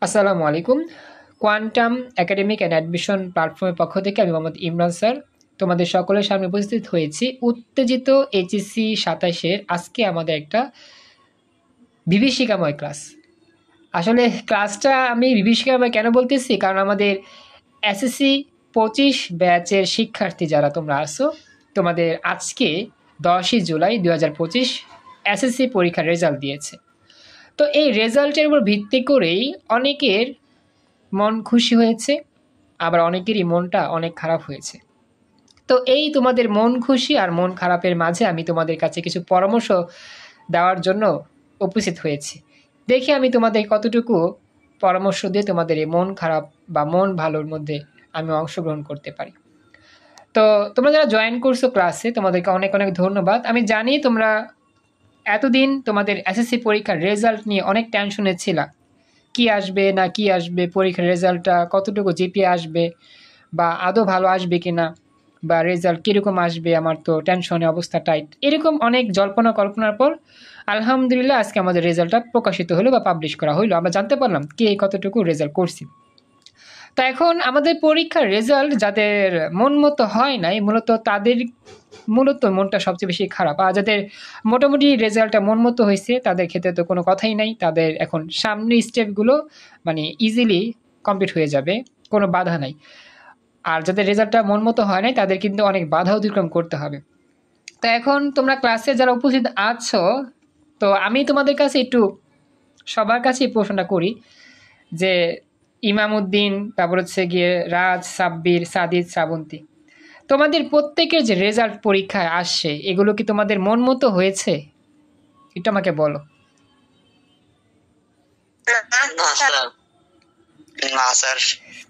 আসসালামু আলাইকুম। Quantum academic and admission প্ল্যাটফর্মের পক্ষ থেকে আমি মোহাম্মদ ইমরান স্যার তোমাদের সকলের সামনে উপস্থিত হয়েছি উত্তেজিত এইচএসসি ২৭-এর আজকে আমাদের একটা বিভীষিকাময় ক্লাস। আসলে ক্লাসটা আমি বিভীষিকাময় কেন বলতেছি, কারণ আমাদের এসএসসি ২৫ ব্যাচের শিক্ষার্থী যারা তোমরা আসো, তোমাদের আজকে ১০ই জুলাই ২০২৫ এসএসসি পরীক্ষার রেজাল্ট দিয়েছে। তো এই রেজাল্টের উপর ভিত্তি করেই অনেকের মন খুশি হয়েছে, আবার অনেকেরই মনটা অনেক খারাপ হয়েছে। তো এই তোমাদের মন খুশি আর মন খারাপের মাঝে আমি তোমাদের কাছে কিছু পরামর্শ দেওয়ার জন্য উপস্থিত হয়েছি। দেখি আমি তোমাদের কতটুকু পরামর্শ দিয়ে তোমাদের এই মন খারাপ বা মন ভালোর মধ্যে আমি অংশগ্রহণ করতে পারি। তো তোমরা যারা জয়েন করছো ক্লাসে, তোমাদেরকে অনেক অনেক ধন্যবাদ। আমি জানি তোমরা এতদিন তোমাদের এসএসসি পরীক্ষার রেজাল্ট নিয়ে অনেক টেনশনে ছিলা, কি আসবে না কি আসবে, পরীক্ষার রেজাল্টটা কতটুকু জিপিএ আসবে, বা আদৌ ভালো আসবে কিনা, বা রেজাল্ট কীরকম আসবে, আমার তো টেনশনে অবস্থা টাইট, এরকম অনেক জল্পনা কল্পনার পর আলহামদুলিল্লাহ আজকে আমাদের রেজাল্টটা প্রকাশিত হলো বা পাবলিশ করা হইলো। আমরা জানতে পারলাম কে কতটুকু রেজাল্ট করছি। তো এখন আমাদের পরীক্ষার রেজাল্ট যাদের মন মতো হয় নাই, মূলত মনটা সবচেয়ে বেশি খারাপ। আর যাদের মোটামুটি রেজাল্টটা মন মতো হয়েছে তাদের ক্ষেত্রে তো কোনো কথাই নাই, তাদের এখন সামনের স্টেপগুলো মানে ইজিলি কমপ্লিট হয়ে যাবে, কোনো বাধা নাই। আর যাদের রেজাল্টটা মন মতো হয় নাই তাদের কিন্তু অনেক বাধা অতিক্রম করতে হবে। তো এখন তোমরা ক্লাসে যারা উপস্থিত আছো, তো আমি তোমাদের কাছে একটু সবার কাছেই প্রশ্নটা করি যে ইমামউদ্দিন, তারপর হচ্ছে গিয়ে রাজ, সাব্বির, সাদিদ, শ্রাবন্তী, তোমাদের প্রত্যেকের যে রেজাল্ট পরীক্ষায় আসছে এগুলো কি তোমাদের মন মতো হয়েছে? একটু আমাকে বলো।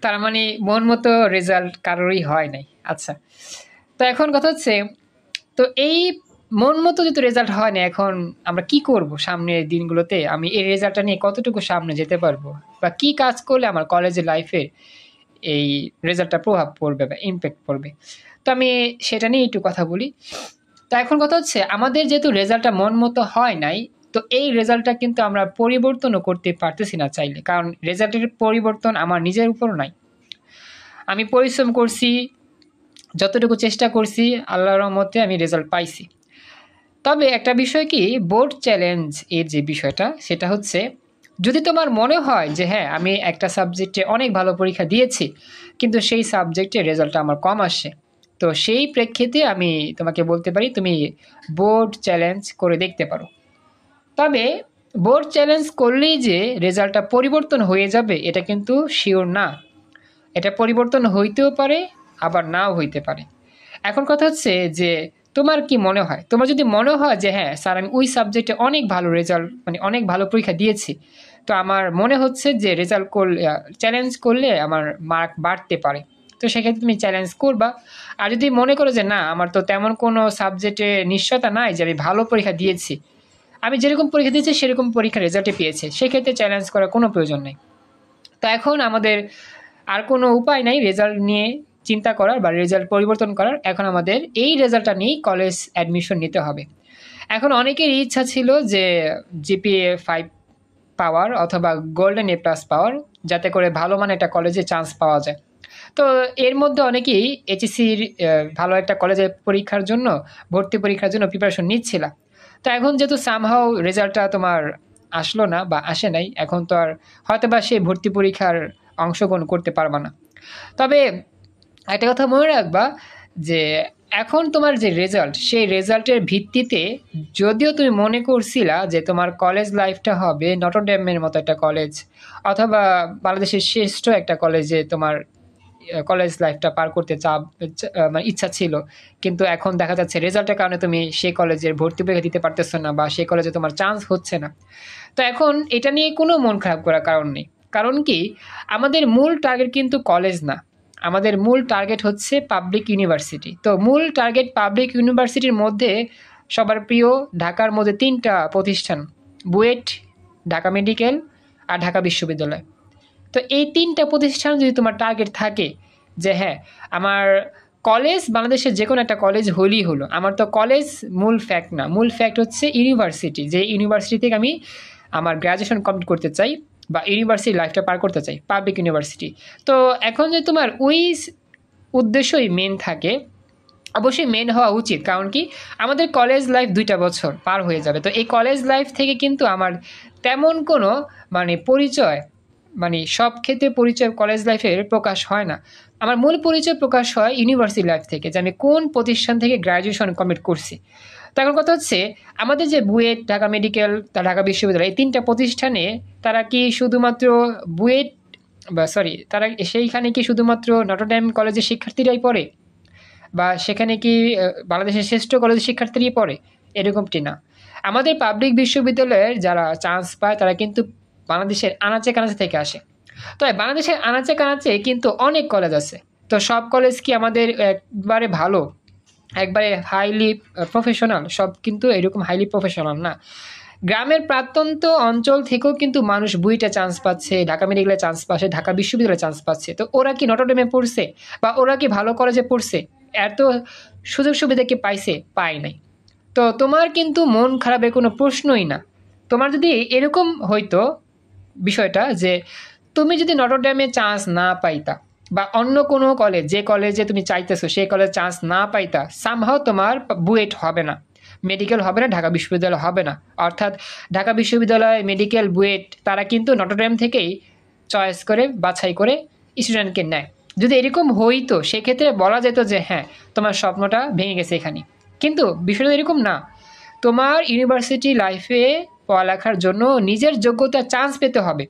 তার মানে মন মতো রেজাল্ট কারোরই হয় নাই। আচ্ছা, তো এখন কথা হচ্ছে, তো এই মন মতো যেহেতু রেজাল্ট হয় না, এখন আমরা কি করব সামনের দিনগুলোতে? আমি এই রেজাল্টটা নিয়ে কতটুকু সামনে যেতে পারবো, বা কি কাজ করলে আমার কলেজের লাইফে এই রেজাল্টটা প্রভাব পড়বে বা ইম্প্যাক্ট পড়বে, তো আমি সেটা নিয়ে একটু কথা বলি। তো এখন কথা হচ্ছে, আমাদের যেহেতু রেজাল্টটা মন মতো হয় নাই, তো এই রেজাল্টটা কিন্তু আমরা পরিবর্তনও করতে পারতেছি না চাইলে, কারণ রেজাল্টের পরিবর্তন আমার নিজের উপর নাই। আমি পরিশ্রম করছি, যতটুকু চেষ্টা করছি, আল্লাহর রহমতে আমি রেজাল্ট পাইছি। তবে একটা বিষয় কি, বোর্ড চ্যালেঞ্জ এর যে বিষয়টা, সেটা হচ্ছে যদি তোমার মনে হয় যে হ্যাঁ আমি একটা সাবজেক্টে অনেক ভালো পরীক্ষা দিয়েছি কিন্তু সেই সাবজেক্টে রেজাল্টটা আমার কম আসে, তো সেই প্রেক্ষিতে আমি তোমাকে বলতে পারি তুমি বোর্ড চ্যালেঞ্জ করে দেখতে পারো। তবে বোর্ড চ্যালেঞ্জ করলেই যে রেজাল্টটা পরিবর্তন হয়ে যাবে এটা কিন্তু শিওর না। এটা পরিবর্তন হইতেও পারে, আবার নাও হইতে পারে। এখন কথা হচ্ছে যে তোমার কি মনে হয়, তোমার যদি মনে হয় যে হ্যাঁ স্যার আমি ওই সাবজেক্টে অনেক ভালো রেজাল্ট মানে অনেক ভালো পরীক্ষা দিয়েছি, তো আমার মনে হচ্ছে যে রেজাল্ট করলে চ্যালেঞ্জ করলে আমার মার্ক বাড়তে পারে, তো সেক্ষেত্রে তুমি চ্যালেঞ্জ করবা। আর যদি মনে করো যে না আমার তো তেমন কোনো সাবজেক্টে নিশ্চয়তা নাই যে আমি ভালো পরীক্ষা দিয়েছি, আমি যেরকম পরীক্ষা দিয়েছি সেরকম পরীক্ষা রেজাল্টে পেয়েছে, সেক্ষেত্রে চ্যালেঞ্জ করার কোনো প্রয়োজন নেই। তো এখন আমাদের আর কোনো উপায় নাই রেজাল্ট নিয়ে চিন্তা করার বা রেজাল্ট পরিবর্তন করার। এখন আমাদের এই রেজাল্টটা নিয়েই কলেজ অ্যাডমিশন নিতে হবে। এখন অনেকেরই ইচ্ছা ছিল যে জিপিএ 5 পাওয়ার অথবা গোল্ডেন এ প্লাস পাওয়ার, যাতে করে ভালো মানে একটা কলেজে চান্স পাওয়া যায়। তো এর মধ্যে অনেকেই এইচএসসির ভালো একটা কলেজে পরীক্ষার জন্য, ভর্তি পরীক্ষার জন্য প্রিপারেশন নিচ্ছিল। তো এখন যেহেতু সামহাও রেজাল্টটা তোমার আসলো না বা আসে নাই, এখন তো আর হয়তো বা সেই ভর্তি পরীক্ষার অংশগ্রহণ করতে পারবা না। তবে একটা কথা মনে রাখবা যে এখন তোমার যে রেজাল্ট, সেই রেজাল্টের ভিত্তিতে যদিও তুমি মনে করছিলা যে তোমার কলেজ লাইফটা হবে নটরডেমের মতো একটা কলেজ, অথবা বাংলাদেশের শ্রেষ্ঠ একটা কলেজে তোমার কলেজ লাইফটা পার করতে মানে ইচ্ছা ছিল, কিন্তু এখন দেখা যাচ্ছে রেজাল্টের কারণে তুমি সেই কলেজের ভর্তি পরীক্ষা দিতে পারতেছো না বা সেই কলেজে তোমার চান্স হচ্ছে না। তো এখন এটা নিয়ে কোনো মন খারাপ করার কারণ নেই। কারণ কি, আমাদের মূল টার্গেট কিন্তু কলেজ না, আমাদের মূল টার্গেট হচ্ছে পাবলিক ইউনিভার্সিটি। তো মূল টার্গেট পাবলিক ইউনিভার্সিটির মধ্যে সবার প্রিয় ঢাকার মধ্যে 3টা প্রতিষ্ঠান, বুয়েট, ঢাকা মেডিকেল আর ঢাকা বিশ্ববিদ্যালয়। তো এই 3টা প্রতিষ্ঠান যদি তোমার টার্গেট থাকে যে হ্যাঁ আমার কলেজ বাংলাদেশের যে কোনো একটা কলেজ হলেই হলো, আমার তো কলেজ মূল ফ্যাক্ট না, মূল ফ্যাক্ট হচ্ছে ইউনিভার্সিটি, যে ইউনিভার্সিটি থেকে আমি আমার গ্র্যাজুয়েশন কমপ্লিট করতে চাই, বা ইউনিভার্সিটি লাইফটা পার করতে চাই, পাবলিক ইউনিভার্সিটি। তো এখন যে তোমার ওই উদ্দেশ্যই মেন থাকে, অবশ্যই মেন হওয়া উচিত, কারণ কি আমাদের কলেজ লাইফ 2টা বছর পার হয়ে যাবে। তো এই কলেজ লাইফ থেকে কিন্তু আমার তেমন কোনো পরিচয়, সব ক্ষেত্রে পরিচয় কলেজ লাইফের প্রকাশ হয় না। আমার মূল পরিচয় প্রকাশ হয় ইউনিভার্সিটি লাইফ থেকে, যে আমি কোন প্রতিষ্ঠান থেকে গ্র্যাজুয়েশন কমপ্লিট করছি। তো এখন কথা হচ্ছে, আমাদের যে বুয়েট, ঢাকা মেডিকেল, ঢাকা বিশ্ববিদ্যালয়, এই 3টা প্রতিষ্ঠানে তারা কি শুধুমাত্র বুয়েট তারা সেইখানে কি শুধুমাত্র নটরডেম কলেজের শিক্ষার্থীরাই পড়ে, বা সেখানে কি বাংলাদেশের শ্রেষ্ঠ কলেজের শিক্ষার্থীরাই পড়ে? এরকমটি না। আমাদের পাবলিক বিশ্ববিদ্যালয়ের যারা চান্স পায় তারা কিন্তু বাংলাদেশের আনাচে কানাচে থেকে আসে। তো বাংলাদেশের আনাচে কানাচে কিন্তু অনেক কলেজ আছে। তো সব কলেজ কি আমাদের একবারে ভালো, একবারে হাইলি প্রফেশনাল? সব কিন্তু এরকম হাইলি প্রফেশনাল না। গ্রামের প্রত্যন্ত অঞ্চল থেকেও কিন্তু মানুষ বুয়েটে চান্স পাচ্ছে, ঢাকা মেডিকেলে চান্স পাচ্ছে, ঢাকা বিশ্ববিদ্যালয়ে চান্স পাচ্ছে। তো ওরা কি নটরডেমে পড়ছে, বা ওরা কি ভালো কলেজে পড়ছে? এত সুযোগ সুবিধা কি পাইছে? পায় নাই। তো তোমার কিন্তু মন খারাপের কোনো প্রশ্নই না। তোমার যদি এরকম হইতো বিষয়টা, যে তুমি যদি নটরডেমে চান্স না পাইতা, বা অন্য কোনো কলেজ, যে কলেজে তুমি চাইতেছো সেই কলেজে চান্স না পাইতা, সামহাও তোমার বুয়েট হবে না, মেডিকেল হবে না, ঢাকা বিশ্ববিদ্যালয় হবে না। অর্থাৎ ঢাকা বিশ্ববিদ্যালয়, মেডিকেল, বুয়েট তারা কিন্তু নটরডেম থেকেই চয়েস করে, বাছাই করে স্টুডেন্টকে নেয়। যদি এরকম হইতো সেক্ষেত্রে বলা যেত যে হ্যাঁ, তোমার স্বপ্নটা ভেঙে গেছে এখানে। কিন্তু বিষয়টা এরকম না। তোমার ইউনিভার্সিটি লাইফে পড়ালেখার জন্য নিজের যোগ্যতা চান্স পেতে হবে।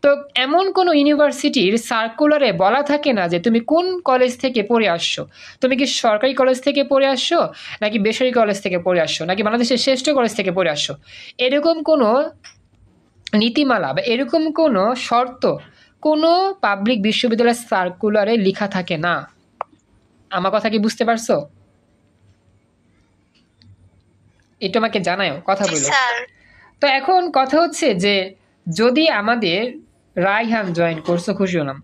তো এমন কোনো ইউনিভার্সিটির সার্কুলারে বলা থাকে না যে তুমি কোন কলেজ থেকে পড়ে আসছো, তুমি কি সরকারি কলেজ থেকে পড়ে আসছো, নাকি বেসরকারি কলেজ থেকে পড়ে আসছো, নাকি বাংলাদেশের শ্রেষ্ঠ কলেজ থেকে পড়ে আসছো। এরকম কোনো নীতিমালা বা এরকম কোনো শর্ত কোনো পাবলিক বিশ্ববিদ্যালয়ের সার্কুলারে লেখা থাকে না। আমার কথা কি বুঝতে পারছো? এটা আমাকে জানাও, কথা বলো। তো এখন কথা হচ্ছে যে যদি আমাদের রায়হান জয়েন করছো, খুশি হলাম।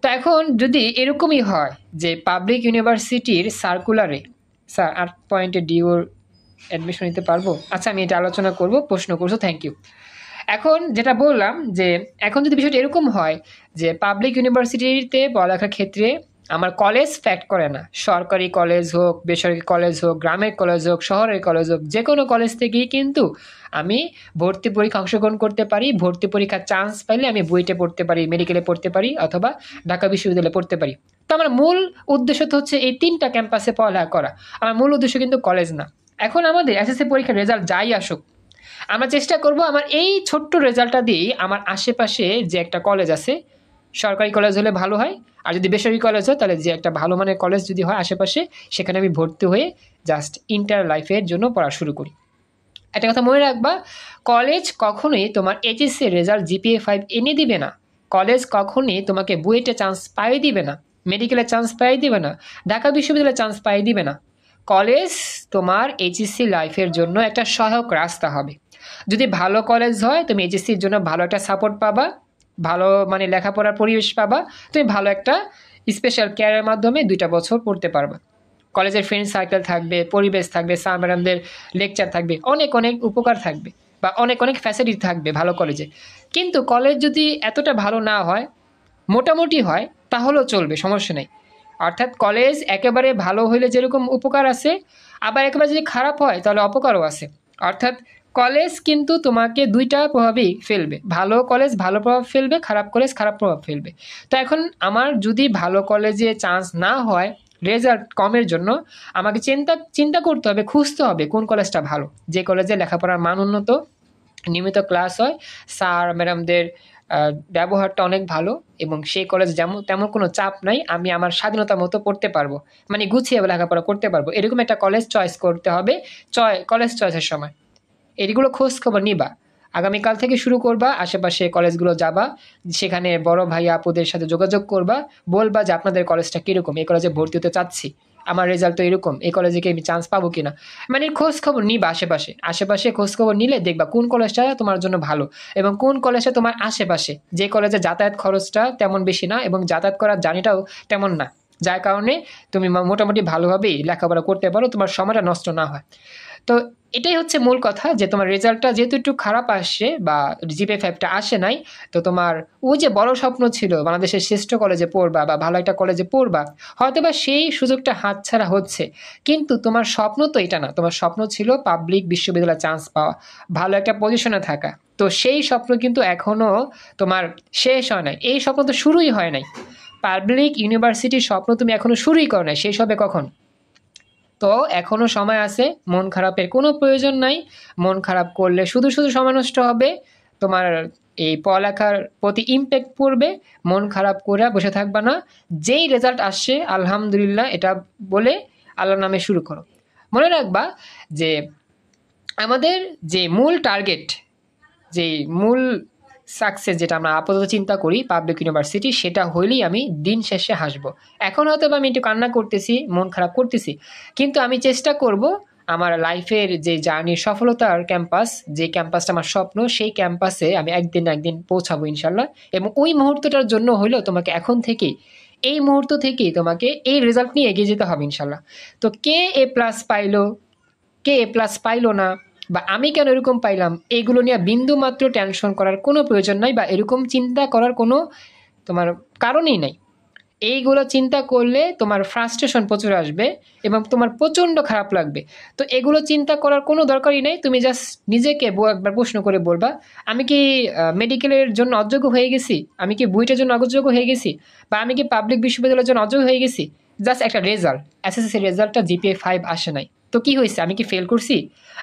তো এখন যদি এরকমই হয় যে পাবলিক ইউনিভার্সিটির সার্কুলারে, স্যার 8 পয়েন্টে ডিওর অ্যাডমিশন নিতে পারবো? আচ্ছা, আমি এটা আলোচনা করব, প্রশ্ন করছো, থ্যাংক ইউ। এখন যেটা বললাম, যে এখন যদি বিষয়টা এরকম হয় যে পাবলিক ইউনিভার্সিটিতে পড়ালেখার ক্ষেত্রে আমার কলেজ ফ্যাক্ট করে না, সরকারি কলেজ হোক, বেসরকারি কলেজ হোক, গ্রামের কলেজ হোক, শহরের কলেজ হোক, যে কোনো কলেজ থেকেই কিন্তু আমি ভর্তি পরীক্ষা অংশগ্রহণ করতে পারি। ভর্তি পরীক্ষার চান্স পাইলে আমি বুয়েটে পড়তে পারি, মেডিকেলে পড়তে পারি, অথবা ঢাকা বিশ্ববিদ্যালয়ে পড়তে পারি। তো আমার মূল উদ্দেশ্য তো হচ্ছে এই 3টা ক্যাম্পাসে পড়ালেখা করা। আমার মূল উদ্দেশ্য কিন্তু কলেজ না। এখন আমাদের এসএসসি পরীক্ষার রেজাল্ট যাই আসুক, আমরা চেষ্টা করব আমার এই ছোট্ট রেজাল্টটা দিয়েই আমার আশেপাশে যে একটা কলেজ আছে, সরকারি কলেজ হলে ভালো হয়, আর যদি বেসরকারি কলেজ হয় তাহলে যে একটা ভালো মানের কলেজ যদি হয় আশেপাশে, সেখানে আমি ভর্তি হয়ে জাস্ট ইন্টার লাইফের জন্য পড়া শুরু করি। একটা কথা মনে রাখবা, কলেজ কখনোই তোমার এইচএসসি রেজাল্ট জিপিএ 5 এনে দিবে না। কলেজ কখনোই তোমাকে বুয়েটে চান্স পাইয়ে দিবে না, মেডিকেলে চান্স পাইয়ে দিবে না, ঢাকা বিশ্ববিদ্যালয়ে চান্স পাইয়ে দিবে না। কলেজ তোমার এইচএসসি লাইফের জন্য একটা সহায়ক রাস্তা হবে। যদি ভালো কলেজ হয়, তুমি এইচএসসির জন্য ভালো একটা সাপোর্ট পাবা, ভালো লেখাপড়ার পরিবেশ পাবা, তুমি ভালো একটা স্পেশাল কেয়ারের মাধ্যমে 2টা বছর পড়তে পারবা। কলেজের ফ্রেন্ড সার্কেল থাকবে, পরিবেশ থাকবে, স্যার ম্যাডামদের লেকচার থাকবে, অনেক অনেক উপকার থাকবে, বা অনেক অনেক ফ্যাসিলিটি থাকবে ভালো কলেজে। কিন্তু কলেজ যদি এতটা ভালো না হয়, মোটামুটি হয়, তাহলেও চলবে, সমস্যা নেই। অর্থাৎ কলেজ একেবারে ভালো হইলে যেরকম উপকার আছে, আবার একেবারে যদি খারাপ হয় তাহলে অপকারও আছে। অর্থাৎ কলেজ কিন্তু তোমাকে 2টা প্রভাবই ফেলবে। ভালো কলেজ ভালো প্রভাব ফেলবে, খারাপ কলেজ খারাপ প্রভাব ফেলবে। তো এখন আমার যদি ভালো কলেজে চান্স না হয় রেজাল্ট কমের জন্য, আমাকে চিন্তা করতে হবে, খুঁজতে হবে কোন কলেজটা ভালো, যে কলেজে লেখাপড়ার মান উন্নত, নিয়মিত ক্লাস হয়, স্যার ম্যাডামদের ব্যবহারটা অনেক ভালো, এবং সেই কলেজ তেমন কোনো চাপ নাই, আমি আমার স্বাধীনতা মতো পড়তে পারবো, গুছিয়ে লেখাপড়া করতে পারবো। এরকম একটা কলেজ চয়েস করতে হবে কলেজ চয়েসের সময়। এগুলো খোঁজ খবর নিবা, আগামীকাল থেকে শুরু করবা, আশেপাশে কলেজগুলো যাবা, সেখানে বড় ভাই আপুদের সাথে যোগাযোগ করবা, বলবা যে আপনাদের কলেজটা কীরকম, এই কলেজে ভর্তি হতে চাচ্ছি, আমার রেজাল্ট তো এরকম, এই কলেজে কি আমি চান্স পাবো কিনা। খোঁজ খবর নিবা আশেপাশে খোঁজ খবর নিলে দেখবা কোন কলেজটা তোমার জন্য ভালো, এবং কোন কলেজটা তোমার আশেপাশে, যে কলেজে যাতায়াত খরচটা তেমন বেশি না এবং যাতায়াত করার জার্নিটাও তেমন না, যার কারণে তুমি মোটামুটি ভালোভাবেই লেখাপড়া করতে পারো, তোমার সময়টা নষ্ট না হয়। তো এটাই হচ্ছে মূল কথা, যে তোমার রেজাল্টটা যেহেতু একটু খারাপ আসছে বা জিপিএ 5টা আসে নাই, তো তোমার ওই যে বড় স্বপ্ন ছিল বাংলাদেশের শ্রেষ্ঠ কলেজে পড়বা বা ভালো একটা কলেজে পড়বা, হয়তো বা সেই সুযোগটা হাতছাড়া হচ্ছে। কিন্তু তোমার স্বপ্ন তো এটা না, তোমার স্বপ্ন ছিল পাবলিক বিশ্ববিদ্যালয়ে চান্স পাওয়া, ভালো একটা পজিশনে থাকা। তো সেই স্বপ্ন কিন্তু এখনো তোমার শেষ হয় নাই, এই স্বপ্ন তো শুরুই হয় নাই। পাবলিক ইউনিভার্সিটির স্বপ্ন তুমি এখনো শুরুই করো নাই, শেষ হবে কখন? তো এখনো সময় আছে, মন খারাপের কোনো প্রয়োজন নাই। মন খারাপ করলে শুধু শুধু সময় নষ্ট হবে, তোমার এই পড়ালেখার প্রতি ইম্প্যাক্ট পড়বে। মন খারাপ করে বসে থাকবা না, যেই রেজাল্ট আসছে আলহামদুলিল্লাহ এটা বলে আল্লাহর নামে শুরু করো। মনে রাখবা যে আমাদের যে মূল টার্গেট, যে মূল সাকসেস যেটা আমরা আপাতত চিন্তা করি পাবলিক ইউনিভার্সিটি, সেটা হইলেই আমি দিন শেষে হাসবো। এখন হয়তো আমি একটু কান্না করতেছি, মন খারাপ করতেছি, কিন্তু আমি চেষ্টা করব আমার লাইফের যে জার্নির সফলতার ক্যাম্পাস, যে ক্যাম্পাসটা আমার স্বপ্ন, সেই ক্যাম্পাসে আমি একদিন না একদিন পৌঁছাবো ইনশাল্লাহ। এবং ওই মুহূর্তটার জন্য হলেও তোমাকে এখন থেকেই, এই মুহূর্ত থেকেই তোমাকে এই রেজাল্ট নিয়ে এগিয়ে যেতে হবে ইনশাল্লাহ। তো কে এ প্লাস পাইলো, কে এ প্লাস পাইলো না, বা আমি কেন এরকম পাইলাম, এগুলো নিয়ে বিন্দু মাত্র টেনশন করার কোনো প্রয়োজন নাই, বা এরকম চিন্তা করার কোনো তোমার কারণই নাই। এইগুলো চিন্তা করলে তোমার ফ্রাস্ট্রেশন প্রচুর আসবে এবং তোমার প্রচণ্ড খারাপ লাগবে। তো এগুলো চিন্তা করার কোনো দরকারই নেই। তুমি জাস্ট নিজেকে একবার প্রশ্ন করে বলবা, আমি কি মেডিকেলের জন্য অযোগ্য হয়ে গেছি, আমি কি বুয়েটের জন্য অযোগ্য হয়ে গেছি, বা আমি কি পাবলিক বিশ্ববিদ্যালয়ের জন্য অযোগ্য হয়ে গেছি? জাস্ট একটা রেজাল্ট, এসএসসি রেজাল্টটা জিপিএ 5 আসে নাই, তো কি হয়েছে? আমি কি ফেল করছি?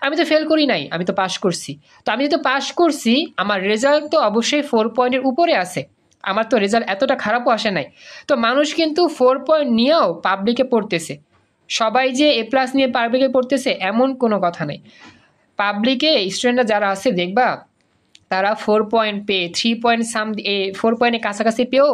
আমি তো ফেল করি নাই, আমি তো পাস করছি। তো আমি যেহেতু পাস করছি, আমার রেজাল্ট তো অবশ্যই 4 পয়েন্টের উপরে আছে, আমার তো রেজাল্ট এতটা খারাপও আসে নাই। তো মানুষ কিন্তু 4 পয়েন্ট নিয়েও পাবলিকে পড়তেছে। সবাই যে এ প্লাস নিয়ে পাবলিকে পড়তেছে এমন কোনো কথা নেই। পাবলিকে স্টুডেন্টরা যারা আছে দেখবা, তারা 4 পয়েন্ট পেয়ে 3 পয়েন্ট 4 পয়েন্টের কাছাকাছি পেয়েও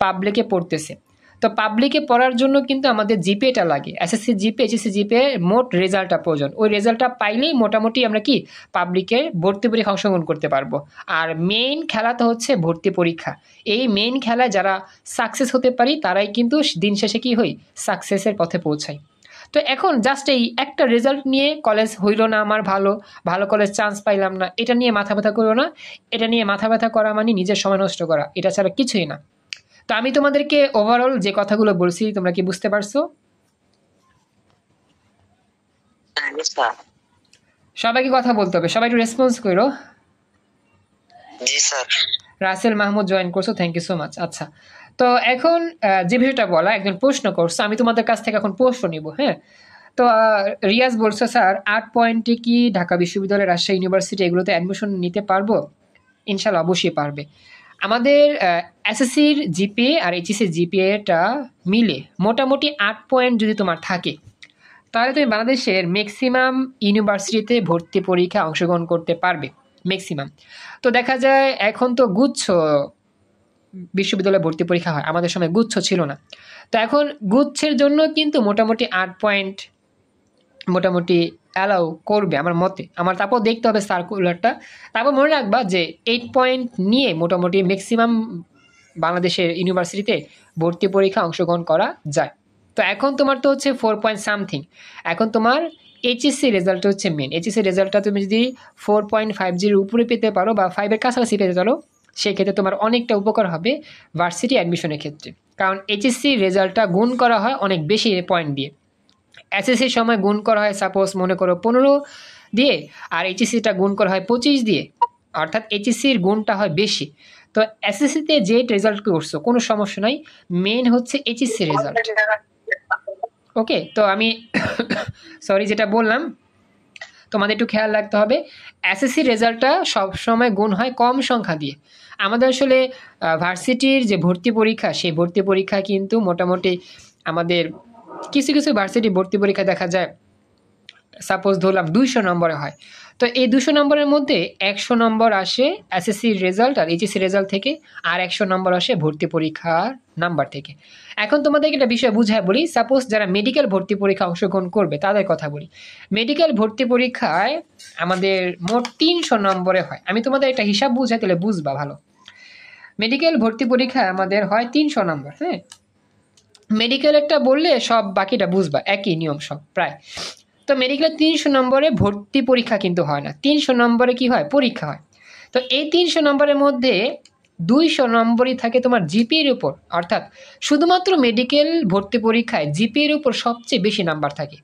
পাবলিকে পড়তেছে। তো পাবলিকে পড়ার জন্য কিন্তু আমাদের জিপিএটা লাগে, এসএসসি জিপিএ, এইচএসসি জিপিএ, মোট রেজাল্টটা প্রয়োজন। ওই রেজাল্টটা পাইলেই মোটামুটি আমরা কি পাবলিকের ভর্তি পরীক্ষা অংশগ্রহণ করতে পারবো। আর মেইন খেলা তো হচ্ছে ভর্তি পরীক্ষা। এই মেইন খেলায় যারা সাকসেস হতে পারি তারাই কিন্তু দিন শেষে কি হই, সাকসেসের পথে পৌঁছাই। তো এখন জাস্ট এই একটা রেজাল্ট নিয়ে কলেজ হইল না আমার ভালো, ভালো কলেজ চান্স পাইলাম না, এটা নিয়ে মাথা ব্যথা করো না। এটা নিয়ে মাথা ব্যথা করা মানে নিজের সময় নষ্ট করা, এটা ছাড়া কিছুই না। তো আমি তোমাদেরকে ওভারঅল যে কথাগুলো বলছি তোমরা কি বুঝতে পারছো? সবাইকে কথা বলতে হবে, সবাই একটু রেসপন্স করো। জি স্যার। রাসেল মাহমুদ জয়েন করছো, থ্যাংক ইউ সো মাচ। আচ্ছা, তো এখন যে বিষয়টা বলা, একজন প্রশ্ন করছো, আমি তোমাদের কাছ থেকে এখন প্রশ্ন নিব। হ্যাঁ, তো রিয়াজ বলছো স্যার 8 পয়েন্টে কি ঢাকা বিশ্ববিদ্যালয়, রাজশাহী ইউনিভার্সিটি এগুলোতে অ্যাডমিশন নিতে পারবো? ইনশাল্লাহ অবশ্যই পারবে। আমাদের এসএসসির জিপিএ আর এইচএসসির জিপিএটা মিলে মোটামুটি 8 পয়েন্ট যদি তোমার থাকে, তাহলে তুমি বাংলাদেশের ম্যাক্সিমাম ইউনিভার্সিটিতে ভর্তি পরীক্ষা অংশগ্রহণ করতে পারবে, ম্যাক্সিমাম। তো দেখা যায় এখন তো গুচ্ছ বিশ্ববিদ্যালয়ে ভর্তি পরীক্ষা হয়, আমাদের সময় গুচ্ছ ছিল না। তো এখন গুচ্ছের জন্য কিন্তু মোটামুটি 8 পয়েন্ট মোটামুটি অ্যালাউ করবে আমার মতে। আমার তারপর দেখতে হবে সার্কুলারটা। তারপর মনে রাখবা যে 8 পয়েন্ট নিয়ে মোটামুটি ম্যাক্সিমাম বাংলাদেশের ইউনিভার্সিটিতে ভর্তি পরীক্ষা অংশগ্রহণ করা যায়। তো এখন তোমার তো হচ্ছে 4 পয়েন্ট সামথিং, এখন তোমার এইচএসসি রেজাল্ট হচ্ছে মেন। এইচএসসি রেজাল্টটা তুমি যদি 4.50 উপরে পেতে পারো বা 5-এর কাছাকাছি পেতে পারো, সেক্ষেত্রে তোমার অনেকটা উপকার হবে ভার্সিটি অ্যাডমিশনের ক্ষেত্রে। কারণ এইচএসসি রেজাল্টটা গুণ করা হয় অনেক বেশি পয়েন্ট দিয়ে। এসএসসির সময় গুণ করা হয় সাপোজ মনে করো 15 দিয়ে, আর এইচএসসিটা গুণ করা হয় 25 দিয়ে, অর্থাৎ এইচএসসির গুণটা হয় বেশি। তো এসএসসিতে যে রেজাল্ট করছো কোনো সমস্যা নাই, মেন হচ্ছে এইচএসসি রেজাল্ট। ওকে, তো আমি সরি যেটা বললাম তোমাদের একটু খেয়াল রাখতে হবে, এসএসসি রেজাল্টটা সবসময় গুণ হয় কম সংখ্যা দিয়ে। আমাদের আসলে ভার্সিটির যে ভর্তি পরীক্ষা, সেই ভর্তি পরীক্ষা কিন্তু মোটামুটি আমাদের কিছু কিছু ভার্সিটি ভর্তি পরীক্ষা দেখা যায় সাপোজ ধরলাম 200 নম্বরে হয়। তো এই 200 নম্বরের মধ্যে 100 নম্বর আসে এসএসসির রেজাল্ট আর এইচএসসি রেজাল্ট থেকে, আর 100 নম্বর আসে ভর্তি পরীক্ষার নাম্বার থেকে। এখন তোমাদেরকে একটা বিষয় বুঝায় বলি, সাপোজ যারা মেডিকেল ভর্তি পরীক্ষা অংশগ্রহণ করবে তাদের কথা বলি। মেডিকেল ভর্তি পরীক্ষায় আমাদের মোট 300 নম্বরে হয়। আমি তোমাদের একটা হিসাব বুঝাই, তাহলে বুঝবা ভালো। মেডিকেল ভর্তি পরীক্ষা আমাদের হয় 300 নম্বর। হ্যাঁ, মেডিকেল একটা বললে সব বাকিটা বুঝবা, একই নিয়ম সব প্রায়। তো মেডিকেলে 300 নম্বরে ভর্তি পরীক্ষা কিন্তু হয় না, 300 নম্বরে কি হয়, পরীক্ষা হয়। তো এই 300 নম্বরের মধ্যে 200 নম্বরই থাকে তোমার জিপিএর উপর, অর্থাৎ শুধুমাত্র মেডিকেল ভর্তি পরীক্ষায় জিপিএর উপর সবচেয়ে বেশি নাম্বার থাকে।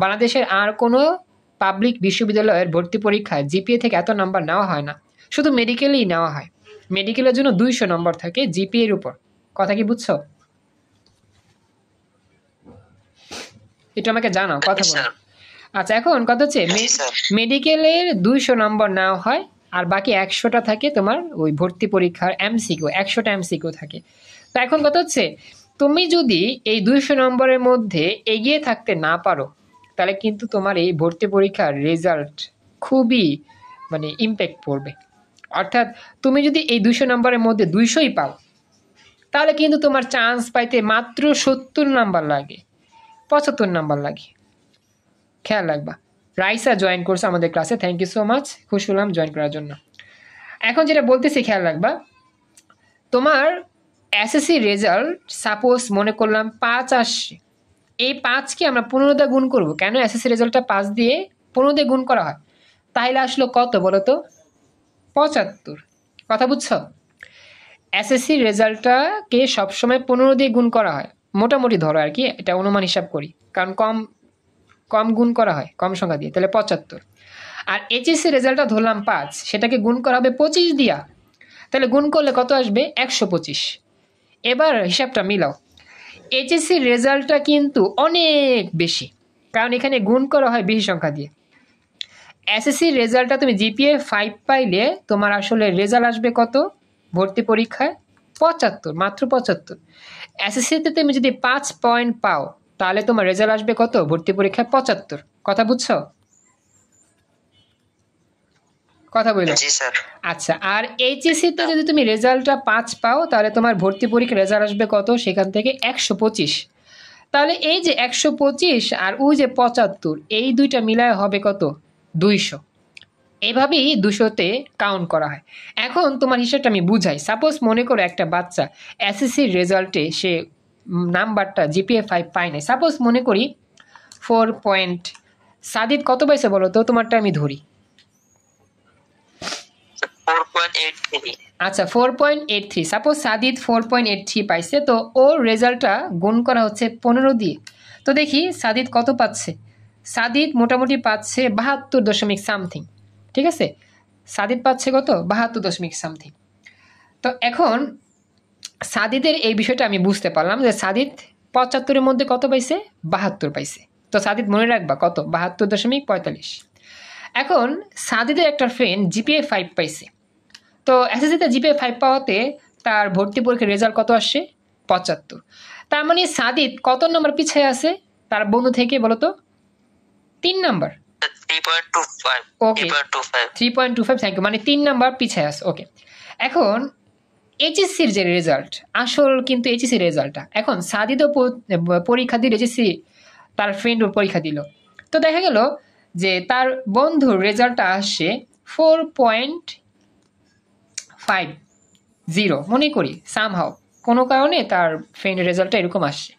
বাংলাদেশের আর কোনো পাবলিক বিশ্ববিদ্যালয়ের ভর্তি পরীক্ষায় জিপিএ থেকে এত নাম্বার নেওয়া হয় না, শুধু মেডিকেলেই নেওয়া হয়। মেডিকেলের জন্য 200 নম্বর থাকে জিপিএর উপর। কথা কি বুঝছো? এটা আমাকে জানাও, কথা বলো। আচ্ছা, এখন কথা হচ্ছে মেডিকেলের 200 নম্বর নেওয়া হয়, আর বাকি 100টা থাকে তোমার ওই ভর্তি পরীক্ষার এমসিকিউ, 100টা এমসিকিউ থাকে। তো এখন কথা হচ্ছে তুমি যদি এই 200 নম্বরের মধ্যে এগিয়ে থাকতে না পারো, তাহলে কিন্তু তোমার এই ভর্তি পরীক্ষার রেজাল্ট খুবই মানে ইম্প্যাক্ট পড়বে। অর্থাৎ তুমি যদি এই 200 নম্বরের মধ্যে 200ই পাও, তাহলে কিন্তু তোমার চান্স পাইতে মাত্র 70 নাম্বার লাগে, 75 নাম্বার লাগে। খেয়াল রাখবা। রাইসা জয়েন করছে আমাদের ক্লাসে, থ্যাংক ইউ সো মাচ, খুশি হলাম জয়েন করার জন্য। এখন যেটা বলতেছি খেয়াল রাখবা, তোমার এসএসসি রেজাল্ট সাপোজ মনে করলাম 5 আসছে, এই 5কে আমরা 15 দিয়ে গুণ করবো। কেন এসএসসি রেজাল্টটা 5 দিয়ে 15 দিয়ে গুণ করা হয়, তাহলে আসলো কত বলো তো, 75। কথা বুঝছো? এসএসসি রেজাল্টটাকে সবসময় 15 দিয়ে গুণ করা হয়, মোটামুটি ধরো আর কি, এটা অনুমান হিসাব করি, কারণ কম গুণ করা হয় কম সংখ্যা দিয়ে, তাহলে 75। আর এইচএসসি রেজাল্টটা ধরলাম 5, সেটাকে গুণ করা হবে 25 দিয়া, তাহলে গুণ করলে কত আসবে, 125। এবার হিসাবটা মিলাও, এইচএসসি রেজাল্টটা কিন্তু অনেক বেশি, কারণ এখানে গুণ করা হয় বেশি সংখ্যা দিয়ে। এসএসসি রেজাল্টটা তুমি জিপিএ 5 পাইলে তোমার আসলে রেজাল্ট আসবে কত ভর্তি পরীক্ষায়, 75, মাত্র 75। এসএসসিতে তুমি যদি 5 পয়েন্ট পাও, তাহলে তোমার রেজাল্ট আসবে কত ভর্তি পরীক্ষায়, 75। কথা বুঝছো? কথা বললো। আচ্ছা, আর এইচএসসিতে যদি তুমি রেজাল্টটা 5 পাও, তাহলে তোমার ভর্তি পরীক্ষার রেজাল্ট আসবে কত, সেখান থেকে 125। তাহলে এই যে 125 আর ওই যে 75, এই দুইটা মিলায় হবে কত, 200। এইভাবেই 200তে কাউন্ট করা হয়। এখন তোমার হিসাবটা আমি বুঝাই। সাপোজ মনে করো একটা বাচ্চা এসএসসির রেজাল্টে সে নাম্বারটা জিপিএ 5 পায় নাই, সাপোজ মনে করি 4 পয়েন্ট। সাদিদ কত পাইছে বলো তো, তোমারটা আমি ধরি। আচ্ছা, 4.83। সাপোজ সাদিদ 4.83 পাইছে, তো ওর রেজাল্টটা গুণ করা হচ্ছে 15 দিয়ে। তো দেখি সাদিদ কত পাচ্ছে। সাদিদ মোটামুটি পাচ্ছে 72 দশমিক সামথিং। ঠিক আছে, সাদিদ পাচ্ছে কত, 72 দশমিক সামথিং। তো এখন সাদিদের এই বিষয়টা আমি বুঝতে পারলাম যে সাদিদ 75-এর মধ্যে কত পাইছে, 72 পাইছে। তো সাদিদ মনে রাখবা কত, 72.45। এখন সাদিদের একটা ফ্রেন্ড জিপিএ 5 পাইছে, তো এসএসসিতে জিপিএ 5 পাওয়াতে তার ভর্তি পরীক্ষার রেজাল্ট কত আসছে, 75। তার মানে সাদিদ কত নাম্বার পিছিয়ে আছে তার বন্ধু থেকে বলো তো, 3 নাম্বার, 3.25। ওকে, 3.25, থ্যাংক ইউ, মানে 3 নাম্বার পিছিয়ে আছে। ওকে, এখন এইচএসসির যে রেজাল্ট, আসল কিন্তু এইচএসসি রেজাল্টটা, এখন সাদিদও পরীক্ষা দিল এইচএসসি, তার ফ্রেন্ডও পরীক্ষা দিল, তো দেখা গেল যে তার বন্ধুর রেজাল্টটা আসছে 4.50 মনে করি, সামহাও কোনো কারণে তার ফ্রেন্ডের রেজাল্টটা এরকম আসছে।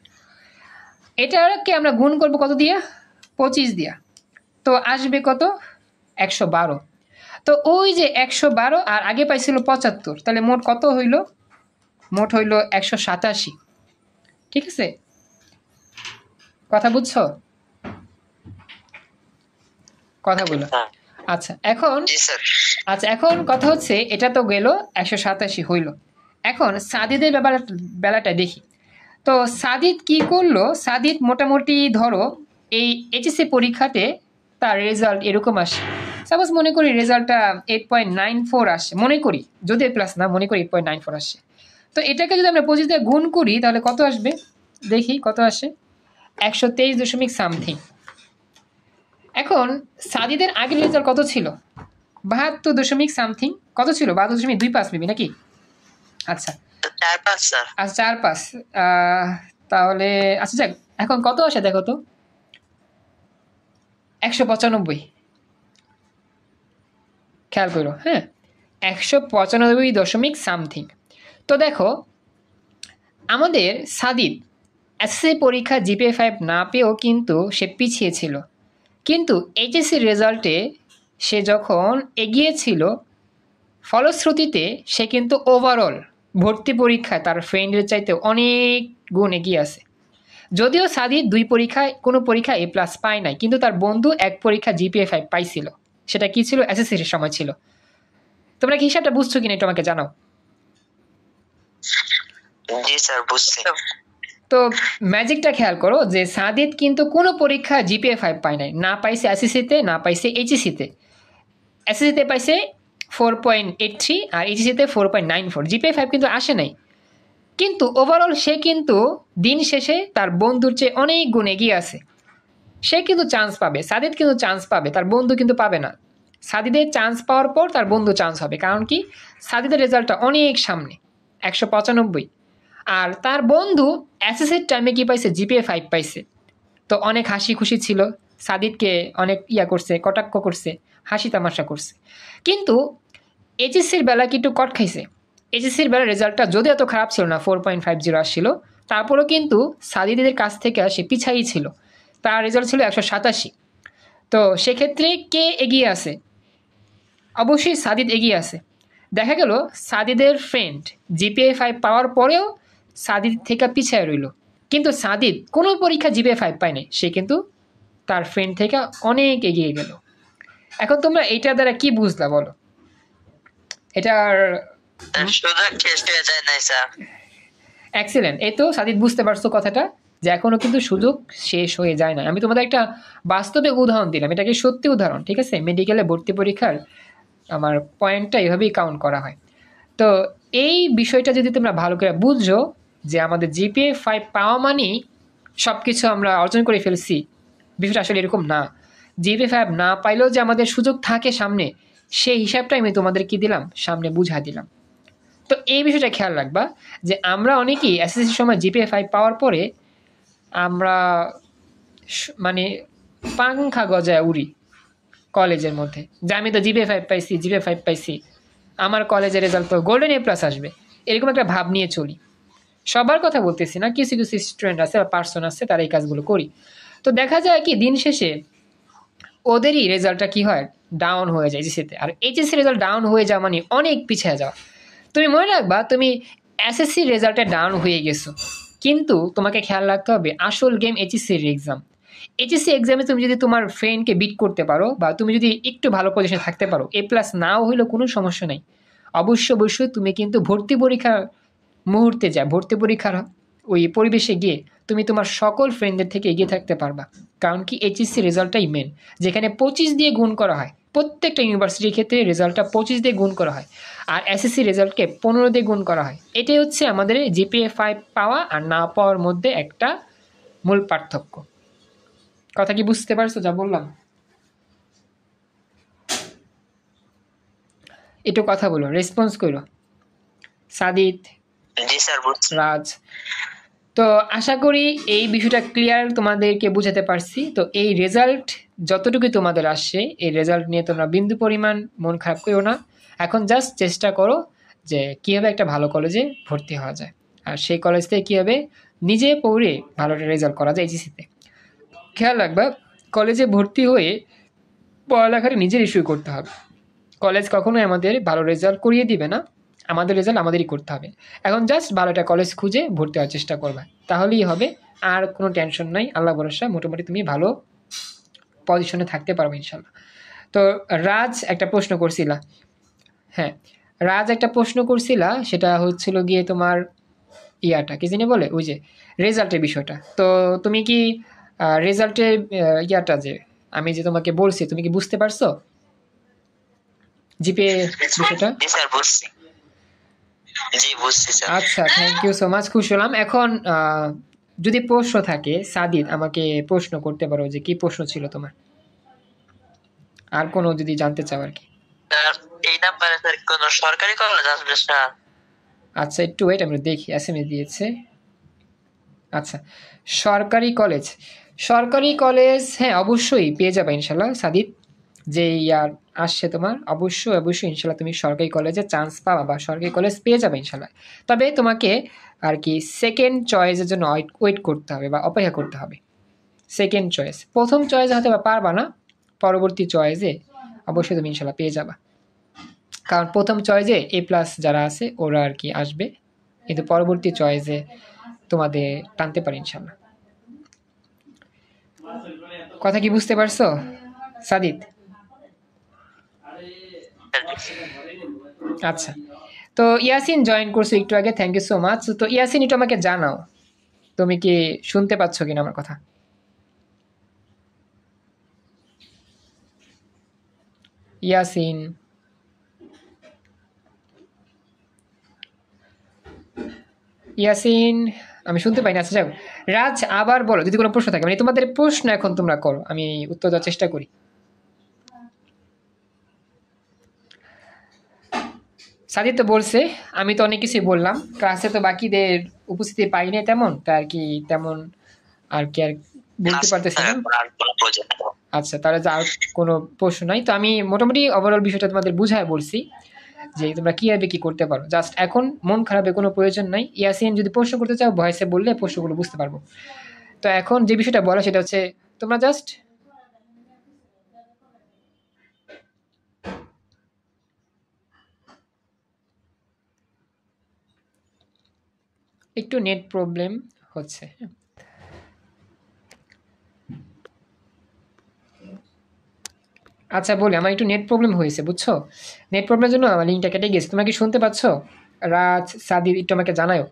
এটাকে আমরা গুণ করবো কত দিয়া, 25 দিয়া, তো আসবে কত, 112। তো ওই যে 112 আর আগে পাইছিল 75, তাহলে মোট কত হইল, মোট হইল 187। ঠিক আছে, কথা বুঝছো, কথা বলো। আচ্ছা এখন কথা হচ্ছে এটা তো গেল 187 হইল। এখন সাদিদের বেলাটা দেখি। তো সাদিদ কি করলো, সাদিদ মোটামুটি ধরো এই এইচএসসি পরীক্ষাতে তার রেজাল্ট এরকম আসে, সাপোজ মনে করি রেজাল্টটা 8.94 আসে, মনে করি, যদি প্লাস না, মনে করি 8.94 আসে। তো এটাকে যদি আমরা 25 দিয়ে গুণ করি, তাহলে কত আসবে দেখি, কত আসে, 123 দশমিক সামথিং। এখন সাদিদের আগের রেজাল্ট কত ছিল, 72 দশমিক সামথিং, কত ছিল, 72.25 মেবি নাকি। আচ্ছা 4.5, তাহলে আচ্ছা যাক, এখন কত আসে দেখো তো, 195, খেয়াল করো, হ্যাঁ, 195 দশমিক সামথিং। তো দেখো আমাদের সাদিদ এসএসসি পরীক্ষা জিপিএ 5 না পেয়েও কিন্তু সে পিছিয়ে ছিল, কিন্তু এইচএসসি রেজাল্টে সে যখন এগিয়েছিল, ফলশ্রুতিতে সে কিন্তু ওভারঅল ভর্তি পরীক্ষায় তার ফ্রেন্ডের চাইতে অনেক গুণ এগিয়ে আছে। যদিও সাদিদ 2 পরীক্ষায় কোনো পরীক্ষা A+ পায় নাই, কিন্তু তার বন্ধু এক পরীক্ষা GPA 5 পাইছিল। সেটা কি ছিল? এসএসসির সময় ছিল। তোমরা কি হিসাবটা বুঝছো কিনা একটু আমাকে জানাও। জি স্যার, বুঝছি। তো ম্যাজিকটা খেয়াল করো যে সাদিদ কিন্তু কোনো পরীক্ষা GPA 5 পায় নাই, না পাইছে এসএসসিতে, না পাইছে এইচএসসিতে। এসএসসিতে পাইছে 4.83 আর এইচএসসিতে 4.94। GPA 5 কিন্তু আসে নাই, কিন্তু ওভারঅল সে কিন্তু দিন শেষে তার বন্ধুর চেয়ে অনেক গুণ এগিয়ে আছে। সে কিন্তু চান্স পাবে, সাদিদ কিন্তু চান্স পাবে, তার বন্ধু কিন্তু পাবে না। সাদিদের চান্স পাওয়ার পর তার বন্ধু চান্স হবে, কারণ কি সাদিদের রেজাল্টটা অনেক সামনে, 195। আর তার বন্ধু এসএসসির টাইমে কি পাইছে? GPA 5 পাইছে। তো অনেক হাসি খুশি ছিল, সাদিদকে অনেক করছে, কটাক্ষ করছে, হাসি তামাশা করছে। কিন্তু এইচএসসির বেলা কি একটু কট খাইছে। এইচএসসির বেলা রেজাল্টটা যদি এত খারাপ ছিল না, 4.50 আসছিল, তারপরেও কিন্তু সাদিদের কাছ থেকে সে পিছাই ছিল। তার রেজাল্ট ছিল 187। তো সেক্ষেত্রে কে এগিয়ে আছে? অবশ্যই সাদিদ এগিয়ে আছে। দেখা গেল সাদিদের ফ্রেন্ড GPA 5 পাওয়ার পরেও সাদিদ থেকে পিছিয়ে রইল, কিন্তু সাদিদ কোনো পরীক্ষা GPA 5 পায় নাই, সে কিন্তু তার ফ্রেন্ড থেকে অনেক এগিয়ে গেল। এখন তোমরা এইটার দ্বারা কি বুঝলা বলো? এটার এক্সিলেন্ট। এই তো সাদিদ বুঝতে পারছো কথাটা, যে এখনো কিন্তু সুযোগ শেষ হয়ে যায় না। আমি তোমাদের একটা বাস্তবে উদাহরণ দিলাম, এটা কি সত্যি উদাহরণ, ঠিক আছে? মেডিকেলে ভর্তি পরীক্ষার আমার পয়েন্টটা এভাবেই কাউন্ট করা হয়। তো এই বিষয়টা যদি তোমরা ভালো করে বুঝছো যে আমাদের GPA 5 পাওয়া মানেই সব কিছু আমরা অর্জন করে ফেলছি, বিষয়টা আসলে এরকম না। GPA 5 না পাইলেও যে আমাদের সুযোগ থাকে সামনে, সেই হিসাবটাই আমি তোমাদের কি দিলাম, সামনে বুঝা দিলাম। তো এই বিষয়টা খেয়াল রাখবা যে আমরা অনেকেই এসএসসির সময় GPA 5 পাওয়ার পরে আমরা মানে পাংখা গজায় উড়ি কলেজের মধ্যে, যে আমি তো GPA 5 পাইছি, GPA 5 পাইছি, আমার কলেজের রেজাল্ট তো গোল্ডেন A+ আসবে, এরকম একটা ভাব নিয়ে চলি। সবার কথা বলতেছি না, কিছু কিছু স্টুডেন্ট আছে বা পার্সন আছে, তারা এই কাজগুলো করি। তো দেখা যায় কি দিন শেষে ওদেরই রেজাল্টটা কি হয়, ডাউন হয়ে যায় এইচএসসিতে। আর এইচএসসি রেজাল্ট ডাউন হয়ে যাওয়া মানে অনেক পিছিয়ে যাওয়া। তুমি মনে রাখবা, তুমি এসএসসি রেজাল্টে ডাউন হয়ে গেছো, কিন্তু তোমাকে খেয়াল রাখতে হবে আসল গেম এইচএসসির এক্সাম। এইচএসসি এক্সামে তুমি যদি তোমার ফ্রেন্ডকে বিট করতে পারো, বা তুমি যদি একটু ভালো পজিশনে থাকতে পারো, A+ নাও হইলেও কোনো সমস্যা নেই। অবশ্যই তুমি কিন্তু ভর্তি পরীক্ষার মুহূর্তে ভর্তি পরীক্ষার ওই পরিবেশে গিয়ে তুমি তোমার সকল ফ্রেন্ডদের থেকে এগিয়ে থাকতে পারবা। কারণ কি এইচএসসি রেজাল্টটাই মেন, যেখানে 25 দিয়ে গুণ করা হয়। প্রত্যেকটা ইউনিভার্সিটির ক্ষেত্রে রেজাল্টটা 25 দিয়ে গুণ করা হয়, আর এসএসসি রেজাল্টকে 15 দিয়ে গুণ করা হয়। এটাই হচ্ছে আমাদের GPA 5 পাওয়া আর না পাওয়ার মধ্যে একটা মূল পার্থক্য। কথা কি বুঝতে পারছো যা বললাম? একটু কথা বলো, রেসপন্স করো। সাদিদ, রাজ। তো আশা করি এই বিষয়টা ক্লিয়ার তোমাদেরকে বুঝাতে পারছি। তো এই রেজাল্ট যতটুকু তোমাদের আসছে, এই রেজাল্ট নিয়ে তোমরা বিন্দু পরিমাণ মন খারাপ করো না। এখন জাস্ট চেষ্টা করো যে কীভাবে একটা ভালো কলেজে ভর্তি হওয়া যায়, আর সেই কলেজ থেকে কীভাবে নিজে পড়ে ভালো একটা রেজাল্ট করা যায় এইচএসসিতে। খেয়াল রাখবা, কলেজে ভর্তি হয়ে পড়ালেখাটা নিজের ইস্যু করতে হবে। কলেজ কখনোই আমাদের ভালো রেজাল্ট করিয়ে দিবে না, আমাদের রেজাল্ট আমাদেরই করতে হবে। এখন জাস্ট ভালো একটা কলেজ খুঁজে ভর্তি হওয়ার চেষ্টা করবা, তাহলেই হবে। আর কোনো টেনশন নাই, আল্লাহ ভরসা, মোটামুটি তুমি ভালো পজিশনে থাকতে পারবে ইনশাল্লাহ। তো রাজ একটা প্রশ্ন করছিলা, হ্যাঁ রাজ একটা প্রশ্ন করছিলা, সেটা হচ্ছিল গিয়ে তোমার ইয়াটা কি জানি বলে, ওই যে রেজাল্টের বিষয়টা। তো তুমি কি রেজাল্টের ইয়াটা যে আমি যে তোমাকে বলছি, তুমি কি বুঝতে পারছো জিপিএ বিষয়টা? আচ্ছা, থ্যাংক ইউ সো মাচ, খুশি হলাম। এখন যদি প্রশ্ন থাকে, সাদিদ আমাকে প্রশ্ন করতে পারো যে কি প্রশ্ন ছিল তোমার, আর কোনো যদি জানতে চাও আর কি। এই নাম্বারে স্যার কোন সরকারি কলেজ আসবে স্যার? আচ্ছা একটু ওয়েট, আমরা দেখি এসএমএস দিয়েছে। আচ্ছা, সরকারি কলেজ হ্যাঁ অবশ্যই পেয়ে যাবে ইনশাল্লাহ সাদিদ। যে ইয়ার আসছে তোমার, অবশ্যই ইনশাল্লাহ তুমি সরকারি কলেজে চান্স পাবা বা সরকারি কলেজ পেয়ে যাবে ইনশাল্লাহ। তবে তোমাকে আর কি সেকেন্ড চয়েসের জন্য ওয়েট করতে হবে বা অপেক্ষা করতে হবে। Second choice. প্রথম চয়েসে হয়তো পারবা না, পরবর্তী চয়েসে অবশ্যই তুমি ইনশাল্লাহ পেয়ে যাবা। কারণ প্রথম চয়েসে A+ যারা আছে ওরা আর কি আসবে, কিন্তু পরবর্তী চয়েসে তোমাদের টানতে পারি ইনশাল্লাহ। কথা কি বুঝতে পারছো সাদিত? আচ্ছা, তো ইয়াসিন জয়েন করছো একটু আগে, থ্যাংক ইউ সো মাচ। তো ইয়াসিন একটু আমাকে জানাও তুমি কি শুনতে পাচ্ছ কিনা আমার কথা। ইয়াসিন, ইয়াসিন আমি শুনতে পাই না। আচ্ছা যাও, রাজ আবার বলো যদি কোনো প্রশ্ন থাকে, মানে তোমাদের প্রশ্ন এখন তোমরা করো, আমি উত্তর দেওয়ার চেষ্টা করি। সাদিত তো বলছে, আমি তো অনেক কিছুই বললাম, ক্লাসে তো বাকিদের উপস্থিতি পাই না তেমন, তা আর কি তেমন আর কি আর বলতে পারতেছি না। আচ্ছা, তাহলে আর কোনো প্রশ্ন নাই, তো আমি মোটামুটি ওভারঅল বিষয়টা তোমাদের বুঝায় বলছি যে তোমরা কীভাবে কী করতে পারো। জাস্ট এখন মন খারাপের কোনো প্রয়োজন নাই। ইয়াসিন যদি প্রশ্ন করতে চাও ভয়েসে বললে প্রশ্নগুলো বুঝতে পারবো। তো এখন যে বিষয়টা বলা সেটা হচ্ছে তোমরা জাস্ট একটু নেট প্রবলেম হচ্ছে। আচ্ছা বলি, আমার একটু নেট প্রবলেম হয়েছে বুঝছো, নেট প্রবলেমের জন্য আমার লিঙ্কটা কেটে গেছে। তোমরা কি শুনতে পাচ্ছ? রাজ, সাদির একটু আমাকে জানাও।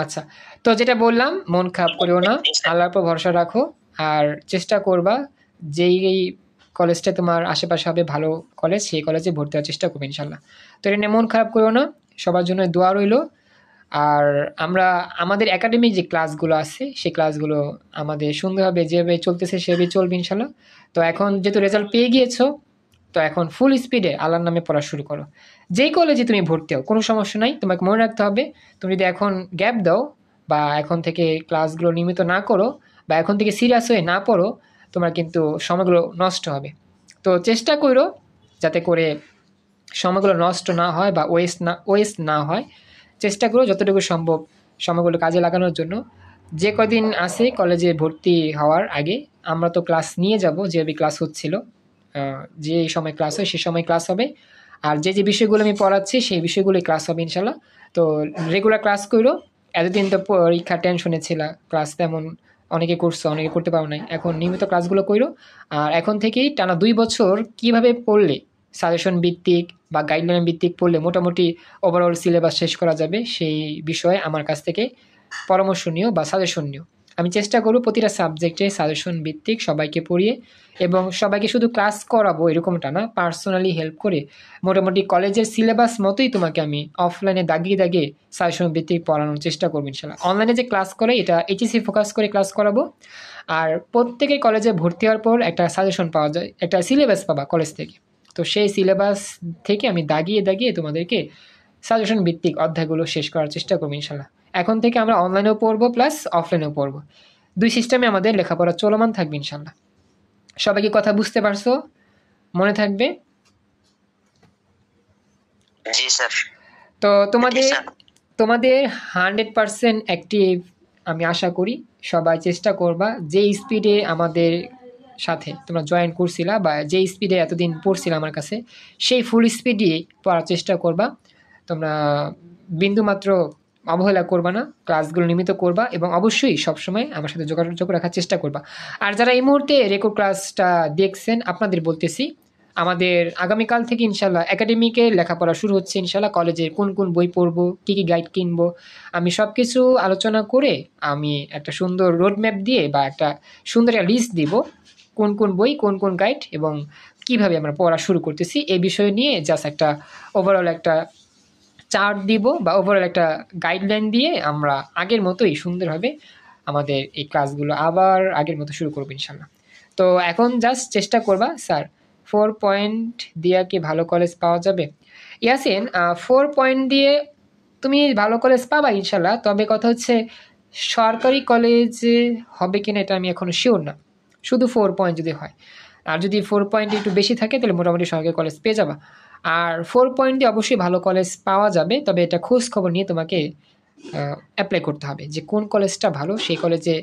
আচ্ছা, তো যেটা বললাম, মন খারাপ করিও না, আল্লাহর উপর ভরসা রাখো, আর চেষ্টা করবা যেই কলেজটা তোমার আশেপাশে হবে ভালো কলেজ, সেই কলেজে ভর্তি হওয়ার চেষ্টা করবে ইনশাল্লাহ। তো এটা নিয়ে মন খারাপ করিও না, সবার জন্য দোয়া রইল। আর আমরা আমাদের একাডেমিক যে ক্লাসগুলো আছে সেই ক্লাসগুলো আমাদের সুন্দরভাবে যেভাবে চলতেছে সেভাবে চলবে ইনশাল্লাহ। তো এখন যেহেতু রেজাল্ট পেয়ে গিয়েছো, তো এখন ফুল স্পিডে আল্লাহর নামে পড়া শুরু করো। যেই কলেজে তুমি ভর্তি হও কোনো সমস্যা নাই, তোমাকে মনে রাখতে হবে তুমি যদি এখন গ্যাপ দাও বা এখন থেকে ক্লাসগুলো নিয়মিত না করো বা এখন থেকে সিরিয়াস হয়ে না পড়ো, তোমার কিন্তু সময়গুলো নষ্ট হবে। তো চেষ্টা করো যাতে করে সময়গুলো নষ্ট না হয় বা ওয়েস্ট না হয়। চেষ্টা করো যতটুকু সম্ভব সময়গুলো কাজে লাগানোর জন্য। যে কদিন আছে কলেজে ভর্তি হওয়ার আগে আমরা তো ক্লাস নিয়ে যাব, যেভাবে ক্লাস হচ্ছিল, যে সময় ক্লাস হয় সে সময় ক্লাস হবে। আর যে যে বিষয়গুলো আমি পড়াচ্ছি সেই বিষয়গুলোই ক্লাস হবে ইনশাল্লাহ। তো রেগুলার ক্লাস করো। এতদিন তো পরীক্ষা টেনশনে ছিল, ক্লাস তেমন অনেকে করছো অনেকে করতে পারো নাই, এখন নিয়মিত ক্লাসগুলো করো। আর এখন থেকেই টানা 2 বছর কিভাবে পড়লে সাজেশন ভিত্তিক বা গাইডলাইন ভিত্তিক পড়লে মোটামুটি ওভারঅল সিলেবাস শেষ করা যাবে সেই বিষয়ে আমার কাছ থেকে পরামর্শ নিও বা সাজেশন নিও। আমি চেষ্টা করব প্রতিটা সাবজেক্টে সাজেশন ভিত্তিক সবাইকে পড়িয়ে এবং সবাইকে শুধু ক্লাস করাবো এরকমটা না, পার্সোনালি হেল্প করে মোটামুটি কলেজের সিলেবাস মতোই তোমাকে আমি অফলাইনে দাগিয়ে দাগিয়ে সাজেশন ভিত্তিক পড়ানোর চেষ্টা করবো ইনশাল্লাহ। অনলাইনে যে ক্লাস করে এটা এইচএসসি ফোকাস করে ক্লাস করাবো। আর প্রত্যেকের কলেজে ভর্তি হওয়ার পর একটা সাজেশন পাওয়া যায়, একটা সিলেবাস পাবা কলেজ থেকে। তো সেই সিলেবাস থেকে আমি দাগিয়ে দাগিয়ে তোমাদেরকে সাজেশন ভিত্তিক অধ্যায়গুলো শেষ করার চেষ্টা করবো ইনশাল্লাহ। এখন থেকে আমরা অনলাইনেও পড়বো প্লাস অফলাইনেও পড়বো, 2 সিস্টেমে আমাদের লেখাপড়া চলমান থাকবে ইনশাল্লাহ। সবাই কি কথা বুঝতে পারছো? মনে থাকবে? জি স্যার। তো তোমাদের 100% অ্যাক্টিভ আমি আশা করি। সবাই চেষ্টা করবা যে স্পিডে আমাদের সাথে তোমরা জয়েন করছিলা বা যে স্পিডে এতদিন পড়ছিলা আমার কাছে, সেই ফুল স্পিডে পড়ার চেষ্টা করবা। তোমরা বিন্দুমাত্র অবহেলা করবা না, ক্লাসগুলো নিয়মিত করবা এবং অবশ্যই সবসময় আমার সাথে যোগাযোগ রাখার চেষ্টা করবা। আর যারা এই মুহূর্তে রেকর্ড ক্লাসটা দেখছেন আপনাদের বলতেছি, আমাদের আগামীকাল থেকে ইনশাল্লাহ একাডেমিকে লেখাপড়া শুরু হচ্ছে ইনশাল্লাহ। কলেজের কোন কোন বই পড়বো, কী কী গাইড কিনবো, আমি সব কিছু আলোচনা করে আমি একটা সুন্দর রোড ম্যাপ দিয়ে বা একটা সুন্দর একটা লিস্ট দিব কোন কোন বই কোন কোন গাইড এবং কিভাবে আমরা পড়া শুরু করতেছি এই বিষয় নিয়ে জাস্ট একটা ওভারঅল একটা চার্ট দিব বা ওভারঅল একটা গাইডলাইন দিয়ে আমরা আগের মতোই সুন্দরভাবে আমাদের এই ক্লাসগুলো আবার আগের মতো শুরু করবো ইনশাল্লাহ। তো এখন জাস্ট চেষ্টা করবা স্যার 4 পয়েন্ট দিয়ে কি ভালো কলেজ পাওয়া যাবে? ইয়াসিন 4 পয়েন্ট দিয়ে তুমি ভালো কলেজ পাবা ইনশাল্লাহ, তবে কথা হচ্ছে সরকারি কলেজে হবে কিনা এটা আমি এখনও শিওর না, শুধু 4 পয়েন্ট যদি হয়। আর যদি 4 পয়েন্ট একটু বেশি থাকে তাহলে মোটামুটি সরকারি কলেজ পেয়ে যাবা। আর 4 পয়েন্ট দিয়ে অবশ্যই ভালো কলেজ পাওয়া যাবে, তবে এটা খোঁজ খবর নিয়ে তোমাকে অ্যাপ্লাই করতে হবে যে কোন কলেজটা ভালো, সেই কলেজে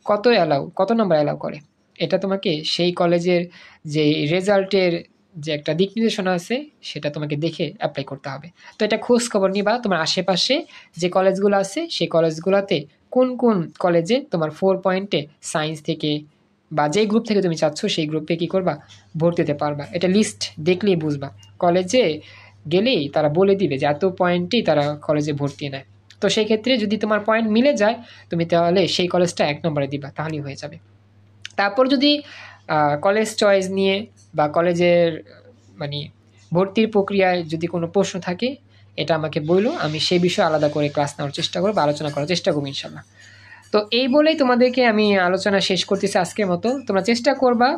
কত নাম্বার অ্যালাউ করে, এটা তোমাকে সেই কলেজের যে রেজাল্টের যে একটা দিক নির্দেশনা আছে সেটা তোমাকে দেখে অ্যাপ্লাই করতে হবে। তো এটা খোঁজ খবর নিবা তোমার আশেপাশে যে কলেজগুলো আছে সেই কলেজগুলোতে কোন কোন কলেজে তোমার 4 পয়েন্টে সায়েন্স থেকে বা যেই গ্রুপ থেকে তুমি চাচ্ছ সেই গ্রুপে কী করবা, ভর্তি হতে পারবা। এটা লিস্ট দেখলেই বুঝবা। কলেজে গেলেই তারা বলে দিবে যে এত পয়েন্টেই তারা কলেজে ভর্তি নেয়। তো সেই ক্ষেত্রে যদি তোমার পয়েন্ট মিলে যায় তুমি তাহলে সেই কলেজটা 1 নম্বরে দিবা, তাহলেই হয়ে যাবে। তারপর যদি কলেজ চয়েস নিয়ে বা কলেজের মানে ভর্তির প্রক্রিয়ায় যদি কোনো প্রশ্ন থাকে এটা আমাকে বললো, আমি সেই বিষয়ে আলাদা করে ক্লাস নেওয়ার চেষ্টা করবো, আলোচনা করার চেষ্টা করবো ইনশাল্লাহ। তো এই বলেই তোমাদেরকে আমি আলোচনা শেষ করতেছি আজকের মতো। তোমরা চেষ্টা করবা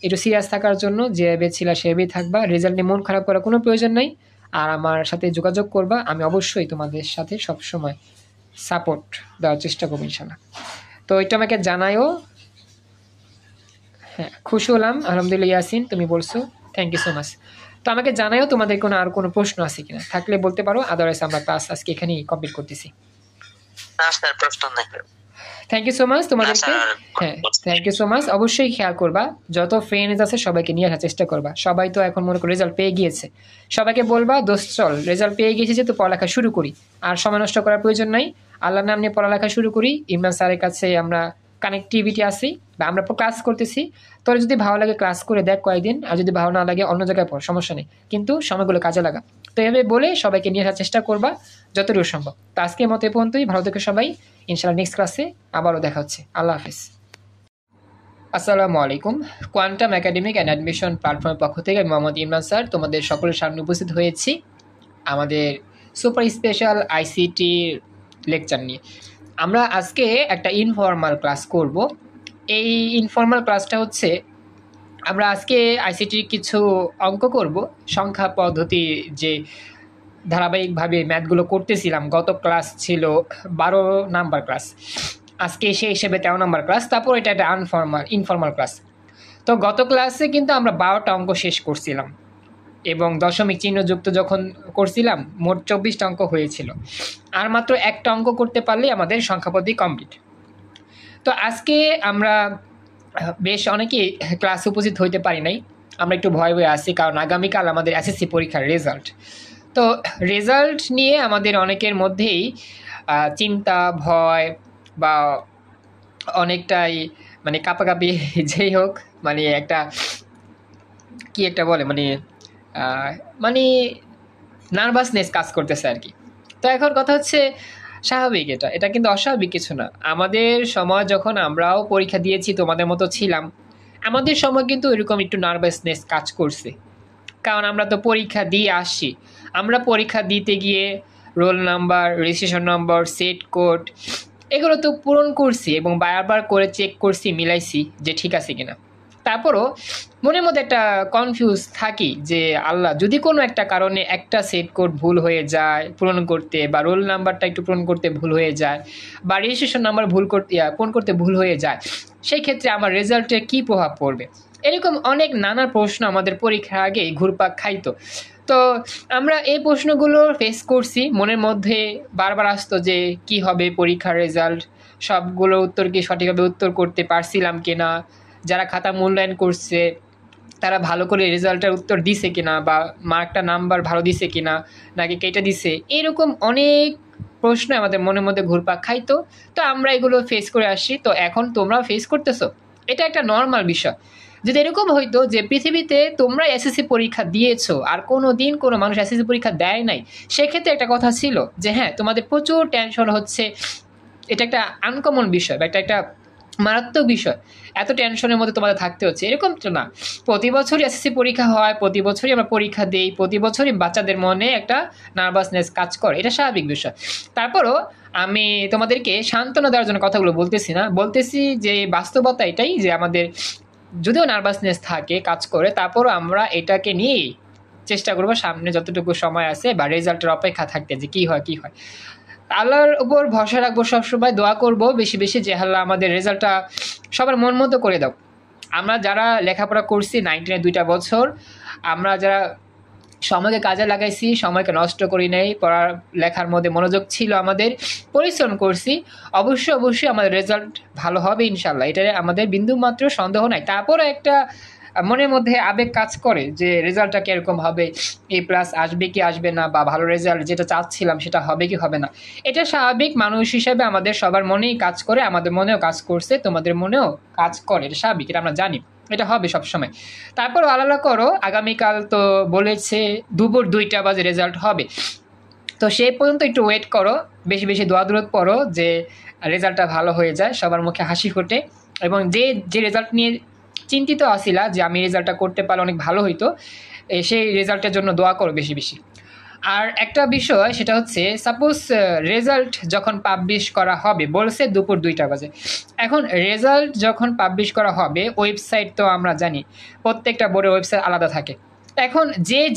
একটু সিরিয়াস থাকার জন্য, যে ছিল সেভাবেই থাকবা, রেজাল্ট নিয়ে মন খারাপ করার কোনো প্রয়োজন নাই। আর আমার সাথে যোগাযোগ করবা, আমি অবশ্যই তোমাদের সাথে সবসময় সাপোর্ট দেওয়ার চেষ্টা করবো ইনশাল্লাহ। তো এটা আমাকে জানায়ও। হ্যাঁ, খুশি হলাম আলহামদুলিল্লাহ ইয়াসিন, তুমি বলছো, থ্যাংক ইউ সো মাচ। তো আমাকে জানায়ও তোমাদের আর কোনো প্রশ্ন আছে কিনা, থাকলে বলতে পারো, আদারওয়াইজ আমরা ক্লাস আজকে এখানেই কমপ্লিট করতেছি। না স্যার, প্রশ্ন নাই। থ্যাংক ইউ সো মাচ তোমাদেরকে। হ্যাঁ, থ্যাংক ইউ সো মাচ। অবশ্যই খেয়াল করবা যত ফ্রেন্ডস আছে সবাইকে নিয়ে আসার চেষ্টা করবা। সবাই তো এখন মনে করো রেজাল্ট পেয়ে গিয়েছে, সবাইকে বলবা দোস্ত চল রেজাল্ট পেয়ে গিয়েছে যে তো পড়ালেখা শুরু করি, আর সময় নষ্ট করার প্রয়োজন নাই, আল্লাহর নাম নিয়ে পড়ালেখা শুরু করি। ইমরান স্যারের কাছে আমরা কানেক্টিভিটি আছি বা আমরা ক্লাস করতেছি, তোর যদি ভালো লাগে ক্লাস করে দেখ কয়েকদিন, আর যদি ভালো না লাগে অন্য জায়গায় পড়, সমস্যা নেই, কিন্তু সময়গুলো কাজে লাগা। তো এভাবে বলে সবাইকে নিয়ে আসার চেষ্টা করবা যতটুকু সম্ভব। তো আজকের মতো এ পর্যন্তই, ভালো থেকো সবাই, ইনশাআল্লাহ নেক্সট ক্লাসে আবারও দেখা হচ্ছে। আল্লাহ হাফিজ। আসসালামু আলাইকুম। কোয়ান্টাম একাডেমিক অ্যান্ড অ্যাডমিশন প্ল্যাটফর্মের পক্ষ থেকে আমি মোহাম্মদ ইমরান স্যার তোমাদের সকলের সামনে উপস্থিত হয়েছি আমাদের সুপার স্পেশাল আইসিটি লেকচার নিয়ে। আমরা আজকে একটা ইনফর্মাল ক্লাস করব। এই ইনফর্মাল ক্লাসটা হচ্ছে আমরা আজকে আইসিটির কিছু অঙ্ক করব, সংখ্যা পদ্ধতি যে ধারাবাহিকভাবে ম্যাথগুলো করতেছিলাম। গত ক্লাস ছিল 12 নাম্বার ক্লাস, আজকে সেই হিসেবে 13 নাম্বার ক্লাস, তারপর এটা একটা ইনফর্মাল ক্লাস। তো গত ক্লাসে কিন্তু আমরা 12টা অঙ্ক শেষ করছিলাম এবং দশমিক চিহ্নযুক্ত যখন করছিলাম মোট 24টা অঙ্ক হয়েছিল, আর মাত্র একটা অঙ্ক করতে পারলেই আমাদের সংখ্যা পদ্ধতি কমপ্লিট। তো আজকে আমরা বেশ অনেকেই ক্লাসে উপস্থিত হইতে পারি নাই, আমরা একটু ভয় আছি, কারণ আগামীকাল আমাদের এসএসসি পরীক্ষার রেজাল্ট। তো রেজাল্ট নিয়ে আমাদের অনেকের মধ্যেই চিন্তা, ভয় বা অনেকটাই মানে কাঁপাকাঁপি, যেই হোক মানে একটা কি একটা বলে মানে নার্ভাসনেস কাজ করতেছে আর কি। তো এখন কথা হচ্ছে স্বাভাবিক, এটা কিন্তু অস্বাভাবিক কিছু না। আমাদের সময় যখন আমরাও পরীক্ষা দিয়েছি তোমাদের মতো ছিলাম, আমাদের সময় কিন্তু এরকম একটু নার্ভাসনেস কাজ করছে, কারণ আমরা তো পরীক্ষা দিয়ে আসছি। আমরা পরীক্ষা দিতে গিয়ে roll number, registration number, set code এগুলো তো পূরণ করছি এবং বারবার করে চেক করছি, মিলাইছি যে ঠিক আছে কিনা। তারপরও মনের মধ্যে একটা কনফিউজ থাকি যে আল্লাহ, যদি কোনো একটা কারণে একটা সেট কোড ভুল হয়ে যায় পূরণ করতে, বা রোল নাম্বারটা একটু পূরণ করতে ভুল হয়ে যায়, বা রেজিস্ট্রেশন নাম্বার পূরণ করতে ভুল হয়ে যায়, সেই ক্ষেত্রে আমার রেজাল্টে কী প্রভাব পড়বে। এরকম অনেক নানা প্রশ্ন আমাদের পরীক্ষার আগে ঘুরপাক খাইতো। তো আমরা এই প্রশ্নগুলো ফেস করছি, মনের মধ্যে বারবার আসতো যে কি হবে পরীক্ষার রেজাল্ট, সবগুলো উত্তর কি সঠিকভাবে উত্তর করতে পারছিলাম কিনা, যারা খাতা মূল্যায়ন করছে তারা ভালো করে রেজাল্টের উত্তর দিছে কিনা, বা মার্কটা নাম্বার ভালো দিছে কিনা, নাকি কেটে দিছে, এরকম অনেক প্রশ্ন আমাদের মনের মধ্যে ঘুরপাক খাইতো। তো আমরা এগুলো ফেস করে আসছি, তো এখন তোমরাও ফেস করতেছো, এটা একটা নর্মাল বিষয়। যদি এরকম হইতো যে পৃথিবীতে তোমরা এসএসসি পরীক্ষা দিয়েছো আর কোনো দিন কোনো মানুষ এসএসসি পরীক্ষা দেয় নাই, সেক্ষেত্রে একটা কথা ছিল যে হ্যাঁ তোমাদের প্রচুর টেনশন হচ্ছে, এটা একটা আনকমন বিষয় বা একটা মারাত্মক বিষয়, এত টেনশনের মধ্যে তোমাদের থাকতে হচ্ছে, এরকম তো না। প্রতি বছরই এসএসসি পরীক্ষা হয়, প্রতি বছরই আমরা পরীক্ষা দিই, প্রতি বছরই বাচ্চাদের মনে একটা নার্ভাসনেস কাজ করে, এটা স্বাভাবিক বিষয়। তারপরও আমি তোমাদেরকে সান্ত্বনা দেওয়ার জন্য কথাগুলো বলতেছি না, বলতেছি যে বাস্তবতা এটাই যে আমাদের যদিও নার্ভাসনেস থাকে কাজ করে, তারপরও আমরা এটাকে নিয়েই চেষ্টা করবো সামনে যতটুকু সময় আছে বা রেজাল্টের অপেক্ষা থাকতে যে কী হয়। আল্লাহর উপর ভরসা রাখবো, সবসময় দোয়া করবো বেশি বেশি যে আল্লাহ আমাদের রেজাল্টটা সবার মন মতো করে দাও। আমরা যারা লেখাপড়া করছি 9-10 2টা বছর, আমরা যারা সময়কে কাজে লাগাইছি, সময়কে নষ্ট করি নাই, পড়ার লেখার মধ্যে মনোযোগ ছিল আমাদের, পরিশ্রম করছি, অবশ্যই আমাদের রেজাল্ট ভালো হবে ইনশাল্লাহ, এটা আমাদের বিন্দুমাত্র সন্দেহ নাই। তারপরে একটা মনের মধ্যে আবেগ কাজ করে যে রেজাল্টটা কীরকম হবে, A+ আসবে কি আসবে না, বা ভালো রেজাল্ট যেটা চাচ্ছিলাম সেটা হবে কি হবে না। এটা স্বাভাবিক, মানুষ হিসেবে আমাদের সবার মনেই কাজ করে, আমাদের মনেও কাজ করছে, তোমাদের মনেও কাজ করে, এটা স্বাভাবিক, এটা আমরা জানি, এটা হবে সবসময়। তারপর আলাদা করো, আগামীকাল তো বলেছে দুপুর 2টা বাজে রেজাল্ট হবে, তো সেই পর্যন্ত একটু ওয়েট করো, বেশি বেশি দোয়া দূরত পড়ো যে রেজাল্টটা ভালো হয়ে যায়, সবার মুখে হাসি ফোটে, এবং যে রেজাল্ট নিয়ে চিন্তিত আসিলা যে আমি রেজাল্টটা করতে পারলে অনেক ভালো হইতো, সেই রেজাল্টের জন্য দোয়া করো বেশি বেশি। আর একটা বিষয় সেটা হচ্ছে, সাপোজ রেজাল্ট যখন পাবলিশ করা হবে, বলছে দুপুর 2টা বাজে, এখন রেজাল্ট যখন পাবলিশ করা হবে, ওয়েবসাইট তো আমরা জানি প্রত্যেকটা বোর্ডের ওয়েবসাইট আলাদা থাকে। এখন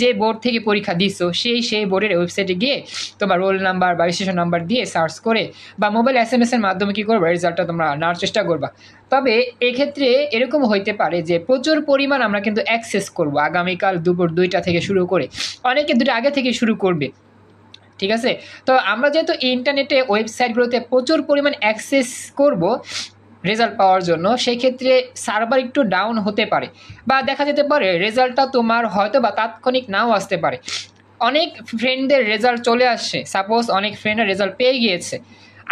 যে বোর্ড থেকে পরীক্ষা দিছো সেই বোর্ডের ওয়েবসাইটে গিয়ে তোমার রোল নাম্বার বা রেজিস্ট্রেশন নাম্বার দিয়ে সার্চ করে বা মোবাইল SMS এর মাধ্যমে কী করবে, রেজাল্টটা তোমরা নেওয়ার চেষ্টা করবা। তবে এক্ষেত্রে এরকম হইতে পারে যে প্রচুর পরিমাণ আমরা কিন্তু অ্যাক্সেস করব আগামীকাল দুপুর 2টা থেকে শুরু করে, অনেকে 2টা আগে থেকে শুরু করবে, ঠিক আছে। তো আমরা যেহেতু ইন্টারনেটে ওয়েবসাইটগুলোতে প্রচুর পরিমাণ অ্যাক্সেস করব রেজাল্ট পাওয়ার জন্য, সেক্ষেত্রে সার্ভার একটু ডাউন হতে পারে, বা দেখা যেতে পারে রেজাল্টটা তোমার হয়তো বা তাৎক্ষণিক নাও আসতে পারে। অনেক ফ্রেন্ডদের রেজাল্ট চলে আসছে, সাপোজ অনেক ফ্রেন্ডের রেজাল্ট পেয়ে গিয়েছে।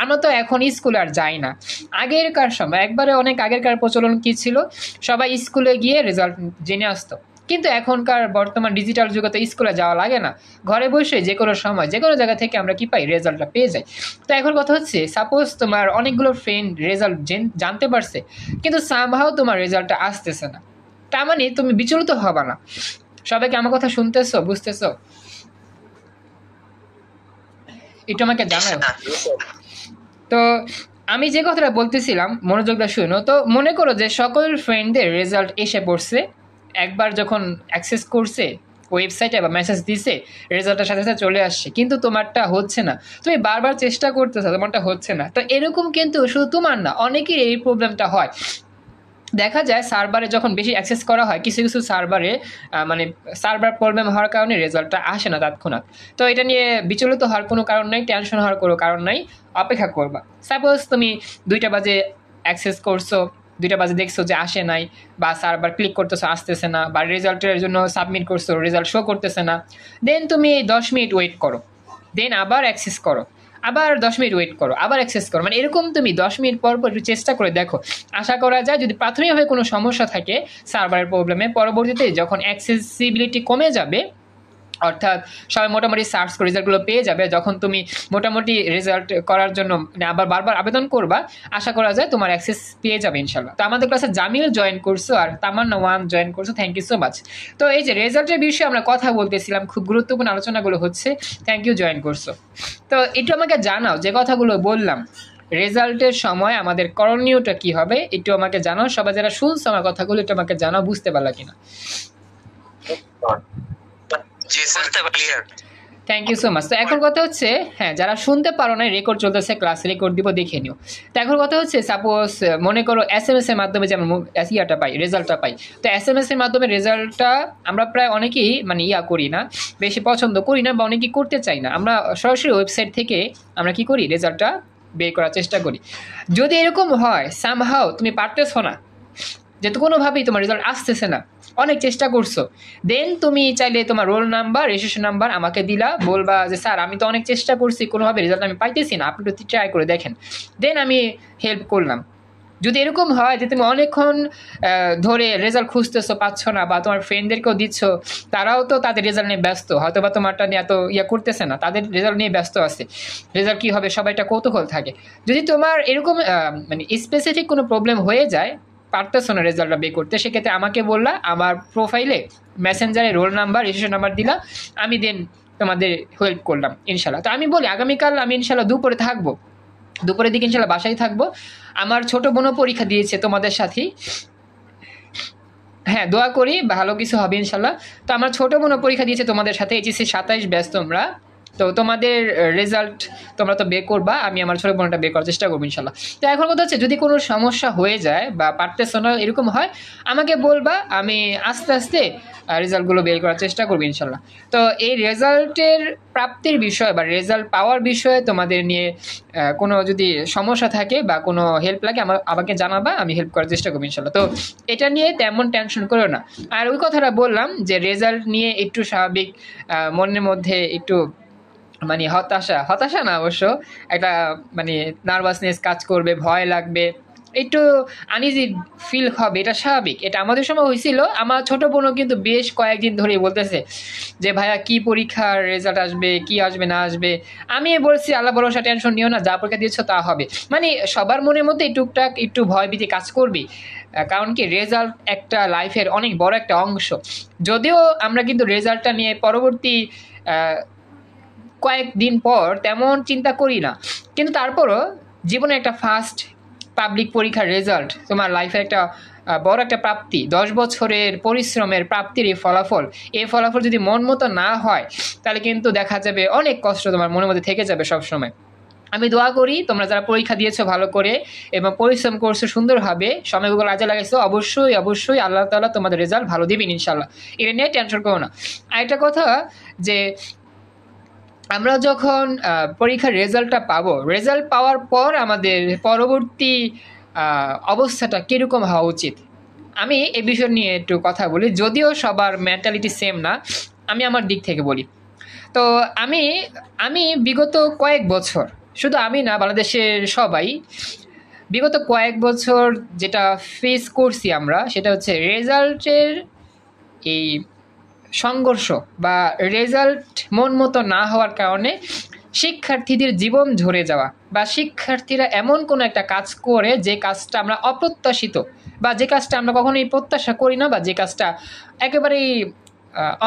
আমরা তো এখন স্কুলে আর যাই না, আগেরকার সময় একবারে অনেক আগেরকার প্রচলন কী ছিল, সবাই স্কুলে গিয়ে রেজাল্ট জেনে আসতো, কিন্তু এখনকার বর্তমান ডিজিটাল যুগে তো স্কুলে যাওয়া লাগে না, ঘরে বসে যে কোনো সময় যে কোনো জায়গা থেকে আমরা কি পাই, রেজাল্টটা পেয়ে যাই। তো এখন কথা হচ্ছে, সাপোজ তোমার অনেকগুলো ফ্রেন্ড রেজাল্ট জানতে পারছে, কিন্তু সামহাও তোমার রেজাল্টটা আসতেছে না, তার মানে তুমি বিচলিত হবা না। সবাইকে আমার কথা শুনতেছো, বুঝতেছো? একটু আমাকে জানাও। তো আমি যে কথাটা বলতেছিলাম, মনোযোগটা শুনো। তো মনে করো যে সকল ফ্রেন্ডদের রেজাল্ট এসে পড়ছে, একবার যখন অ্যাক্সেস করছে ওয়েবসাইটে বা মেসেজ দিছে, রেজাল্টের সাথে সাথে চলে আসছে, কিন্তু তোমারটা হচ্ছে না, তুমি বারবার চেষ্টা করতেছো, তোমারটা হচ্ছে না। তো এরকম কিন্তু শুধু তোমার না, অনেকের এই প্রবলেমটা হয়। দেখা যায় সার্ভারে যখন বেশি অ্যাক্সেস করা হয়, কিছু কিছু সার্ভারে মানে সার্ভার প্রবলেম হওয়ার কারণে রেজাল্টটা আসে না তৎক্ষণাৎ। তো এটা নিয়ে বিচলিত হওয়ার কোনো কারণ নাই, টেনশন হওয়ার কোনো কারণ নাই, অপেক্ষা করবা। সাপোজ তুমি 2টা বাজে অ্যাক্সেস করছো, 2টা বাজে দেখছো যে আসে নাই, বা সার্ভার ক্লিক করতেছো আসতেছে না, বা রেজাল্টের জন্য সাবমিট করছো রেজাল্ট শো করতেছে না, দেন তুমি 10 মিনিট ওয়েট করো, দেন আবার অ্যাক্সেস করো, আবার 10 মিনিট ওয়েট করো, আবার অ্যাক্সেস করো, মানে এরকম তুমি 10 মিনিট পর একটু চেষ্টা করে দেখো। আশা করা যায় যদি প্রাথমিকভাবে কোনো সমস্যা থাকে সার্ভারের প্রবলেমে, পরবর্তীতে যখন অ্যাক্সেসিবিলিটি কমে যাবে, অর্থাৎ সবাই মোটামুটি সার্চ করে রেজাল্টগুলো পেয়ে যাবে, যখন তুমি মোটামুটি রেজাল্ট করার জন্য আবার বারবার আবেদন করবা, আশা করা যায় তোমার অ্যাক্সেস পেয়ে যাবে ইনশাল্লাহ। তো আমাদের ক্লাসে জামিল জয়েন করছো আর তামান্না 1 জয়েন করছো, থ্যাংক ইউ সো মাচ। তো এই যে রেজাল্টের বিষয়ে আমরা কথা বলতেছিলাম, খুব গুরুত্বপূর্ণ আলোচনাগুলো হচ্ছে, থ্যাংক ইউ জয়েন করছো। তো একটু আমাকে জানাও যে কথাগুলো বললাম, রেজাল্টের সময় আমাদের করণীয়টা কি হবে, একটু আমাকে জানাও। সবাই যারা শুনছো আমার কথাগুলো একটু আমাকে জানাও, বুঝতে পারলা কিনা। Thank you so much. তো এখন কথা হচ্ছে, হ্যাঁ যারা শুনতে পারো না, রেকর্ড চলতেছে, ক্লাস রেকর্ড দিব, দেখে নিও। তো এখন কথা হচ্ছে, সাপোজ মনে করো SMS এর মাধ্যমে যে আমরা ইয়াটা পাই, রেজাল্টটা পাই, তো SMS এর মাধ্যমে রেজাল্টটা আমরা প্রায় অনেকেই মানে করি না, বেশি পছন্দ করি না, বা অনেকেই করতে চাই না। আমরা সরাসরি ওয়েবসাইট থেকে আমরা কি করি, রেজাল্টটা বের করার চেষ্টা করি। যদি এরকম হয় সামহাও তুমি পারতেছো না, যেহেতু কোনোভাবেই তোমার রেজাল্ট আসতেছে না, অনেক চেষ্টা করছো, দেন তুমি চাইলে তোমার রোল নাম্বার রেজিস্ট্রেশন নাম্বার আমাকে দিলা, বলবা যে স্যার আমি তো অনেক চেষ্টা করছি, কোনোভাবে রেজাল্ট আমি পাইতেছি না, আপনি একটু ট্রাই করে দেখেন, দেন আমি হেল্প করলাম। যদি এরকম হয় যে তুমি অনেকক্ষণ ধরে রেজাল্ট খুঁজতেছো, পাচ্ছ না, বা তোমার ফ্রেন্ডদেরকেও দিচ্ছ, তারাও তো তাদের রেজাল্ট নিয়ে ব্যস্ত, হয়তো বা তোমারটা নিয়ে এত করতেছে না, তাদের রেজাল্ট নিয়ে ব্যস্ত আছে, রেজাল্ট কী হবে সবাইটা কৌতূহল থাকে। যদি তোমার এরকম মানে স্পেসিফিক কোনো প্রবলেম হয়ে যায়, পারতেছো না রেজাল্টটা বের করতে, সেক্ষেত্রে আমাকে বললা, আমার প্রোফাইলে মেসেঞ্জারে রোল নাম্বার রেজিস্ট্রেশন নাম্বার দিলা, আমি দেন তোমাদের হেল্প করলাম ইনশাল্লাহ। তো আমি বলি আগামীকাল আমি ইনশাল্লাহ দুপুরে থাকবো, দুপুরের দিকে ইনশাল্লাহ বাসায় থাকবো। আমার ছোট বোনও পরীক্ষা দিয়েছে তোমাদের সাথেই, হ্যাঁ দোয়া করি ভালো কিছু হবে ইনশাল্লাহ। তো আমার ছোট বোনও পরীক্ষা দিয়েছে তোমাদের সাথে, HSC 27 ব্যাচ তোমরা, তো তোমাদের রেজাল্ট তোমরা তো বের করবা, আমি আমার ছোট বোনটা বের করার চেষ্টা করবো ইনশাল্লাহ। তো এখন কথা হচ্ছে যদি কোনো সমস্যা হয়ে যায় বা পারতেছো না এরকম হয় আমাকে বলবা, আমি আস্তে আস্তে রেজাল্টগুলো বের করার চেষ্টা করবো ইনশাল্লাহ। তো এই রেজাল্টের প্রাপ্তির বিষয় বা রেজাল্ট পাওয়ার বিষয়ে তোমাদের নিয়ে কোনো যদি সমস্যা থাকে বা কোনো হেল্প লাগে আমাকে জানাবা, আমি হেল্প করার চেষ্টা করবো ইনশাল্লাহ। তো এটা নিয়ে তেমন টেনশন করো না। আর ওই কথাটা বললাম যে রেজাল্ট নিয়ে একটু স্বাভাবিক মনের মধ্যে একটু মানে হতাশা না অবশ্য, একটা মানে নার্ভাসনেস কাজ করবে, ভয় লাগবে, একটু আনইজি ফিল হবে, এটা স্বাভাবিক। এটা আমাদের সময় হয়েছিল। আমার ছোট বোনও কিন্তু বেশ কয়েকদিন ধরেই বলতেছে যে ভাইয়া কি পরীক্ষার রেজাল্ট আসবে, কি আসবে না আসবে। আমি বলছি আল্লাহ ভরসা, টেনশন নিও না, যা পরীক্ষা দিয়েছো তা হবে। মানে সবার মনের মধ্যে টুকটাক একটু ভয় ভীতি কাজ করবি, কারণ কি রেজাল্ট একটা লাইফের অনেক বড় একটা অংশ। যদিও আমরা কিন্তু রেজাল্টটা নিয়ে পরবর্তী কয়েকদিন পর তেমন চিন্তা করি না, কিন্তু তারপরও জীবনে একটা ফার্স্ট পাবলিক পরীক্ষার রেজাল্ট তোমার লাইফের একটা বড় একটা প্রাপ্তি, 10 বছরের পরিশ্রমের প্রাপ্তির এই ফলাফল যদি মন মতো না হয় তাহলে কিন্তু দেখা যাবে অনেক কষ্ট তোমার মনের মধ্যে থেকে যাবে সবসময়। আমি দোয়া করি তোমরা যারা পরীক্ষা দিয়েছো ভালো করে এবং পরিশ্রম করছো সুন্দরভাবে, সময়গুলো কাজে লাগাইছো, অবশ্যই আল্লাহ তাআলা তোমাদের রেজাল্ট ভালো দিবেন ইনশাল্লাহ। এটা নিয়ে টেনশন করো না। আরেকটা কথা, যে আমরা যখন পরীক্ষার রেজাল্টটা পাবো, রেজাল্ট পাওয়ার পর আমাদের পরবর্তী অবস্থাটা কীরকম হওয়া উচিত, আমি এ বিষয় নিয়ে একটু কথা বলি। যদিও সবার মেন্টালিটি সেম না, আমি আমার দিক থেকে বলি। তো আমি বিগত কয়েক বছর, শুধু আমি না, বাংলাদেশের সবাই বিগত কয়েক বছর যেটা ফেস করছি আমরা, সেটা হচ্ছে রেজাল্টের এই সংঘর্ষ বা রেজাল্ট মন মতো না হওয়ার কারণে শিক্ষার্থীদের জীবন ঝরে যাওয়া, বা শিক্ষার্থীরা এমন কোনো একটা কাজ করে যে কাজটা আমরা অপ্রত্যাশিত, বা যে কাজটা আমরা কখনোই প্রত্যাশা করি না, বা যে কাজটা একেবারেই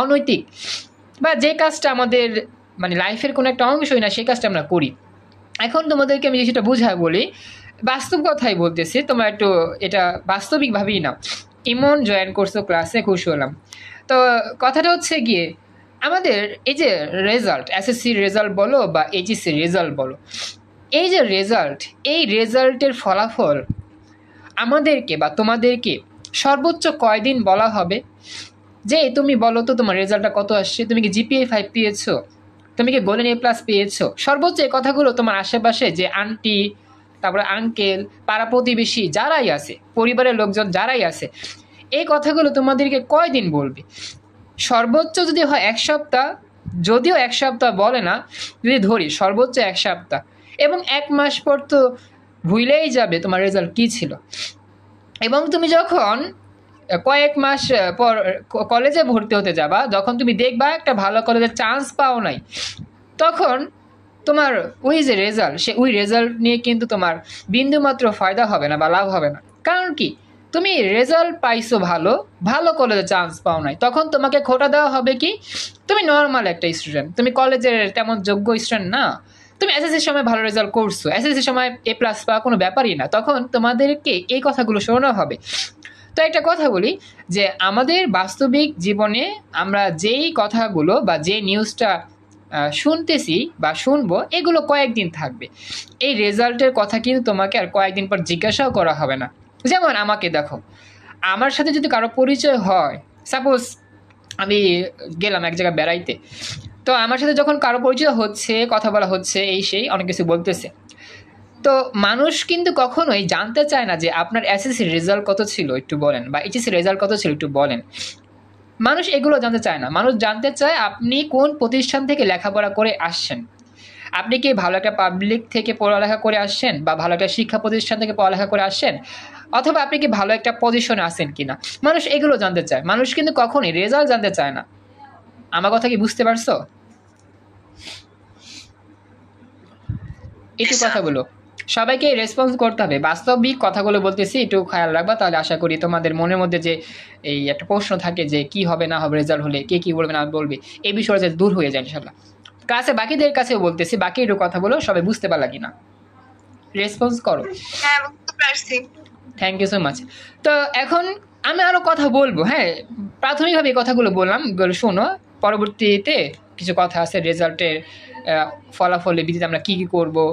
অনৈতিক, বা যে কাজটা আমাদের মানে লাইফের কোনো একটা অংশই না, সেই কাজটা আমরা করি। এখন তোমাদেরকে আমি যেটা বুঝায় বলি, বাস্তব কথাই বলতেছি, তোমরা একটু এটা বাস্তবিকভাবেই নাও। ইমন জয়েন করছো ক্লাসে, খুশি হলাম। তো কথাটা হচ্ছে গিয়ে আমাদের এই যে রেজাল্ট, এসএসসি রেজাল্ট বলো বা এইচএসসি রেজাল্ট বলো, এই যে রেজাল্ট, এই রেজাল্টের ফলাফল আমাদেরকে বা তোমাদেরকে সর্বোচ্চ কয়দিন বলা হবে যে তুমি বলো তো তোমার রেজাল্টটা কত আসছে, তুমি কি জিপিএ 5 পেয়েছো, তুমি কি গোল্ডেন A+ পেয়েছো। সর্বোচ্চ এই কথাগুলো তোমার আশেপাশে যে আন্টি, তারপরে আঙ্কেল, পাড়া প্রতিবেশী যারাই আছে, পরিবারের লোকজন যারাই আছে, এই কথাগুলো তোমাদেরকে কয়দিন বলবে। সর্বোচ্চ যদি হয় 1 সপ্তাহ, যদিও 1 সপ্তাহ বলে না, যদি ধরি সর্বোচ্চ 1 সপ্তাহ, এবং 1 মাস পর তো ভুলেই যাবে তোমার রেজাল্ট কী ছিল। এবং তুমি যখন কয়েক মাস পর কলেজে ভর্তি হতে যাবা, যখন তুমি দেখবা একটা ভালো কলেজের চান্স পাও নাই, তখন তোমার ওই যে রেজাল্ট, ওই রেজাল্ট নিয়ে কিন্তু তোমার বিন্দুমাত্র ফায়দা হবে না বা লাভ হবে না। কারণ কি, তুমি রেজাল্ট পাইছো ভালো কলেজে চান্স পাও নাই, তখন তোমাকে খোটা দেওয়া হবে কি তুমি নর্মাল একটা স্টুডেন্ট, তুমি কলেজের তেমন যোগ্য স্টুডেন্ট না, তুমি এসএসসির সময় ভালো রেজাল্ট করছো, এসএসসির সময় A+ পাওয়া কোনো ব্যাপারই না, তখন তোমাদেরকে এই কথাগুলো শোনানো হবে। তো একটা কথা বলি, যে আমাদের বাস্তবিক জীবনে আমরা যেই কথাগুলো বা যে নিউজটা শুনতেছি বা শুনবো, এগুলো কয়েকদিন থাকবে। এই রেজাল্টের কথা কিন্তু তোমাকে আর কয়েকদিন পর জিজ্ঞাসাও করা হবে না। যেমন আমাকে দেখো, আমার সাথে যদি কারো পরিচয় হয়, সাপোজ আমি গেলাম এক জায়গায় বেড়াইতে, তো আমার সাথে যখন কারো পরিচয় হচ্ছে, কথা বলা হচ্ছে, এই সেই অনেক কিছু বলতেছে, তো মানুষ কিন্তু কখনোই জানতে চায় না যে আপনার এসএসসির রেজাল্ট কত ছিল একটু বলেন, বা এইচএসসির রেজাল্ট কত ছিল একটু বলেন। মানুষ এগুলো জানতে চায় না। মানুষ জানতে চায় আপনি কোন প্রতিষ্ঠান থেকে লেখাপড়া করে আসছেন, আপনি কি ভালো একটা পাবলিক থেকে পড়ালেখা করে আসছেন, বা ভালো একটা শিক্ষা প্রতিষ্ঠান থেকে পড়ালেখা করে আসছেন, অথবা আপনি কি ভালো একটা পজিশনে আছেন কিনা। মানুষ এগুলো জানতে চায়, মানুষ কিন্তু কখনোই রেজাল্ট জানতে চায় না। আমার কথা কি বুঝতে পারছো? একটু কথাগুলো সবাইকে রেসপন্স করতে হবে, বাস্তবিক কথাগুলো বলতেছি, একটু খেয়াল রাখবা, তাহলে আশা করি তোমাদের মনের মধ্যে যে এই একটা প্রশ্ন থাকে যে কি হবে না হবে রেজাল্ট হলে, কে কি বলবে না বলবে, এই বিষয়টা যে দূর হয়ে যায় ইনশাল্লাহ। ক্লাসে বাকিদের কাছেও বলতেছি, বাকি একটু কথাগুলো সবাই বুঝতে পারলা কিনা, রেসপন্স করো। হ্যাঁ, বুঝতে পারছি। Thank you so much. তো এখন আমি আরও কথা বলবো। হ্যাঁ, প্রাথমিকভাবে এই কথাগুলো বললাম, শোনো, পরবর্তীতে কিছু কথা আছে রেজাল্টের ফলাফলের ভিত্তিতে আমরা কী কী করবো,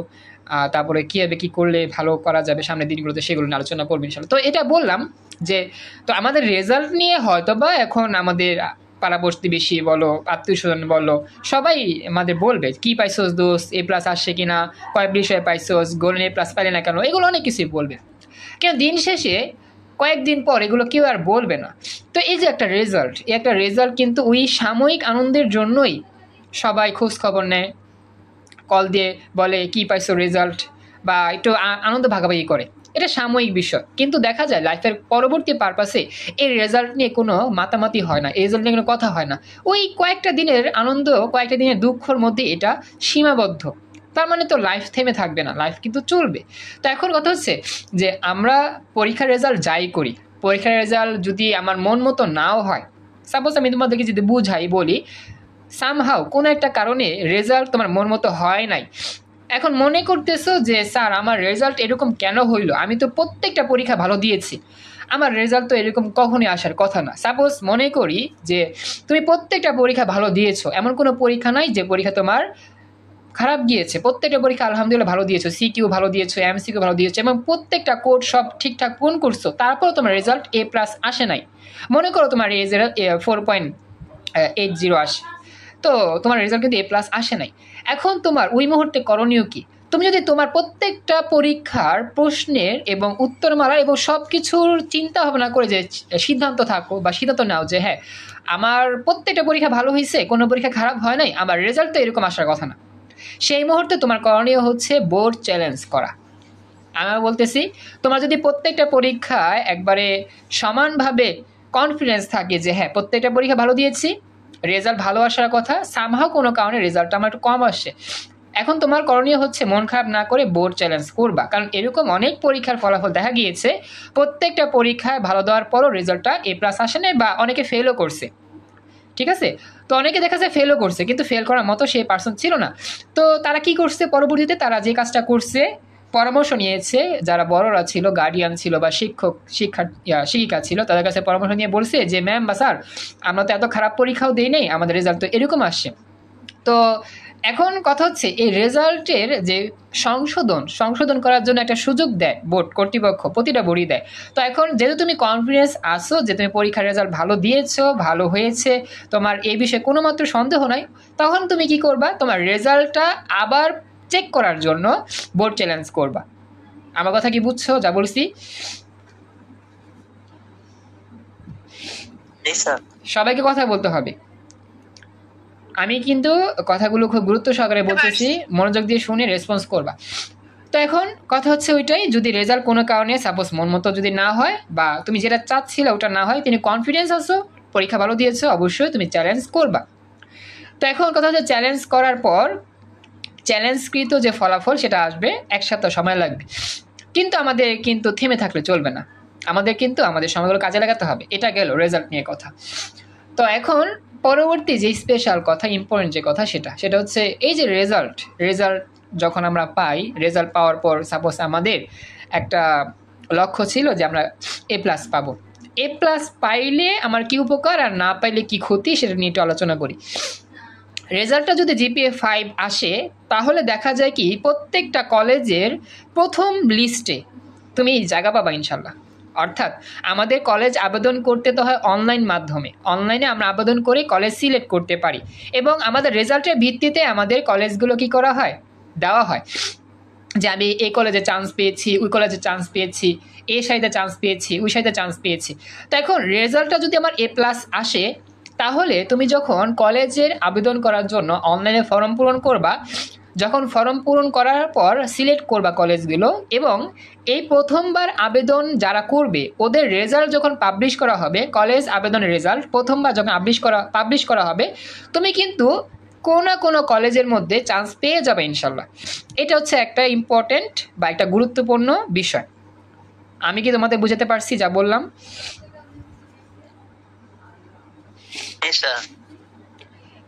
তারপরে কীভাবে কী করলে ভালো করা যাবে সামনের দিনগুলোতে, সেগুলো নিয়ে আলোচনা করবো ইনশাল্লাহ। তো এটা বললাম যে তো আমাদের রেজাল্ট নিয়ে হয়তো বা এখন আমাদের পাড়া প্রতিবেশী বলো, আত্মীয় স্বজন বলো, সবাই আমাদের বলবে কি পাইছোস দোস্ত, A+ আসছে কিনা, কয় বিষয়ে পাইছোস, গোল্ডেন A+ পাইলে না কেন, এগুলো অনেক কিছুই বলবে। কিন্তু দিন শেষে কয়েকদিন পর এগুলো কেউ আর বলবে না। তো এই যে একটা রেজাল্ট, এই একটা রেজাল্ট কিন্তু ওই সাময়িক আনন্দের জন্যই সবাই খোঁজ খবর নেয়, কল দিয়ে বলে কি পাইছো রেজাল্ট, বা একটু আনন্দ ভাগাভাগি করে। এটা সাময়িক বিষয়, কিন্তু দেখা যায় লাইফের পরবর্তী পারপাসে এই রেজাল্ট নিয়ে কোনো মাতামাতি হয় না, এই রেজাল্ট নিয়ে কোনো কথা হয় না। ওই কয়েকটা দিনের আনন্দ, কয়েকটা দিনের দুঃখর মধ্যে এটা সীমাবদ্ধ। তার মানে তো লাইফ থেমে থাকবে না, লাইফ কিন্তু চলবে। তো এখন কথা হচ্ছে যে আমরা পরীক্ষার রেজাল্ট যাই করি, পরীক্ষার রেজাল্ট যদি আমার মন মতো নাও হয়, সাপোজ আমি তোমাদেরকে যদি বুঝাই বলি সামহাও কোনো একটা কারণে রেজাল্ট তোমার মন মতো হয় নাই, এখন মনে করতেছো যে স্যার আমার রেজাল্ট এরকম কেন হইলো, আমি তো প্রত্যেকটা পরীক্ষা ভালো দিয়েছি, আমার রেজাল্ট তো এরকম কখনই আসার কথা না। সাপোজ মনে করি যে তুমি প্রত্যেকটা পরীক্ষা ভালো দিয়েছো, এমন কোনো পরীক্ষা নাই যে পরীক্ষা তোমার খারাপ গিয়েছে, প্রত্যেকটা পরীক্ষা আলহামদুলিল্লাহ ভালো দিয়েছো, CQ ভালো দিয়েছো, MCQ ভালো দিয়েছো, এবং প্রত্যেকটা কোড সব ঠিকঠাক পূরণ করছো, তারপর তোমার রেজাল্ট A+ আসে নাই। মনে করো তোমার রেজাল্ট 4.80 আসে, তো তোমার রেজাল্ট কিন্তু A+ আসে নাই। এখন তোমার ওই মুহূর্তে করণীয় কি? তুমি যদি তোমার প্রত্যেকটা পরীক্ষার প্রশ্নের এবং উত্তরমালা এবং সব কিছুর চিন্তা ভাবনা করে যে সিদ্ধান্ত থাকো বা সিদ্ধান্ত নাও যে হ্যাঁ আমার প্রত্যেকটা পরীক্ষা ভালো হয়েছে, কোনো পরীক্ষা খারাপ হয় নাই, আমার রেজাল্ট তো এরকম আসার কথা না, সেই মুহূর্তে তোমার করণীয় হচ্ছে বোর্ড চ্যালেঞ্জ করা। আমি বলতেছি তোমার যদি প্রত্যেকটা পরীক্ষায় একবারে সমানভাবে কনফিডেন্স থাকে যে হ্যাঁ প্রত্যেকটা পরীক্ষা ভালো দিয়েছি, রেজাল্ট ভালো আসার কথা, সামহাও কোনো কারণে রেজাল্টটা আমার একটু কম আসছে, এখন তোমার করণীয় হচ্ছে মন খারাপ না করে বোর্ড চ্যালেঞ্জ করবা। কারণ এরকম অনেক পরীক্ষার ফলাফল দেখা গিয়েছে প্রত্যেকটা পরীক্ষায় ভালো দেওয়ার পরও রেজাল্টটা A+ আসে নাই, বা অনেকে ফেলও করছে। ঠিক আছে, তো অনেকে দেখা যায় ফেলও করছে, কিন্তু ফেল করার মতো সেই পার্সন ছিল না। তো তারা কি করছে, পরবর্তীতে তারা যে কাজটা করছে, পরামর্শ নিয়েছে, যারা বড়রা ছিল, গার্ডিয়ান ছিল বা শিক্ষিকা ছিল, তাদের কাছে পরামর্শ নিয়ে বলছে যে ম্যাম বা স্যার আমরা তো এত খারাপ পরীক্ষাও দিই নেই, আমাদের রেজাল্ট তো এরকম আসছে। তো এখন কথা হচ্ছে এই রেজাল্টের যে সংশোধন করার জন্য একটা সুযোগ দেয় বোর্ড কর্তৃপক্ষ, প্রতিটা বোর্ডই দেয়। তো এখন যেহেতু তুমি কনফিডেন্স আসো যে তুমি পরীক্ষার রেজাল্ট ভালো দিয়েছো, ভালো হয়েছে, তোমার এই বিষয়ে কোনো মাত্র সন্দেহ নাই, তখন তুমি কি করবা, তোমার রেজাল্টটা আবার চেক করার জন্য বোর্ড চ্যালেঞ্জ করবা। আমার কথা কি বুঝছো যা বলছি? সবাইকে কথা বলতে হবে, আমি কিন্তু কথাগুলো খুব গুরুত্ব সহকারে বলতেছি, মনোযোগ দিয়ে শুনে রেসপন্স করবা। তো এখন কথা হচ্ছে ওইটাই, যদি রেজাল্ট কোনো কারণে সাপোজ মন মতো যদি না হয়, বা তুমি যেটা চাচ্ছিলে ওটা না হয়, তুমি কনফিডেন্স আসো, পরীক্ষা ভালো দিয়েছো, অবশ্যই তুমি চ্যালেঞ্জ করবা। তো এখন কথা হচ্ছে চ্যালেঞ্জ করার পর চ্যালেঞ্জকৃত যে ফলাফল সেটা আসবে, এক সপ্তাহ সময় লাগবে, কিন্তু আমাদের কিন্তু থেমে থাকলে চলবে না, আমাদের কিন্তু আমাদের সময়গুলো কাজে লাগাতে হবে। এটা গেল রেজাল্ট নিয়ে কথা। তো এখন পরবর্তী যে স্পেশাল কথা, ইম্পর্টেন্ট যে কথা, সেটা হচ্ছে এই যে রেজাল্ট যখন আমরা পাই, রেজাল্ট পাওয়ার পর সাপোজ আমাদের একটা লক্ষ্য ছিল যে আমরা A+ পাবো, A+ পাইলে আমার কি উপকার আর না পাইলে কি ক্ষতি, সেটা নিয়ে একটু আলোচনা করি। রেজাল্টটা যদি GPA 5 আসে, তাহলে দেখা যায় কি প্রত্যেকটা কলেজের প্রথম লিস্টে তুমি জায়গা পাবা ইনশাল্লাহ। অর্থাৎ আমাদের কলেজ আবেদন করতে তো হয় অনলাইন মাধ্যমে, অনলাইনে আমরা আবেদন করে কলেজ সিলেক্ট করতে পারি, এবং আমাদের রেজাল্টের ভিত্তিতে আমাদের কলেজগুলো কি করা হয়, দেওয়া হয় যে আমি এই কলেজে চান্স পেয়েছি, ওই কলেজে চান্স পেয়েছি, এই সাইডে চান্স পেয়েছি, ওই সাইডে চান্স পেয়েছি। তো এখন রেজাল্টটা যদি আমার A+ আসে, তাহলে তুমি যখন কলেজের আবেদন করার জন্য অনলাইনে ফর্ম পূরণ করবা, যখন ফর্ম পূরণ করার পর সিলেক্ট করবা কলেজগুলো, এবং এই প্রথমবার আবেদন যারা করবে ওদের রেজাল্ট যখন পাবলিশ করা হবে, কলেজ আবেদনের রেজাল্ট প্রথমবার যখন পাবলিশ করা হবে, তুমি কিন্তু কোনো না কোনো কলেজের মধ্যে চান্স পেয়ে যাবে ইনশাল্লাহ। এটা হচ্ছে একটা ইম্পর্টেন্ট বা একটা গুরুত্বপূর্ণ বিষয়। আমি কি তোমাদের বুঝাতে পারছি যা বললাম?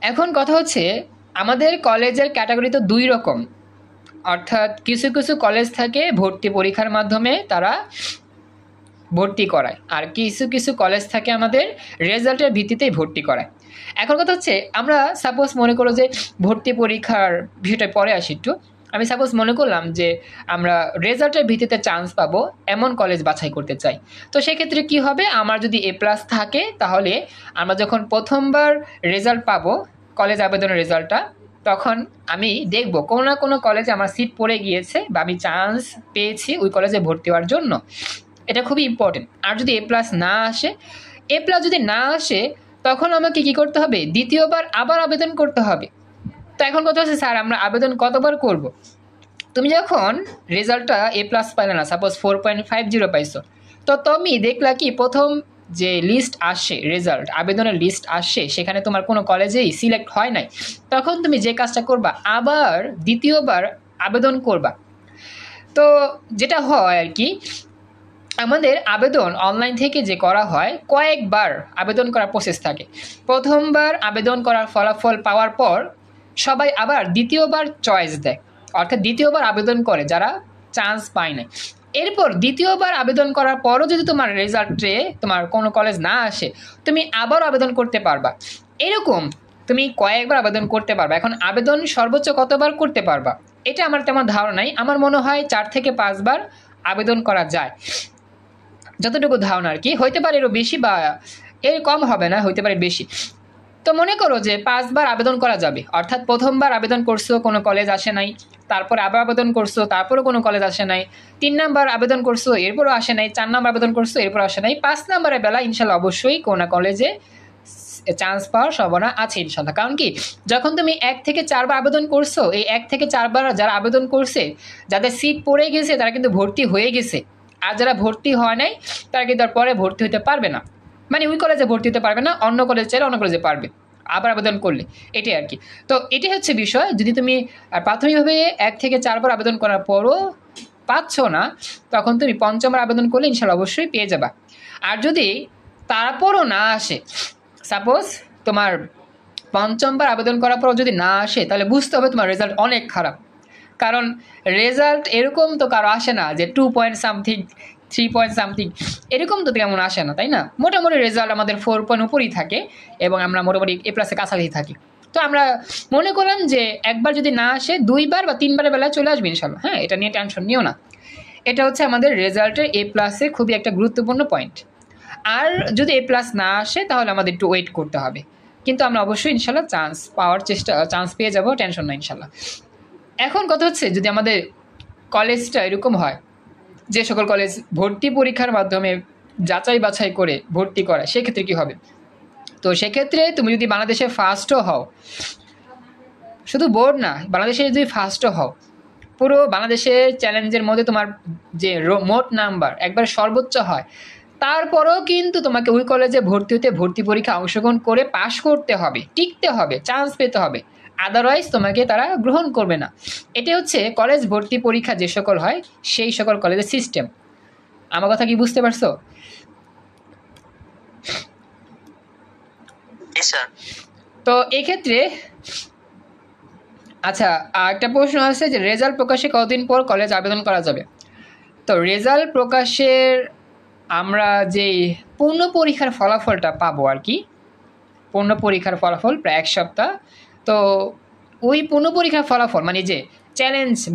এখন কথা হচ্ছে আমাদের কলেজের ক্যাটাগরি তো 2 রকম, অর্থাৎ কিছু কিছু কলেজ থাকে ভর্তি পরীক্ষার মাধ্যমে তারা ভর্তি করায়, আর কিছু কিছু কলেজ থাকে আমাদের রেজাল্টের ভিত্তিতেই ভর্তি করায়। এখন কথা হচ্ছে আমরা সাপোজ মনে করো যে ভর্তি পরীক্ষার বিষয়টা পরে আসি একটু। আমি সাপোজ মনে করলাম যে আমরা রেজাল্টের ভিত্তিতে চান্স পাবো এমন কলেজ বাছাই করতে চাই। তো সেক্ষেত্রে কি হবে, আমার যদি A+ থাকে তাহলে আমরা যখন প্রথমবার রেজাল্ট পাবো, কলেজ আবেদনের রেজাল্টটা, তখন আমি দেখব কোনো না কোনো কলেজে আমার সিট পড়ে গিয়েছে বা আমি চান্স পেয়েছি ওই কলেজে ভর্তি হওয়ার জন্য। এটা খুবই ইম্পর্টেন্ট। আর যদি A+ না আসে, A+ যদি না আসে তখন আমাকে কি করতে হবে, দ্বিতীয়বার আবার আবেদন করতে হবে। তো এখন কথা হচ্ছে স্যার আমরা আবেদন কতবার করব? তুমি যখন রেজাল্টটা A+ পাইলে না, সাপোজ 4.50 পাইছো, তো তুমি দেখলা কি প্রথম যে লিস্ট আসে, রেজাল্ট আবেদনের লিস্ট আসে, সেখানে তোমার কোনো কলেজেই সিলেক্ট হয় নাই, তখন তুমি যে কাজটা করবা আবার দ্বিতীয়বার আবেদন করবা। তো যেটা হয় আর কি, আমাদের আবেদন অনলাইন থেকে যে করা হয় কয়েকবার আবেদন করার প্রসেস থাকে। প্রথমবার আবেদন করার ফলাফল পাওয়ার পর সবাই আবার দ্বিতীয়বার চয়েস দেয়, অর্থাৎ দ্বিতীয়বার আবেদন করে যারা চান্স পায় না। এরপর দ্বিতীয়বার আবেদন করার পরও যদি তোমার রেজাল্টে তোমার কোনো কলেজ না আসে, তুমি আবার আবেদন করতে পারবা। এরকম তুমি কয়েকবার আবেদন করতে পারবা। এখন আবেদন সর্বোচ্চ কতবার করতে পারবা এটা আমার তেমন ধারণা নাই, আমার মনে হয় 4 থেকে 5 বার আবেদন করা যায়, যতটুকু ধারণা আর কি। হইতে পারে এরও বেশি বা এর কম হবে না, হইতে পারে বেশি। তো মনে করো যে 5 বার আবেদন করা যাবে, অর্থাৎ প্রথমবার আবেদন করছো কোনো কলেজ আসে নাই, তারপর আবার আবেদন করছো তারপরও কোনো কলেজ আসে নাই, 3 নাম্বার আবেদন করছো এরপরও আসে নাই, 4 নাম্বার আবেদন করছো এরপর আসে নাই, 5 নাম্বারের বেলা ইনশাল্লাহ অবশ্যই কোনো কলেজে চান্স পাওয়ার সম্ভাবনা আছে ইনশাল্লাহ। কারণ কি, যখন তুমি 1 থেকে 4 বার আবেদন করছো, এই 1 থেকে 4 বার যারা আবেদন করছে, যাদের সিট পড়ে গেছে তারা কিন্তু ভর্তি হয়ে গেছে, আর যারা ভর্তি হয় নাই তারা কিন্তু আর পরে ভর্তি হতে পারবে না, মানে ওই কলেজে ভর্তি হতে পারবে না, অন্য কলেজ চাইলে অন্য কলেজে পারবে আবার আবেদন করলে, এটাই আর কি। তো এটাই হচ্ছে বিষয়। যদি তুমি প্রাথমিকভাবে 1 থেকে 4 বার আবেদন করার পরও পাচ্ছ না, তখন তুমি 5বার আবেদন করলে ইনশাল্লাহ অবশ্যই পেয়ে যাবা। আর যদি তারপরও না আসে, সাপোজ তোমার 5বার আবেদন করার পরও যদি না আসে, তাহলে বুঝতে হবে তোমার রেজাল্ট অনেক খারাপ। কারণ রেজাল্ট এরকম তো কারো আসে না যে 2 পয়েন্ট সামথিং 3 পয়েন্ট সামথিং, এরকম তো তেমন আসে না, তাই না? মোটামুটি রেজাল্ট আমাদের 4 পয়েন্ট উপরেই থাকে এবং আমরা মোটামুটি A+ কাছাকাছি থাকি। তো আমরা মনে করলাম যে একবার যদি না আসে 2 বার বা 3 বারের বেলায় চলে আসবে ইনশাল্লাহ। হ্যাঁ, এটা নিয়ে টেনশন নিও না। এটা হচ্ছে আমাদের রেজাল্টের A+ খুবই একটা গুরুত্বপূর্ণ পয়েন্ট। আর যদি A+ না আসে তাহলে আমাদের একটু ওয়েট করতে হবে, কিন্তু আমরা অবশ্যই ইনশাল্লাহ চান্স পেয়ে যাবো, টেনশন নাই ইনশাল্লাহ। এখন কথা হচ্ছে যদি আমাদের কলেজটা এরকম হয় যে সকল কলেজ ভর্তি পরীক্ষার মাধ্যমে যাচাই বাছাই করে ভর্তি করা, সেক্ষেত্রে কি হবে? তো সেক্ষেত্রে তুমি যদি বাংলাদেশে ফার্স্টও হও, শুধু বোর্ড না, বাংলাদেশে যদি ফার্স্টও হও, পুরো বাংলাদেশের চ্যালেঞ্জের মধ্যে তোমার যে মোট নাম্বার একবার সর্বোচ্চ হয়, তারপরেও কিন্তু তোমাকে ওই কলেজে ভর্তি হতে ভর্তি পরীক্ষা অংশগ্রহণ করে পাশ করতে হবে, টিকতে হবে, চান্স পেতে হবে, আদারওয়াইজ তোমাকে তারা গ্রহণ করবে না। এটা হচ্ছে কলেজ ভর্তি পরীক্ষা যে সকল হয় সেই সকল কলেজের সিস্টেম। আমার কথা কি বুঝতে পারছো? তো এক্ষেত্রে আচ্ছা, একটা প্রশ্ন আছে যে রেজাল্ট প্রকাশে কতদিন পর কলেজ আবেদন করা যাবে? তো রেজাল্ট প্রকাশের আমরা যেই পূর্ণ পরীক্ষার ফলাফলটা পাবো আর কি, পূর্ণ পরীক্ষার ফলাফল প্রায় 1 সপ্তাহ। তো ওই পূর্ণ পরীক্ষার ফলাফল মানে যে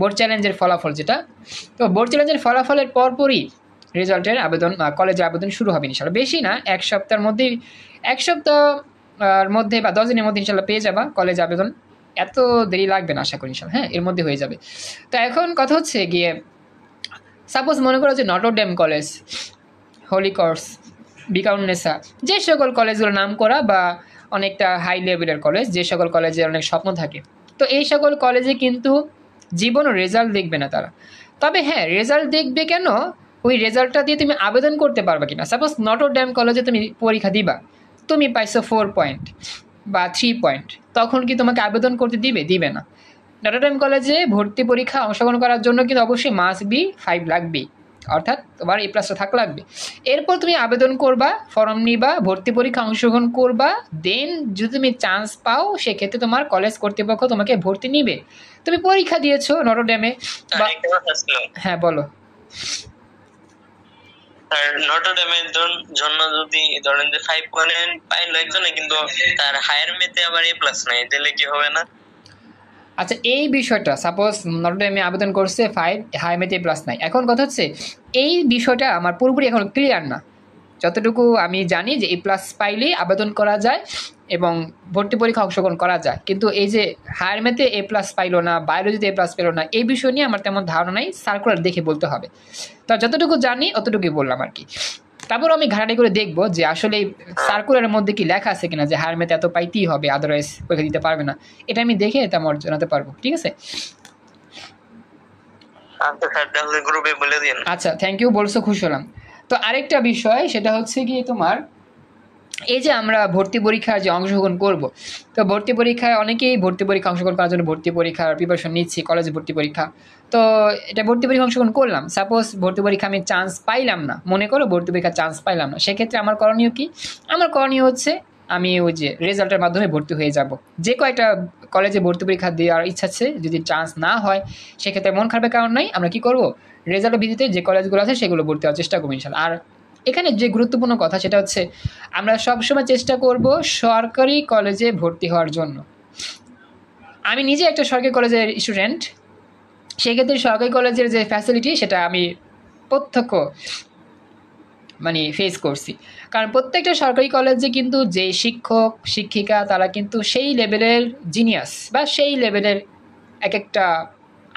বোর্ড চ্যালেঞ্জের ফলাফল যেটা, তো বোর্ড চ্যালেঞ্জের ফলাফলের পরপরই রেজাল্টের আবেদন কলেজে আবেদন শুরু হবে ইনশাল্লাহ। বেশি না, 1 সপ্তাহের মধ্যেই, 1 সপ্তাহের মধ্যে বা 10 দিনের মধ্যে ইনশাল্লাহ পেয়ে যাবা কলেজ আবেদন। এত দেরি লাগবে না আশা করি ইনশাল্লাহ, হ্যাঁ, এর মধ্যে হয়ে যাবে। তো এখন কথা হচ্ছে গিয়ে, সাপোজ মনে করো যে নটরডেম কলেজ, হোলি ক্রস, বিকাউন্নেসা, যে সকল কলেজগুলোর নাম করা বা অনেকটা হাই লেভেলের কলেজ, যে সকল কলেজে অনেক স্বপ্ন থাকে, তো এই সকল কলেজে কিন্তু জীবনও রেজাল্ট দেখবে না তারা। তবে হ্যাঁ, রেজাল্ট দেখবে কেন, ওই রেজাল্টটা দিয়ে তুমি আবেদন করতে পারবে কিনা। সাপোজ নটরডেম কলেজে তুমি পরীক্ষা দিবা, তুমি পাইছো 4 পয়েন্ট বা 3 পয়েন্ট, তখন কি তোমাকে আবেদন করতে দিবে না। নটরডেম কলেজে ভর্তি পরীক্ষা অংশগ্রহণ করার জন্য কিন্তু অবশ্যই মাস্ট বি 5 লাগবেই, অর্থাৎ তোমার A+ থাকা লাগবে। এরপর তুমি আবেদন করবা, ফর্ম নিবা, ভর্তি পরীক্ষা অংশগ্রহণ করবা, দেন যদি তুমি চান্স পাও সেক্ষেত্রে তোমার কলেজ কর্তৃপক্ষ তোমাকে ভর্তি নিবে। তুমি পরীক্ষা দিয়েছো নটরডেমে, হ্যাঁ বলো। আর নটরডেমের জন্য যদি ধরেন যে 5 পাইলো একজনে, কিন্তু তার হায়ার মেতে আবার A+ নাই, তাহলে কি হবে না? আচ্ছা, এই বিষয়টা সাপোজ নটরডেমে আবেদন করছে 5, হায়ার মেতে A+ নাই। এখন কথা হচ্ছে এই বিষয়টা আমার পুরোপুরি এখন ক্লিয়ার না। যতটুকু আমি জানি যে A+ পাইলেই আবেদন করা যায় এবং ভর্তি পরীক্ষা অংশগ্রহণ করা যায়, কিন্তু এই যে হায়ার মেতে A+ পাইলো না, বায়োলজিতে A+ পেলো না, এই বিষয় নিয়ে আমার তেমন ধারণা নাই, সার্কুলার দেখে বলতে হবে। তো যতটুকু জানি অতটুকুই বললাম আর কি। তারপর আমি ঘাটাঘাটি করে দেখবো যে আসলে সার্কুলারের মধ্যে কি লেখা আছে কিনা যে হায়ার মেতে এত পাইতেই হবে, আদারওয়াইজ পরীক্ষা দিতে পারবে না। এটা আমি দেখে তেমন জানাতে পারবো, ঠিক আছে? আচ্ছা স্যার, তাহলে গ্রুপে বলে দিন। আচ্ছা, থ্যাংক ইউ, বলছো, খুশি হলাম। তো আরেকটা বিষয় সেটা হচ্ছে কি তোমার এই যে আমরা ভর্তি পরীক্ষার যে অংশগ্রহণ করব, তো ভর্তি পরীক্ষায় অনেকেই ভর্তি পরীক্ষা অংশগ্রহণ করার জন্য ভর্তি পরীক্ষার প্রিপারেশন নিচ্ছি, কলেজে ভর্তি পরীক্ষা। তো এটা ভর্তি পরীক্ষা অংশগ্রহণ করলাম, সাপোজ ভর্তি পরীক্ষা আমি চান্স পাইলাম না, মনে করো ভর্তি পরীক্ষা চান্স পাইলাম না, সেক্ষেত্রে আমার করণীয় কি? আমার করণীয় হচ্ছে আমি ওই যে রেজাল্টের মাধ্যমে ভর্তি হয়ে যাব। যে কয়টা কলেজে ভর্তি পরীক্ষা দেওয়ার ইচ্ছা আছে, যদি চান্স না হয় সেক্ষেত্রে মন খারাপের কারণ নাই, আমরা কি করব, রেজাল্টের ভিত্তিতে যে কলেজগুলো আছে সেগুলো ভর্তি হওয়ার চেষ্টা করবো ইনশাল্লাহ। আর এখানে যে গুরুত্বপূর্ণ কথা সেটা হচ্ছে আমরা সবসময় চেষ্টা করব সরকারি কলেজে ভর্তি হওয়ার জন্য। আমি নিজে একটা সরকারি কলেজের স্টুডেন্ট, সেক্ষেত্রে সরকারি কলেজের যে ফ্যাসিলিটি সেটা আমি প্রত্যক্ষ ফেস করছি। কারণ প্রত্যেকটা সরকারি কলেজে কিন্তু যে শিক্ষক শিক্ষিকা তারা কিন্তু সেই লেভেলের জিনিয়াস বা সেই লেভেলের এক একটা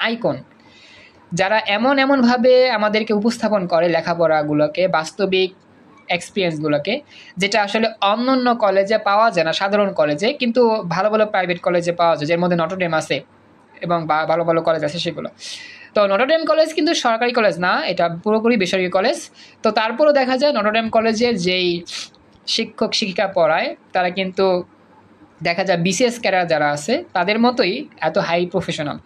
আইকন, যারা এমনভাবে আমাদেরকে উপস্থাপন করে লেখাপড়াগুলোকে, বাস্তবিক এক্সপিরিয়েন্সগুলোকে, যেটা আসলে অন্য কলেজে পাওয়া যায় না, সাধারণ কলেজে কিন্তু ভালো ভালো প্রাইভেট কলেজে পাওয়া যায়, যার মধ্যে নটরডেম আছে এবং ভালো ভালো কলেজ আছে সেগুলো। তো নটরডেম কলেজ কিন্তু সরকারি কলেজ না, এটা পুরোপুরি বেসরকারি কলেজ। তো তারপরও দেখা যায় নটরডেম কলেজের যেই শিক্ষক শিক্ষিকা পড়ায় তারা কিন্তু দেখা যায় বিসিএস ক্যাডার যারা আছে তাদের মতোই এত হাই প্রফেশনাল।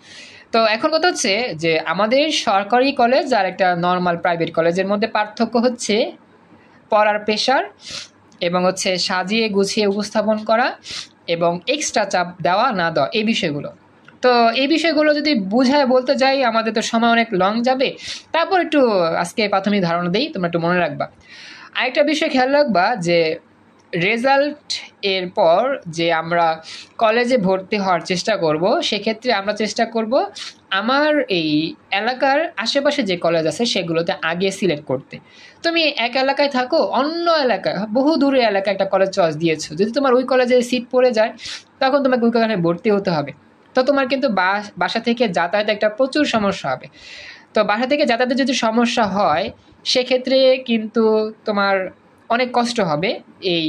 তো এখন কথা হচ্ছে যে আমাদের সরকারি কলেজ আর একটা নর্মাল প্রাইভেট কলেজের মধ্যে পার্থক্য হচ্ছে পড়ার প্রেশার এবং হচ্ছে সাজিয়ে গুছিয়ে উপস্থাপন করা এবং এক্সট্রা চাপ দেওয়া না দেওয়া, এই বিষয়গুলো। তো এই বিষয়গুলো যদি বুঝায় বলতে যাই আমাদের তো সময় অনেক লং যাবে। তারপর একটু আজকে প্রাথমিক ধারণা দিই, তোমরা একটু মনে রাখবা। আরেকটা বিষয় খেয়াল রাখবা যে রেজাল্ট এর পর যে আমরা কলেজে ভর্তি হওয়ার চেষ্টা করব, সেক্ষেত্রে আমরা চেষ্টা করব আমার এই এলাকার আশেপাশে যে কলেজ আছে সেগুলোতে আগে সিলেক্ট করতে। তুমি এক এলাকায় থাকো, অন্য এলাকায় বহু দূরের এলাকায় একটা কলেজ চয়েস দিয়েছো, যদি তোমার ওই কলেজে সিট পড়ে যায় তখন তোমাকে ওই কলেজে ভর্তি হতে হবে। তো তোমার কিন্তু বাসা থেকে যাতায়াতে একটা প্রচুর সমস্যা হবে। তো বাসা থেকে যাতায়াতে যদি সমস্যা হয় সেক্ষেত্রে কিন্তু তোমার অনেক কষ্ট হবে এই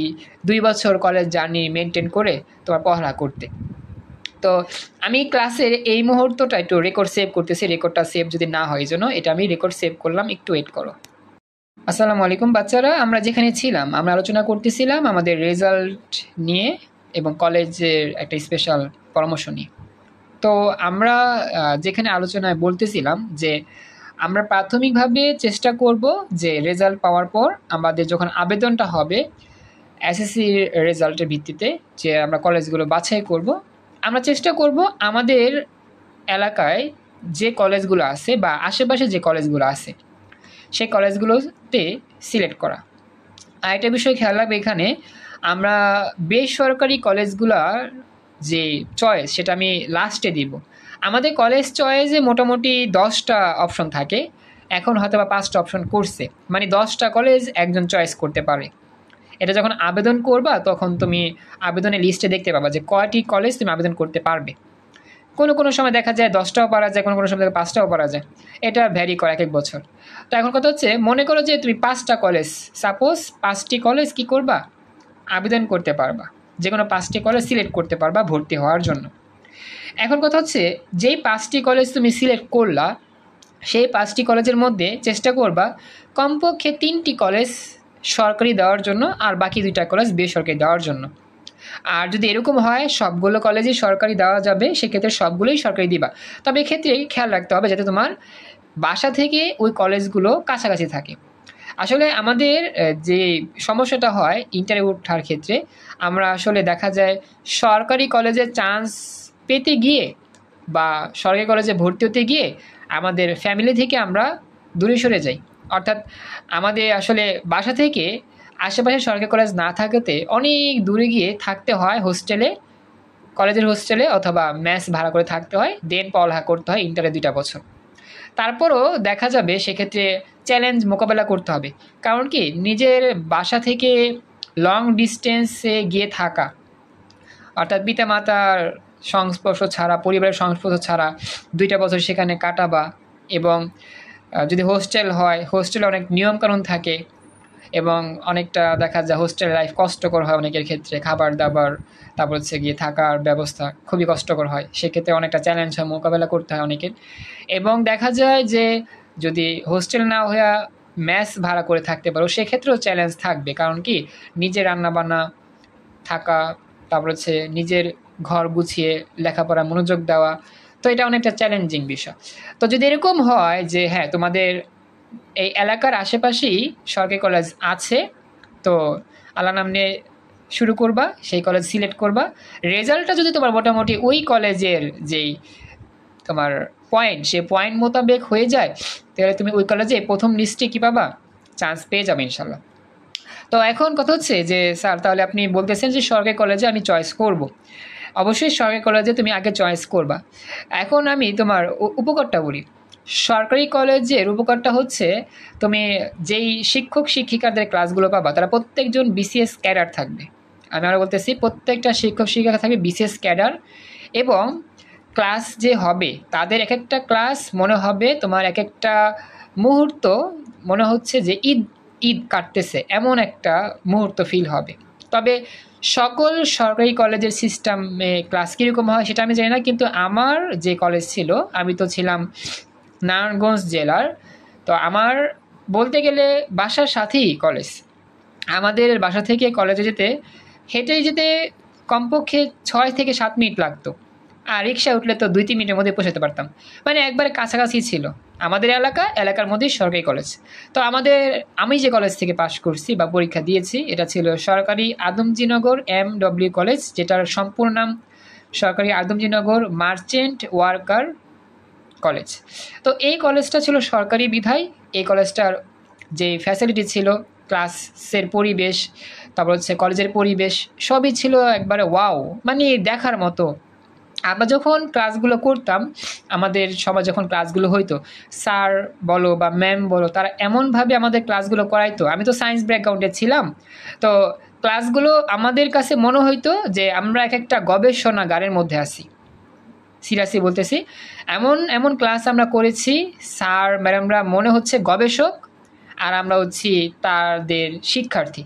2 বছর কলেজ জার্নি মেনটেন করে তোমার পড়াশোনা করতে। তো আমি ক্লাসের এই মুহূর্তটা একটু রেকর্ড সেভ করতেছি, রেকর্ডটা সেভ যদি না হয় জন্য এটা আমি রেকর্ড সেভ করলাম, একটু ওয়েট করো। আসসালামু আলাইকুম বাচ্চারা, আমরা যেখানে ছিলাম আমরা আলোচনা করতেছিলাম আমাদের রেজাল্ট নিয়ে এবং কলেজের একটা স্পেশাল পরামর্শ নিয়ে। তো আমরা যেখানে আলোচনায় বলতেছিলাম যে আমরা প্রাথমিকভাবে চেষ্টা করব যে রেজাল্ট পাওয়ার পর আমাদের যখন আবেদনটা হবে এসএসসি রেজাল্টের ভিত্তিতে যে আমরা কলেজগুলো বাছাই করব, আমরা চেষ্টা করব আমাদের এলাকায় যে কলেজগুলো আছে বা আশেপাশে যে কলেজগুলো আছে সেই কলেজগুলোতে সিলেক্ট করা। আর একটা বিষয় খেয়াল রাখবে, এখানে আমরা বেসরকারি কলেজগুলোর যে চয়েস সেটা আমি লাস্টে দিব। আমাদের কলেজ চয়েসে মোটামুটি 10টা অপশন থাকে, এখন হয়তো বা 5টা অপশন করছে, 10টা কলেজ একজন চয়েস করতে পারে। এটা যখন আবেদন করবা তখন তুমি আবেদনের লিস্টে দেখতে পাবা যে কয়টি কলেজ তুমি আবেদন করতে পারবে। কোনো সময় দেখা যায় 10টাও পারা যায়, কোনো সময় 5টাও পারা যায়, এটা ভ্যারি করে এক বছর। তো এখন কথা হচ্ছে মনে করো যে তুমি 5টা কলেজ, সাপোজ 5টি কলেজ কি করবা, আবেদন করতে পারবা, যে কোনো 5টি কলেজ সিলেক্ট করতে পারবা ভর্তি হওয়ার জন্য। এখন কথা হচ্ছে যেই 5টি কলেজ তুমি সিলেক্ট করলা সেই 5টি কলেজের মধ্যে চেষ্টা করবা কমপক্ষে 3টি কলেজ সরকারি দেওয়ার জন্য আর বাকি 2টা কলেজ বেসরকারি দেওয়ার জন্য। আর যদি এরকম হয় সবগুলো কলেজই সরকারি দেওয়া যাবে সেক্ষেত্রে সবগুলোই সরকারি দিবা। তবে এক্ষেত্রে খেয়াল রাখতে হবে যাতে তোমার বাসা থেকে ওই কলেজগুলো কাছাকাছি থাকে। আসলে আমাদের যে সমস্যাটা হয় ইন্টারভিউ ওঠার ক্ষেত্রে, আমরা আসলে দেখা যায় সরকারি কলেজে চান্স পেতে গিয়ে বা সরকারি কলেজে ভর্তি হতে গিয়ে আমাদের ফ্যামিলি থেকে আমরা দূরে সরে যাই, অর্থাৎ আমাদের আসলে বাসা থেকে আশেপাশে সরকারি কলেজ না থাকাতে অনেক দূরে গিয়ে থাকতে হয় হোস্টেলে, কলেজের হোস্টেলে অথবা মেস ভাড়া করে থাকতে হয়, দেন পড়ালেখা করতে হয় ইন্টারে 2টা বছর। তারপরও দেখা যাবে সেক্ষেত্রে চ্যালেঞ্জ মোকাবেলা করতে হবে। কারণ কি নিজের বাসা থেকে লং ডিস্টেন্সে গিয়ে থাকা, অর্থাৎ পিতামাতার সংস্পর্শ ছাড়া, পরিবারের সংস্পর্শ ছাড়া 2টা বছর সেখানে কাটাবা, এবং যদি হোস্টেল হয় হোস্টেলে অনেক নিয়মকানুন থাকে এবং অনেকটা দেখা যায় হোস্টেল লাইফ কষ্টকর হয় অনেকের ক্ষেত্রে, খাবার দাবার তারপর হচ্ছে গিয়ে থাকার ব্যবস্থা খুবই কষ্টকর হয়, সেক্ষেত্রে অনেকটা চ্যালেঞ্জ হয়, মোকাবেলা করতে হয় অনেকের। এবং দেখা যায় যে যদি হোস্টেল না হয়ে মেস ভাড়া করে থাকতে পারো সেক্ষেত্রেও চ্যালেঞ্জ থাকবে। কারণ কি নিজে রান্নাবান্না থাকা, তারপর হচ্ছে নিজের ঘর গুছিয়ে লেখাপড়া মনোযোগ দেওয়া, তো এটা অনেকটা চ্যালেঞ্জিং বিষয়। তো যদি এরকম হয় যে হ্যাঁ তোমাদের এই এলাকার আশেপাশেই সরকারি কলেজ আছে, তো আল্লাহ নাম নিয়ে শুরু করবা, সেই কলেজ সিলেক্ট করবা। রেজাল্টটা যদি তোমার মোটামুটি ওই কলেজের যেই তোমার পয়েন্ট, সে পয়েন্ট মোতাবেক হয়ে যায়, তাহলে তুমি ওই কলেজে প্রথম লিস্টে কী পাবা, চান্স পেয়ে যাবে ইনশাল্লাহ। তো এখন কথা হচ্ছে যে স্যার তাহলে আপনি বলতেছেন যে সরকারি কলেজে আমি চয়েস করব। অবশ্যই সরকারি কলেজে তুমি আগে চয়েস করবা। এখন আমি তোমার উপকারটা বলি। সরকারি কলেজের উপকারটা হচ্ছে তুমি যেই শিক্ষক শিক্ষিকাদের ক্লাসগুলো পাবা তারা প্রত্যেকজন বিসিএস ক্যাডার থাকবে। আমি আরও বলতেছি প্রত্যেকটা শিক্ষক শিক্ষিকা থাকবে বিসিএস ক্যাডার, এবং ক্লাস যে হবে তাদের এক একটা ক্লাস মনে হবে তোমার এক একটা মুহূর্ত মনে হচ্ছে যে ঈদ ঈদ কাটতেছে, এমন একটা মুহূর্ত ফিল হবে। তবে সকল সরকারি কলেজের সিস্টেমে ক্লাস কীরকম হয় সেটা আমি জানি না, কিন্তু আমার যে কলেজ ছিল, আমি তো ছিলাম নারায়ণগঞ্জ জেলার, তো আমার বলতে গেলে বাসার সাথেই কলেজ। আমাদের বাসা থেকে কলেজে যেতে হেঁটে যেতে কমপক্ষে 6 থেকে 7 মিনিট লাগতো, আর রিক্সা উঠলে তো 2-3 মিনিটের মধ্যে পৌঁছাতে পারতাম। মানে একবারে কাছাকাছি ছিল আমাদের এলাকার মধ্যেই সরকারি কলেজ। তো আমি যে কলেজ থেকে পাশ করছি বা পরীক্ষা দিয়েছি এটা ছিল সরকারি আদমজীনগর MW কলেজ, যেটার সম্পূর্ণ নাম সরকারি আদমজীনগর মার্চেন্ট ওয়ার্কার কলেজ। তো এই কলেজটা ছিল সরকারি বিধায় এই কলেজটার যে ফ্যাসিলিটি ছিল, ক্লাসের পরিবেশ, তারপর হচ্ছে কলেজের পরিবেশ, সবই ছিল একবারে ওয়াও, মানে দেখার মতো। আমরা যখন ক্লাসগুলো করতাম, আমাদের সবাই যখন ক্লাসগুলো হইতো, স্যার বলো বা ম্যাম বলো, তারা এমনভাবে আমাদের ক্লাসগুলো করাইতো। আমি তো সায়েন্স ব্যাকগ্রাউন্ডে ছিলাম, তো ক্লাসগুলো আমাদের কাছে মনে হইতো যে আমরা এক একটা গবেষণাগারের মধ্যে আছি। সিরিয়াসলি বলতেছি, এমন এমন ক্লাস আমরা করেছি, স্যার ম্যাডামরা মনে হচ্ছে গবেষক আর আমরা হচ্ছি তাদের শিক্ষার্থী।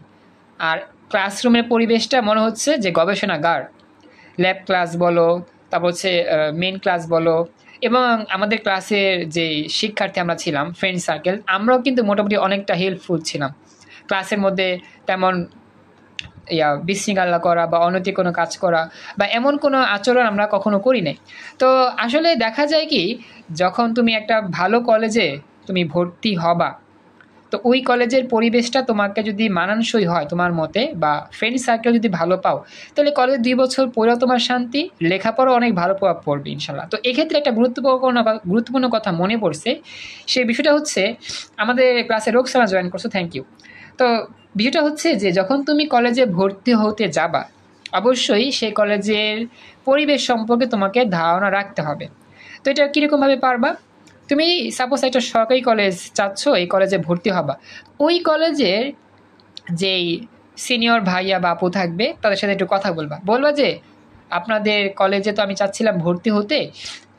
আর ক্লাসরুমের পরিবেশটা মনে হচ্ছে যে গবেষণাগার। ল্যাব ক্লাস বলো, তারপর হচ্ছে মেন ক্লাস বলো, এবং আমাদের ক্লাসের যে শিক্ষার্থী আমরা ছিলাম, ফ্রেন্ড সার্কেল, আমরাও কিন্তু মোটামুটি অনেকটা হেল্পফুল ছিলাম। ক্লাসের মধ্যে তেমন বিশৃঙ্খলা করা বা অনৈতিক কোনো কাজ করা বা এমন কোনো আচরণ আমরা কখনো করি নাই। তো আসলে দেখা যায় কি, যখন তুমি একটা ভালো কলেজে তুমি ভর্তি হবা, তো ওই কলেজের পরিবেশটা তোমাকে যদি মানানসই হয় তোমার মতে, বা ফ্রেন্ড সার্কেল যদি ভালো পাও, তাহলে কলেজ 2 বছর পড়েও তোমার শান্তি, লেখাপড়াও অনেক ভালো প্রভাব পড়বে ইনশাল্লাহ। তো এক্ষেত্রে একটা গুরুত্বপূর্ণ কথা মনে পড়ছে, সেই বিষয়টা হচ্ছে আমাদের ক্লাসে রোকসানা জয়েন করছো, থ্যাংক ইউ। তো বিষয়টা হচ্ছে যে যখন তুমি কলেজে ভর্তি হতে যাবা, অবশ্যই সেই কলেজের পরিবেশ সম্পর্কে তোমাকে ধারণা রাখতে হবে। তো এটা কীরকমভাবে পারবা, তুমি সাপোজ একটা সরকারি কলেজ চাচ্ছ, এই কলেজে ভর্তি হবা, ওই কলেজের যেই সিনিয়র ভাইয়া বা আপু থাকবে তাদের সাথে একটু কথা বলবা যে আপনাদের কলেজে তো আমি চাচ্ছিলাম ভর্তি হতে,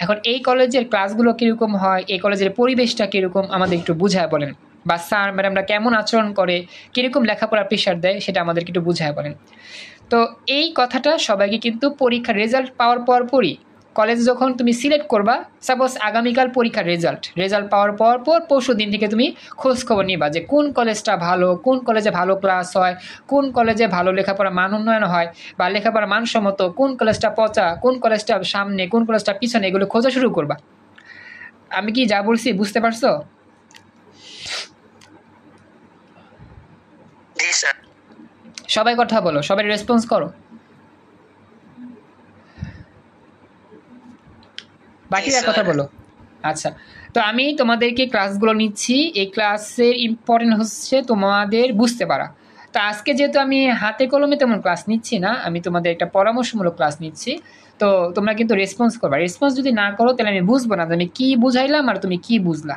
এখন এই কলেজের ক্লাসগুলো কীরকম হয়, এই কলেজের পরিবেশটা কীরকম আমাদের একটু বুঝায় বলেন, বা স্যার ম্যাডামরা কেমন আচরণ করে, কীরকম লেখাপড়ার প্রেশার দেয়, সেটা আমাদেরকে একটু বুঝায় বলেন। তো এই কথাটা সবাইকে কিন্তু পরীক্ষার রেজাল্ট পাওয়ার পরই, কলেজ যখন তুমি সিলেক্ট করবা, সাপোজ আগামীকাল পরীক্ষার রেজাল্ট পাওয়ার পর পরশু দিন থেকে তুমি খোঁজ খবর নিবা যে কোন কলেজটা ভালো, কোন কলেজে ভালো ক্লাস হয়, কোন কলেজে ভালো লেখাপড়া মান উন্নয়ন হয় বা লেখাপড়া মানসম্মত, কোন কলেজটা পচা, কোন কলেজটা সামনে, কোন কলেজটা পিছনে, এগুলো খোঁজা শুরু করবা। আমি কি যা বলছি বুঝতে পারছো? সবাই কথা বলো, সবাই রেসপন্স করো, বাকিরা কথা বলো। আচ্ছা, তো আমি তোমাদেরকে ক্লাসগুলো নিচ্ছি, এই ক্লাসের ইম্পর্টেন্ট হচ্ছে তোমাদের বুঝতে পারা। তো আজকে যেহেতু আমি হাতে কলমে তেমন ক্লাস নিচ্ছি না, আমি তোমাদের একটা পরামর্শমূলক ক্লাস নিচ্ছি। তো তোমরা কিন্তু রেসপন্স করবা, রেসপন্স যদি না করো তাহলে আমি বুঝবো না যে আমি কী বুঝাইলাম আর তুমি কী বুঝলা।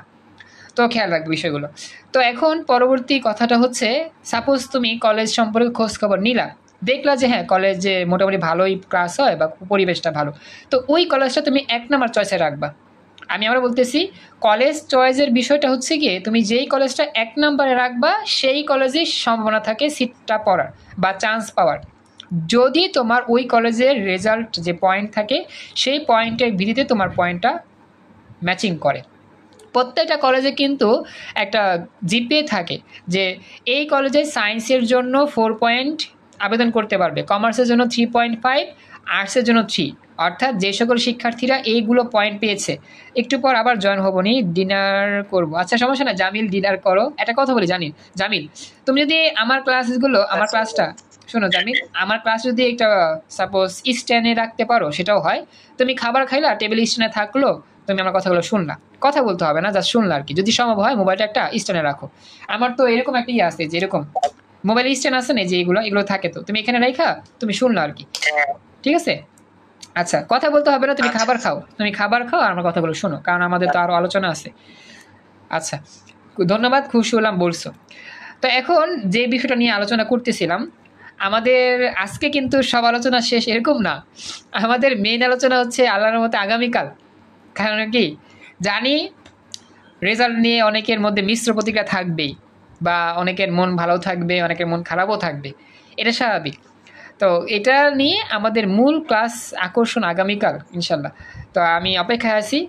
তো খেয়াল রাখবে বিষয়গুলো। তো এখন পরবর্তী কথাটা হচ্ছে, সাপোজ তুমি কলেজ সম্পর্কে খোঁজ খবর নিলা, দেখলা যে হ্যাঁ কলেজে মোটামুটি ভালোই ক্লাস হয় বা পরিবেশটা ভালো, তো ওই কলেজটা তুমি 1 নাম্বার চয়েসে রাখবা। আমি আবার বলতেছি, কলেজ চয়েসের বিষয়টা হচ্ছে গিয়ে তুমি যেই কলেজটা 1 নাম্বারে রাখবা সেই কলেজেই সম্ভাবনা থাকে সিটটা পড়ার বা চান্স পাওয়ার, যদি তোমার ওই কলেজের রেজাল্ট যে পয়েন্ট থাকে সেই পয়েন্টের ভিত্তিতে তোমার পয়েন্টটা ম্যাচিং করে। প্রত্যেকটা কলেজে কিন্তু একটা জিপিএ থাকে, যে এই কলেজে সায়েন্সের জন্য 4 পয়েন্ট আবেদন করতে পারবে, কমার্সের জন্য 3.5, আর্টসের জন্য 3। অর্থাৎ যে সকল শিক্ষার্থীরা এইগুলো পয়েন্ট পেয়েছে, একটু পর আবার জয়েন হবো নি, ডিনার করবো। আচ্ছা সমস্যা না জামিল, ডিনার করো। একটা কথা বলি জামিল, তুমি যদি আমার ক্লাসগুলো, আমার ক্লাসটা শোনো জামিল, আমার ক্লাস যদি একটা সাপোজ স্ট্যান্ডে রাখতে পারো সেটাও হয়। তুমি খাবার খাইলা, টেবিল স্ট্যান্ডে থাকলো, তুমি আমার কথাগুলো শুনলা, কথা বলতে হবে না, জাস্ট শুনলা আর কি। যদি সম্ভব হয় মোবাইলটা একটা স্ট্যান্ডে রাখো। আমার তো এরকম একটা ইয়ে আছে, যে এরকম মোবাইল স্ট্যান্ড আছে না, যে এগুলো থাকে, তো তুমি এখানে রাখা তুমি শুনলা আর কি, ঠিক আছে? আচ্ছা কথা বলতে হবে না, তুমি খাবার খাও, তুমি খাবার খাও আর আমার কথাগুলো শোনো, কারণ আমাদের তো আরও আলোচনা আছে। আচ্ছা ধন্যবাদ, খুশি হলাম বলছো। তো এখন যে বিষয়টা নিয়ে আলোচনা করতেছিলাম, আমাদের আজকে কিন্তু সব আলোচনা শেষ এরকম না, আমাদের মেইন আলোচনা হচ্ছে আল্লাহর মতে আগামীকাল। কারণ কি জানি রেজাল্ট নিয়ে অনেকের মধ্যে মিশ্র প্রতিক্রিয়া থাকবেই, বা অনেকের মন ভালো থাকবে, অনেকের মন খারাপও থাকবে, এটা স্বাভাবিক। তো এটা নিয়ে আমাদের মূল ক্লাস আকর্ষণ আগামীকাল ইনশাল্লাহ। তো আমি অপেক্ষায় আছি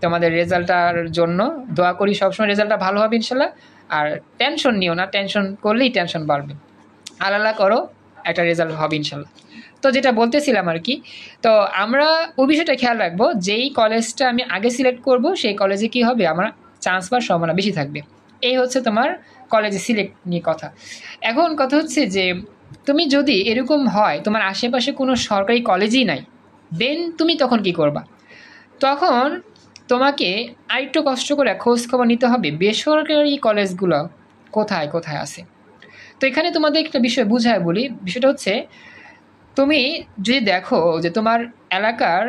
তোমাদের রেজাল্টটার জন্য, দোয়া করি সবসময় রেজাল্টটা ভালো হবে ইনশাল্লাহ। আর টেনশন নিও না, টেনশন করলেই টেনশন বাড়বে, আল্লাহ করো একটা রেজাল্ট হবে ইনশাল্লাহ। তো যেটা বলতেছিলাম আর কি, তো আমরা ওই বিষয়টা খেয়াল রাখবো, যেই কলেজটা আমি আগে সিলেক্ট করব সেই কলেজে কি হবে, আমার চান্স পাওয়ার সম্ভাবনা বেশি থাকবে। এই হচ্ছে তোমার কলেজে সিলেক্ট নিয়ে কথা। এখন কথা হচ্ছে যে তুমি যদি এরকম হয় তোমার আশেপাশে কোনো সরকারি কলেজই নাই, দেন তুমি তখন কি করবা? তখন তোমাকে আরেকটু কষ্ট করে খোঁজ খবর নিতে হবে বেসরকারি কলেজগুলো কোথায় কোথায় আছে। তো এখানে তোমাদের একটা বিষয় বুঝায় বলি, বিষয়টা হচ্ছে তুমি যদি দেখো যে তোমার এলাকার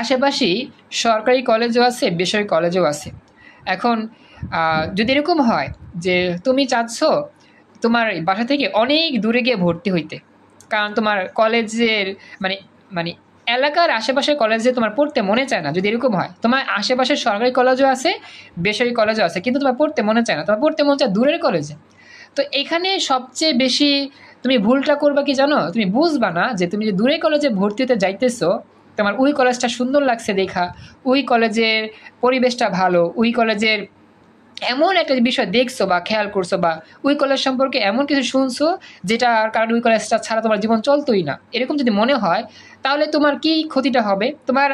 আশেপাশেই সরকারি কলেজও আছে, বেসরকারি কলেজও আছে। এখন যদি এরকম হয় যে তুমি চাচ্ছ তোমার বাসা থেকে অনেক দূরে গিয়ে ভর্তি হইতে, কারণ তোমার কলেজের মানে মানে এলাকার আশেপাশের কলেজে তোমার পড়তে মনে চায় না, যদি এরকম হয় তোমার আশেপাশের সরকারি কলেজও আছে, বেসরকারি কলেজও আছে, কিন্তু তোমার পড়তে মনে চায় না, তোমার পড়তে মনে চায় দূরের কলেজে। তো এখানে সবচেয়ে বেশি তুমি ভুলটা করবা কি জানো, তুমি বুঝবা না যে তুমি যে দূরে কলেজে ভর্তি হতে যাইতেছো, তোমার ওই কলেজটা সুন্দর লাগছে দেখা, ওই কলেজের পরিবেশটা ভালো, ওই কলেজের এমন একটা বিষয় দেখছো বা খেয়াল করছো, বা ওই কলেজ সম্পর্কে এমন কিছু শুনছো যেটার কারণে ওই কলেজটা ছাড়া তোমার জীবন চলতোই না, এরকম যদি মনে হয় তাহলে তোমার কি ক্ষতিটা হবে? তোমার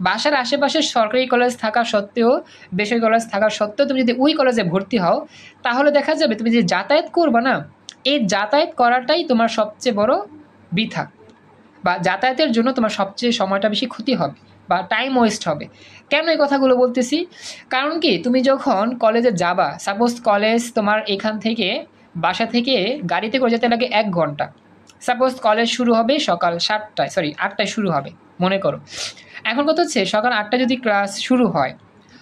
বাসার আশেপাশে সরকারি কলেজ থাকা সত্ত্বেও, বেসরকারি কলেজ থাকা সত্ত্বেও তুমি যদি ওই কলেজে ভর্তি হও, তাহলে দেখা যাবে তুমি যে যাতায়াত করবা না, এই যাতায়াত করাটাই তোমার সবচেয়ে বড় বৃথা, বা যাতায়াতের জন্য তোমার সবচেয়ে সময়টা বেশি ক্ষতি হবে বা টাইম ওয়েস্ট হবে। কেন এই কথাগুলো বলতেছি? কারণ কি তুমি যখন কলেজে যাবা, সাপোজ কলেজ তোমার এখান থেকে বাসা থেকে গাড়িতে করে যেতে লাগে 1 ঘন্টা। সাপোজ কলেজ শুরু হবে সকাল 7টায়, সরি 8টায় শুরু হবে মনে করো। এখন কথা হচ্ছে সকাল 8টায় যদি ক্লাস শুরু হয়,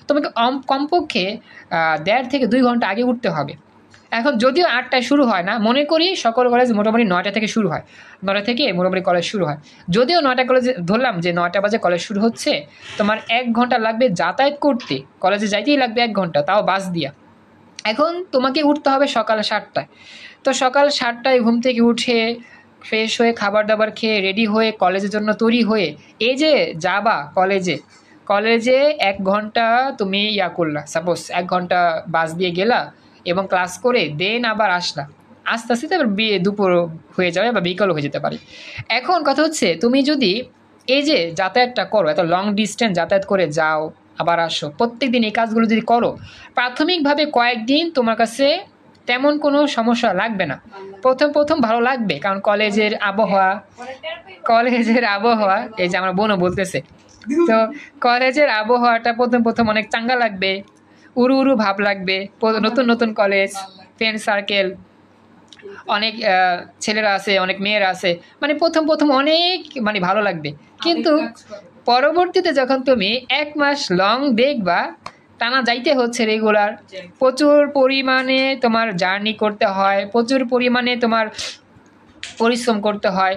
তোমাকে কমপক্ষে 1.5 থেকে 2 ঘন্টা আগে উঠতে হবে। এখন যদিও 8টায় শুরু হয় না, মনে করি সকল কলেজ মোটামুটি 9টা থেকে শুরু হয়, 9টা থেকে মোটামুটি কলেজ শুরু হয়, যদিও 9টা কলেজে ধরলাম যে 9টা বাজে কলেজ শুরু হচ্ছে, তোমার 1 ঘন্টা লাগবে যাতায়াত করতে, কলেজে যাইতেই লাগবে 1 ঘন্টা, তাও বাস দিয়া। এখন তোমাকে উঠতে হবে সকাল 7টায়। তো সকাল 7টায় ঘুম থেকে উঠে ফ্রেশ হয়ে খাবার দাবার খেয়ে রেডি হয়ে কলেজের জন্য তৈরি হয়ে এই যে যাবা কলেজে, কলেজে 1 ঘন্টা তুমি করলা, সাপোজ 1 ঘন্টা বাস দিয়ে গেলা এবং ক্লাস করে দেন আবার আসলা, আস্তে আস্তে আবার দুপুর হয়ে যাবে বা বিকালও হয়ে যেতে পারে। এখন কথা হচ্ছে তুমি যদি এই যে যাতায়াতটা করো, এত লং ডিস্টেন্স যাতায়াত করে যাও আবার আসো, প্রত্যেক দিন এই কাজগুলো যদি করো, প্রাথমিকভাবে কয়েকদিন তোমার কাছে তেমন কোনো সমস্যা লাগবে না। প্রথম ভালো লাগবে, কারণ কলেজের আবহাওয়া, এই যে আমার বোনও বলতেছে তো কলেজের আবহাওয়াটা প্রথম প্রথম অনেক চাঙ্গা লাগবে, উড়ু উড়ু ভাব লাগবে, নতুন নতুন কলেজ, ফ্রেন্ড সার্কেল, অনেক ছেলেরা আছে, অনেক মেয়েরা আছে, মানে প্রথম প্রথম অনেক মানে ভালো লাগবে। কিন্তু পরবর্তীতে যখন তুমি 1 মাস লং দেখবা, টানা যাইতে হচ্ছে রেগুলার, প্রচুর পরিমাণে তোমার জার্নি করতে হয়, প্রচুর পরিমাণে তোমার পরিশ্রম করতে হয়,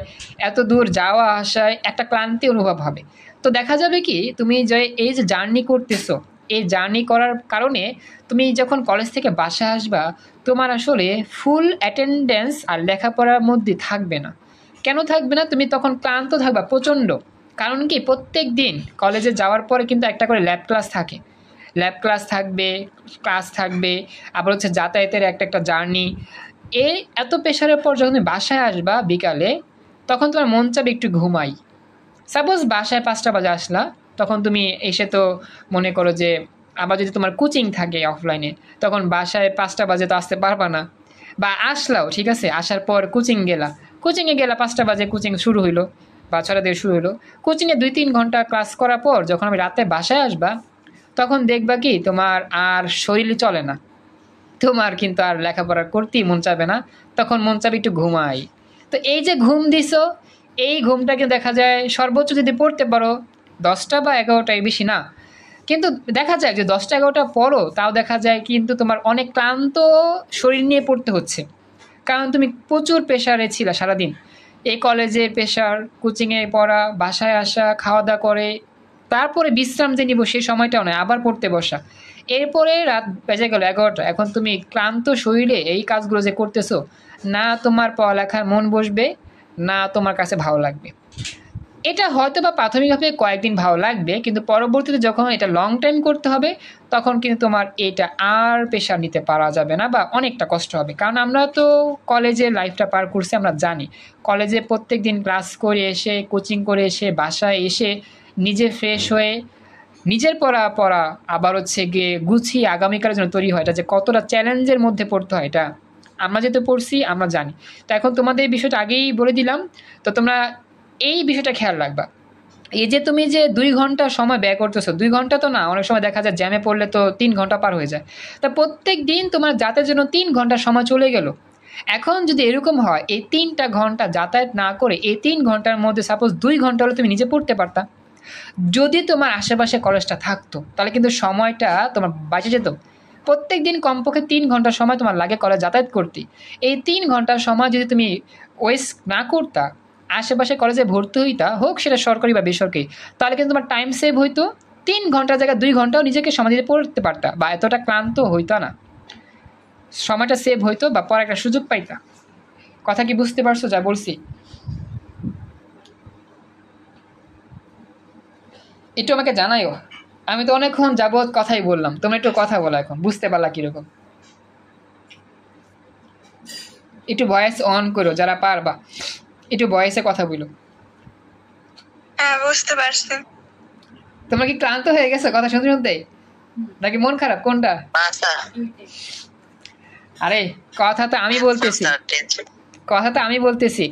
এত দূর যাওয়া আসায় একটা ক্লান্তি অনুভব হবে। তো দেখা যাবে কি তুমি যে এই যে জার্নি করতেছো, এই জার্নি করার কারণে তুমি যখন কলেজ থেকে বাসায় আসবা, তোমার আসলে ফুল অ্যাটেন্ডেন্স আর লেখাপড়ার মধ্যে থাকবে না। কেন থাকবে না? তুমি তখন ক্লান্ত থাকবা প্রচণ্ড। কারণ কি প্রত্যেক দিন কলেজে যাওয়ার পরে কিন্তু একটা করে ল্যাব ক্লাস থাকে, ল্যাব ক্লাস থাকবে, ক্লাস থাকবে, আবার হচ্ছে যাতায়াতের একটা একটা জার্নি। এই এত প্রেশারের পর যখন তুমি বাসায় আসবা বিকালে, তখন তোমার মন চাবে একটু ঘুমাই। সাপোজ বাসায় 5টা বাজে আসলা, তখন তুমি এসে তো মনে করো যে আবার যদি তোমার কোচিং থাকে অফলাইনে, তখন বাসায় 5টা বাজে তো আসতে পারবা না, বা আসলাও ঠিক আছে, আসার পর কোচিংয়ে গেলা 5টা বাজে কোচিং শুরু হইলো বা 6টা দিয়ে শুরু হইলো, কোচিংয়ে 2-3 ঘন্টা ক্লাস করার পর যখন আমি রাতে বাসায় আসবা, তখন দেখবা কি তোমার আর শরীর চলে না, তোমার কিন্তু আর লেখাপড়া করতেই মন চাবে না, তখন মন চাবে একটু ঘুমাই। তো এই যে ঘুম দিছো, এই ঘুমটাকে দেখা যায় সর্বোচ্চ যদি পড়তে পারো 10টা বা 11টাই, বেশি না। কিন্তু দেখা যায় যে 10টা 11টা পড়ো, তাও দেখা যায় কিন্তু তোমার অনেক ক্লান্ত শরীর নিয়ে পড়তে হচ্ছে, কারণ তুমি প্রচুর প্রেশারে ছিলা সারাদিন। এই কলেজের প্রেশার, কোচিংয়ে পড়া, বাসায় আসা, খাওয়া দাওয়া করে তারপরে বিশ্রাম যে নিব সেই সময়টাও নয়, আবার পড়তে বসা, এরপরে রাত বেজে গেল 11টা, এখন তুমি ক্লান্ত শরীরে এই কাজগুলো যে করতেছো, না তোমার পড়ালেখায় মন বসবে, না তোমার কাছে ভালো লাগবে। এটা হয়তো বা প্রাথমিকভাবে কয়েকদিন ভালো লাগবে, কিন্তু পরবর্তীতে যখন এটা লং টাইম করতে হবে, তখন কিন্তু তোমার এটা আর প্রেশার নিতে পারা যাবে না, বা অনেকটা কষ্ট হবে। কারণ আমরা তো কলেজের লাইফটা পার করছি, আমরা জানি কলেজে প্রত্যেক দিন ক্লাস করে এসে, কোচিং করে এসে, বাসায় এসে নিজে ফ্রেশ হয়ে নিজের পড়া আবার হচ্ছে গিয়ে গুছিয়ে আগামীকালের জন্য তৈরি হয়, এটা যে কতটা চ্যালেঞ্জের মধ্যে পড়তে হয়, এটা আমরা যেহেতু পড়ছি আমরা জানি। তো এখন তোমাদের এই বিষয়টা আগেই বলে দিলাম, তো তোমরা এই বিষয়টা খেয়াল রাখবা। এই যে তুমি যে 2 ঘন্টা সময় ব্যয় করতেছো, 2 ঘন্টা তো না, অনেক সময় দেখা যায় জ্যামে পড়লে তো 3 ঘন্টা পার হয়ে যায়। তা প্রত্যেক দিন তোমার যাতায়াতের জন্য 3 ঘন্টা সময় চলে গেল। এখন যদি এরকম হয়, এই 3টা ঘন্টা যাতায়াত না করে এই 3 ঘন্টার মধ্যে সাপোজ 2 ঘন্টা হলে তুমি নিজে পড়তে পারতা, যদি তোমার আশেপাশে কলেজটা থাকতো, তাহলে কিন্তু সময়টা তোমার বাঁচে যেত। প্রত্যেক দিন কমপক্ষে 3 ঘন্টা সময় তোমার লাগে কলেজ যাতায়াত করতে। এই 3 ঘন্টার সময় যদি তুমি ওয়েস্ট না করতা, আশেপাশে কলেজে ভর্তি হইতা, হোক সেটা সরকারি বা বেসরকারি, তাহলে কিন্তু তোমার টাইম সেভ হইতো। 3 ঘন্টার জায়গায় 2 ঘন্টাও নিজেকে সময় দিতে পড়তে পারতা, বা এতটা ক্লান্ত হইতো না, সময়টা সেভ হইতো, বা পরে একটা সুযোগ পাইতা। কথা কি বুঝতে পারছো যা বলছি? একটু আমাকে জানাইও। আমি তো অনেকক্ষণ যাবৎ কথাই বললাম, তোমরা একটু কথা বলো, এখন বুঝতে পারলা কিরকম? একটু ভয়েস অন করো যারা পারবা, একটু ভয়েসে কথা বলো। হ্যাঁ, বুঝতে পারছি। তোমরা কি ক্লান্ত হয়ে গেছো কথা শুনতে শুনতে, নাকি মন খারাপ, কোনটা? আরে কথা তো আমি বলতেছি,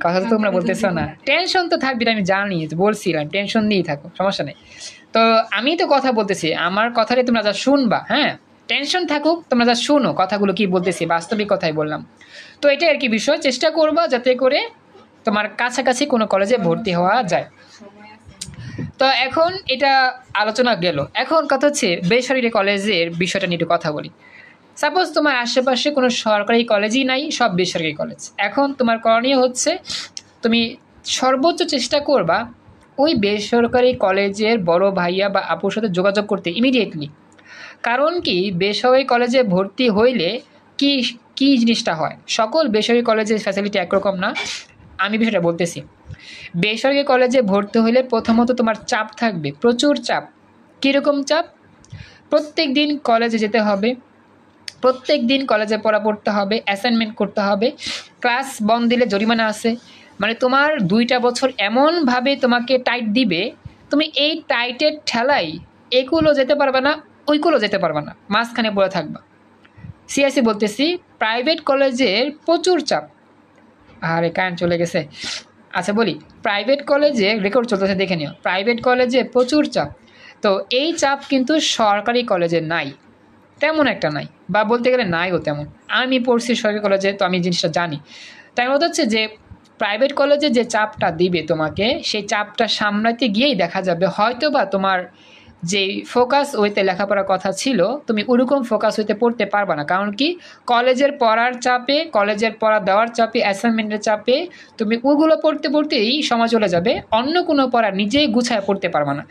কথা তো তোমরা বলতেছো না। টেনশন তো থাকবে, আমি জানি, বলছিলাম টেনশন নিয়েই থাকো, সমস্যা নেই। তো আমি তো কথা বলতেছি, আমার কথাটাই তোমরা যা শুনবা। হ্যাঁ, টেনশন থাকুক, তোমরা যা শুনো কথাগুলো কি বলতেছি, বাস্তবিক কথাই বললাম। তো এটাই আর কি বিষয়, চেষ্টা করবা যাতে করে তোমার কাছাকাছি কোনো কলেজে ভর্তি হওয়া যায়। তো এখন এটা আলোচনা গেল, এখন কথা হচ্ছে বেসরকারি কলেজের বিষয়টা নিয়ে একটু কথা বলি। সাপোজ তোমার আশেপাশে কোনো সরকারি কলেজই নাই, সব বেসরকারি কলেজ। এখন তোমার করণীয় হচ্ছে তুমি সর্বোচ্চ চেষ্টা করবা ওই বেসরকারি কলেজের বড় ভাইয়া বা আপুর সাথে যোগাযোগ করতে ইমিডিয়েটলি। কারণ কি, বেসরকারি কলেজে ভর্তি হইলে কি কি জিনিসটা হয়, সকল বেসরকারি কলেজের ফ্যাসিলিটি একরকম না। আমি বিষয়টা বলতেছি, বেসরকারি কলেজে ভর্তি হইলে প্রথমত তোমার চাপ থাকবে, প্রচুর চাপ। কীরকম চাপ? প্রত্যেক দিন কলেজে যেতে হবে, প্রত্যেক দিন কলেজে পড়া পড়তে হবে, অ্যাসাইনমেন্ট করতে হবে, ক্লাস বন্ধ দিলে জরিমানা আছে। মানে তোমার 2টা বছর এমনভাবে তোমাকে টাইট দিবে, তুমি এই টাইটের ঠেলাই এগুলো যেতে পারবে না, ওইগুলো যেতে পারবে না, মাঝখানে পড়ে থাকবা। সিএসসি বলতেছি, প্রাইভেট কলেজের প্রচুর চাপ। আরে কারেন্ট চলে গেছে। আচ্ছা বলি, প্রাইভেট কলেজে রেকর্ড চলতেছে দেখে নিও, প্রাইভেট কলেজে প্রচুর চাপ। তো এই চাপ কিন্তু সরকারি কলেজে নাই, তেমন একটা নাই, বা বলতে গেলে নাইও তেমন। আমি পড়ছি সরকারি কলেজে, তো আমি জিনিসটা জানি। তাই কথা হচ্ছে যে প্রাইভেট কলেজে যে চাপটা দিবে তোমাকে, সেই চাপটা সামলাতে গিয়েই দেখা যাবে হয়তো বা তোমার যেই ফোকাস ওইতে লেখাপড়ার কথা ছিল, তুমি ওরকম ফোকাস হইতে পড়তে পারবে না। কারণ কি, কলেজের পড়ার চাপে, কলেজের পড়া দেওয়ার চাপে, অ্যাসাইনমেন্টের চাপে তুমি ওগুলো পড়তে পড়তেই সময় চলে যাবে, অন্য কোনো পড়া নিজেই গুছায় পড়তে পারবে না।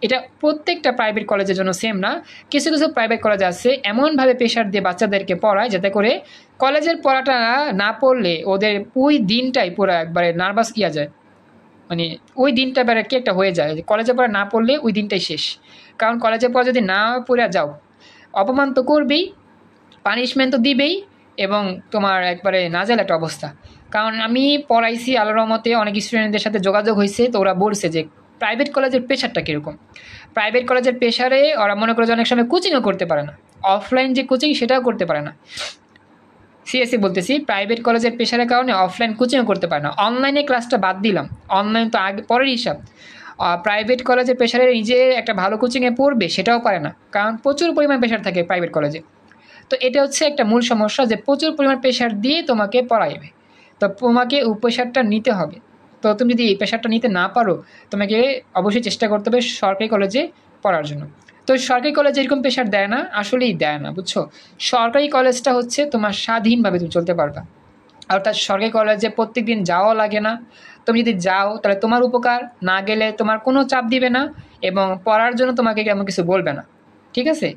এটা প্রত্যেকটা প্রাইভেট কলেজের জন্য সেম না। কিছু কিছু প্রাইভেট কলেজ আছে এমনভাবে প্রেশার দিয়ে বাচ্চাদেরকে পড়ায় যাতে করে কলেজের পড়াটা না পড়লে ওদের ওই দিনটাই পুরো একবারে নার্ভাস ইয়া যায়, মানে ওই দিনটা এবারে কি একটা হয়ে যায়, কলেজে পড়া না পড়লে ওই দিনটাই শেষ। কারণ কলেজে পড়া যদি না পড়ে যাও, অপমান তো করবেই, পানিশমেন্ট তো দিবেই, এবং তোমার একবারে নাজেহাল একটা অবস্থা। কারণ আমি পড়াইছি আল্লাহর রহমতে, অনেক স্টুডেন্টদের সাথে যোগাযোগ হয়েছে, তো ওরা বলছে যে প্রাইভেট কলেজের প্রেশারটা কীরকম। প্রাইভেট কলেজের প্রেশারে ওরা মনে করে যে অনেক সময় কোচিংও করতে পারে না, অফলাইন যে কোচিং সেটাও করতে পারে না। সিএসসি বলতেছি, প্রাইভেট কলেজের প্রেশারের কারণে অফলাইন কোচিংও করতে পারে না। অনলাইনে ক্লাসটা বাদ দিলাম, অনলাইন তো আগে পরের হিসাব। প্রাইভেট কলেজের প্রেশারে নিজে একটা ভালো কোচিংয়ে পড়বে সেটাও পারে না, কারণ প্রচুর পরিমাণ প্রেশার থাকে প্রাইভেট কলেজে। তো এটা হচ্ছে একটা মূল সমস্যা, যে প্রচুর পরিমাণ প্রেশার দিয়ে তোমাকে পড়াইবে, তো তোমাকে ওই প্রেশারটা নিতে হবে। তো তুমি যদি এই প্রেশারটা নিতে না পারো, তোমাকে অবশ্যই চেষ্টা করতে হবে সরকারি কলেজে পড়ার জন্য। তো সরকারি কলেজ এরকম প্রেশার দেয় না, আসলেই দেয় না, বুঝছো। সরকারি কলেজটা হচ্ছে তোমার স্বাধীনভাবে তুমি চলতে পারবা, অর্থাৎ সরকারি কলেজে প্রত্যেক দিন যাওয়া লাগে না। তুমি যদি যাও তাহলে তোমার উপকার, না গেলে তোমার কোনো চাপ দিবে না, এবং পড়ার জন্য তোমাকে এমন কিছু বলবে না, ঠিক আছে।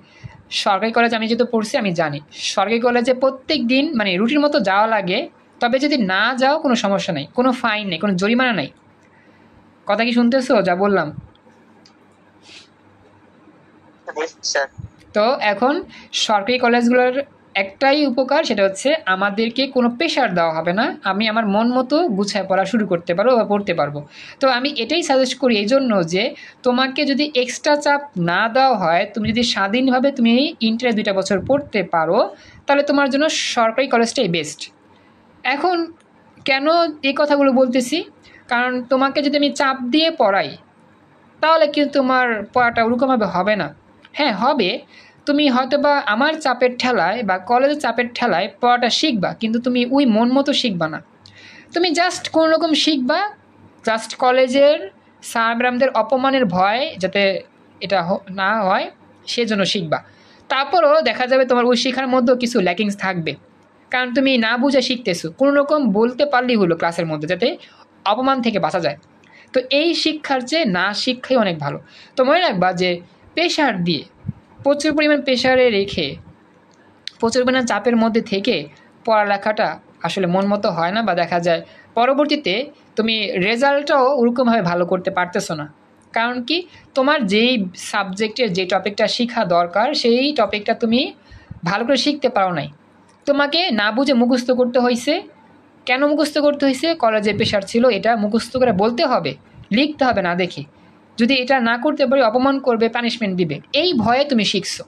সরকারি কলেজ আমি যেহেতু পড়ছি আমি জানি, সরকারি কলেজে প্রত্যেক দিন মানে রুটির মতো যাওয়া লাগে। তবে যদি না যাও কোনো সমস্যা নেই, কোনো ফাইন নেই, কোনো জরিমানা নেই। কথা কি শুনতেছো যা বললাম? স্যার তো এখন সরকারি কলেজগুলোর একটাই উপকার, সেটা হচ্ছে আমাদেরকে কোনো প্রেশার দেওয়া হবে না, আমি আমার মন মতো গুছায় পড়া শুরু করতে পারবো বা পড়তে পারবো। তো আমি এটাই সাজেস্ট করি এই জন্য যে তোমাকে যদি এক্সট্রা চাপ না দেওয়া হয়, তুমি যদি স্বাধীনভাবে তুমি ইন্টারে 2টা বছর পড়তে পারো, তাহলে তোমার জন্য সরকারি কলেজটাই বেস্ট। এখন কেন এই কথাগুলো বলতেছি, কারণ তোমাকে যদি আমি চাপ দিয়ে পড়াই, তাহলে কিন্তু তোমার পড়াটা ওরকমভাবে হবে না। হ্যাঁ হবে, তুমি হয়তো বা আমার চাপের ঠেলায় বা কলেজের চাপের ঠেলায় পড়াটা শিখবা, কিন্তু তুমি ওই মন মতো শিখবা না। তুমি জাস্ট কোনো রকম শিখবা, জাস্ট কলেজের স্যার ম্যাডামদের অপমানের ভয় যাতে এটা না হয় সেজন্য শিখবা। তারপরও দেখা যাবে তোমার ওই শেখার মধ্যেও কিছু ল্যাকিংস থাকবে, কারণ তুমি না বুঝে শিখতেছো, কোনো রকম বলতে পারলেই হলো ক্লাসের মধ্যে, যাতে অপমান থেকে বাঁচা যায়। তো এই শিক্ষার চেয়ে না শিক্ষাই অনেক ভালো। তো মনে রাখবা যে প্রেশার দিয়ে, প্রচুর পরিমাণ প্রেশারে রেখে, প্রচুর পরিমাণ চাপের মধ্যে থেকে পড়ালেখাটা আসলে মন মতো হয় না, বা দেখা যায় পরবর্তীতে তুমি রেজাল্টটাও ওরকমভাবে ভালো করতে পারতেছো না। কারণ কি, তোমার যেই সাবজেক্টের যে টপিকটা শেখা দরকার সেই টপিকটা তুমি ভালো করে শিখতে পারো নাই, তোমাকে না বুঝে মুখস্থ করতে হয়েছে। কেন মুখস্থ করতে হয়েছে? কলেজে প্রেশার ছিল, এটা মুখস্থ করে বলতে হবে, লিখতে হবে না দেখে। যদি এটা না করতে পারি অপমান করবে, পানিশমেন্ট দিবে, এই ভয়ে তুমি শিখছো।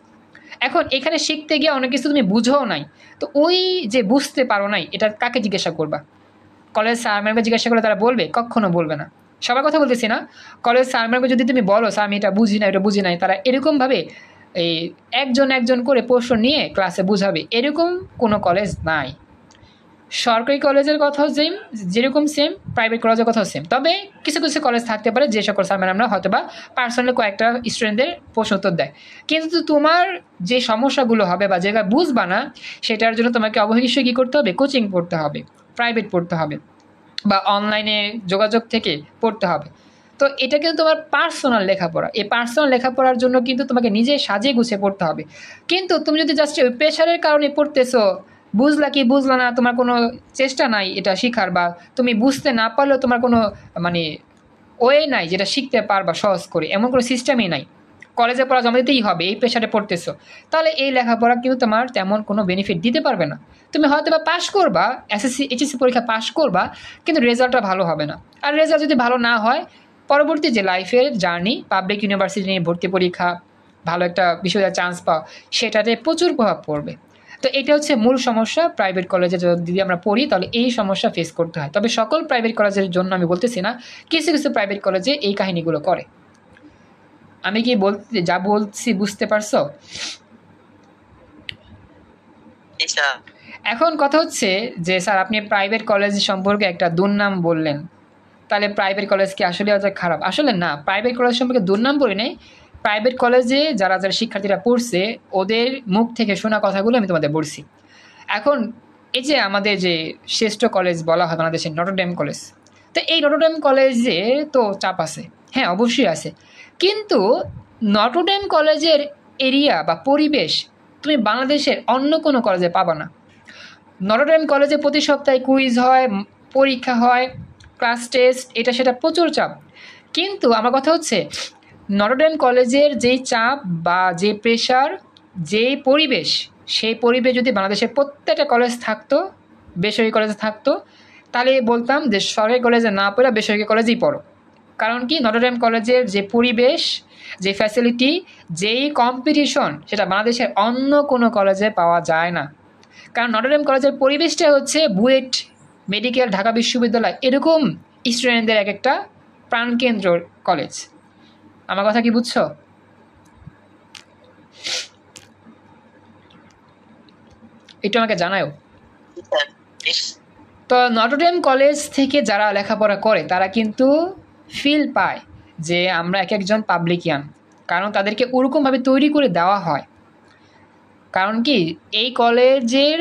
এখন এখানে শিখতে গিয়ে অনেক কিছু তুমি বুঝোও নাই, তো ওই যে বুঝতে পারো নাই, এটা কাকে জিজ্ঞাসা করবা? কলেজ স্যার ম্যামকে জিজ্ঞাসা করলে তারা বলবে? কখনো বলবে না। সবার কথা বলতেছি না, কলেজ স্যার ম্যামকে যদি তুমি বলো স্যার আমি এটা বুঝি না, এটা বুঝি নাই, তারা এরকমভাবে এই একজন একজন করে প্রশ্ন নিয়ে ক্লাসে বুঝাবে, এরকম কোনো কলেজ নাই। সরকারি কলেজের কথাও সেম, যেরকম সেম প্রাইভেট কলেজের কথাও সেম। তবে কিছু কিছু কলেজ থাকতে পারে যে সকল স্যার ম্যাডামরা হয়তো বা পার্সোনালি কয়েকটা স্টুডেন্টদের প্রশ্ন উত্তর দেয়, কিন্তু তোমার যে সমস্যাগুলো হবে বা যেটা বুঝবা না, সেটার জন্য তোমাকে অবশ্যই কী করতে হবে? কোচিং পড়তে হবে, প্রাইভেট পড়তে হবে, বা অনলাইনে যোগাযোগ থেকে পড়তে হবে। তো এটা কিন্তু তোমার পার্সোনাল লেখাপড়া, এই পার্সোনাল লেখাপড়ার জন্য কিন্তু তোমাকে নিজে সাজিয়ে গুছিয়ে পড়তে হবে। কিন্তু তুমি যদি জাস্ট ওই প্রেশারের কারণে পড়তেছো, বুঝলা কি বুঝলা না, তোমার কোনো চেষ্টা নাই এটা শেখার, বা তুমি বুঝতে না পারলেও তোমার কোনো মানে ওয়ে নাই যেটা শিখতে পারবা সহজ করে, এমন কোনো সিস্টেমই নাই, কলেজে পড়া জমা দিতেই হবে, এই প্রেশারে পড়তেছো, তাহলে এই লেখাপড়া কিন্তু তোমার তেমন কোনো বেনিফিট দিতে পারবে না। তুমি হয়তো বা পাশ করবা, এসএসসি এইচএসসি পরীক্ষা পাশ করবা, কিন্তু রেজাল্টটা ভালো হবে না। আর রেজাল্ট যদি ভালো না হয়, পরবর্তী যে লাইফের জার্নি, পাবলিক ইউনিভার্সিটি নিয়ে ভর্তি পরীক্ষা, ভালো একটা বিশ্ববিদ্যালয়ে চান্স পাও, সেটাতে প্রচুর প্রভাব পড়বে। তো এটা হচ্ছে মূল সমস্যা প্রাইভেট কলেজে যদি আমরা পড়ি তাহলে এই সমস্যা ফেস করতে হয়। তবে সকল প্রাইভেট কলেজের জন্য আমি বলতেছি না, কিছু কিছু প্রাইভেট কলেজে এই কাহিনীগুলো করে। আমি কি যা বলছি বুঝতে পারছো? এখন কথা হচ্ছে যে স্যার আপনি প্রাইভেট কলেজ সম্পর্কে একটা দুর্নাম বললেন, তাহলে প্রাইভেট কলেজ কি আসলে অত খারাপ? আসলে না, প্রাইভেট কলেজ সম্পর্কে দুর্নাম বলি নাই, প্রাইভেট কলেজে যারা যারা শিক্ষার্থীরা পড়ছে ওদের মুখ থেকে শোনা কথাগুলো আমি তোমাদের বলছি। এখন এই যে আমাদের যে শ্রেষ্ঠ কলেজ বলা হয় বাংলাদেশের নটরডেম কলেজ, তো এই নটরডেম কলেজে তো চাপ আছে, হ্যাঁ অবশ্যই আছে, কিন্তু নটরডেম কলেজের এরিয়া বা পরিবেশ তুমি বাংলাদেশের অন্য কোনো কলেজে পাবা না। নটরডেম কলেজে প্রতি সপ্তাহে কুইজ হয়, পরীক্ষা হয়, ক্লাস টেস্ট, এটা সেটা প্রচুর চাপ। কিন্তু আমার কথা হচ্ছে নটরডেম কলেজের যেই চাপ বা যে প্রেশার, যেই পরিবেশ, সেই পরিবেশ যদি বাংলাদেশের প্রত্যেকটা কলেজ থাকতো, বেসরকারি কলেজে থাকতো, তাহলে বলতাম যে সরকারি কলেজে না পড়ে বেসরকারি কলেজেই পড়ো। কারণ কি নটরডেম কলেজের যে পরিবেশ, যে ফ্যাসিলিটি, যেই কম্পিটিশন, সেটা বাংলাদেশের অন্য কোনো কলেজে পাওয়া যায় না। কারণ নটরডেম কলেজের পরিবেশটা হচ্ছে বুয়েট, মেডিকেল, ঢাকা বিশ্ববিদ্যালয়, এরকম স্টুডেন্টদের এক একটা প্রাণকেন্দ্র কলেজ। আমার কথা কি বুঝছো? একটু আমাকে জানাও। তো নটরডেম কলেজ থেকে যারা লেখাপড়া করে তারা কিন্তু ফিল পায় যে আমরা এক একজন পাবলিকিয়ান, কারণ তাদেরকে ওরকমভাবে তৈরি করে দেওয়া হয়। কারণ কি এই কলেজের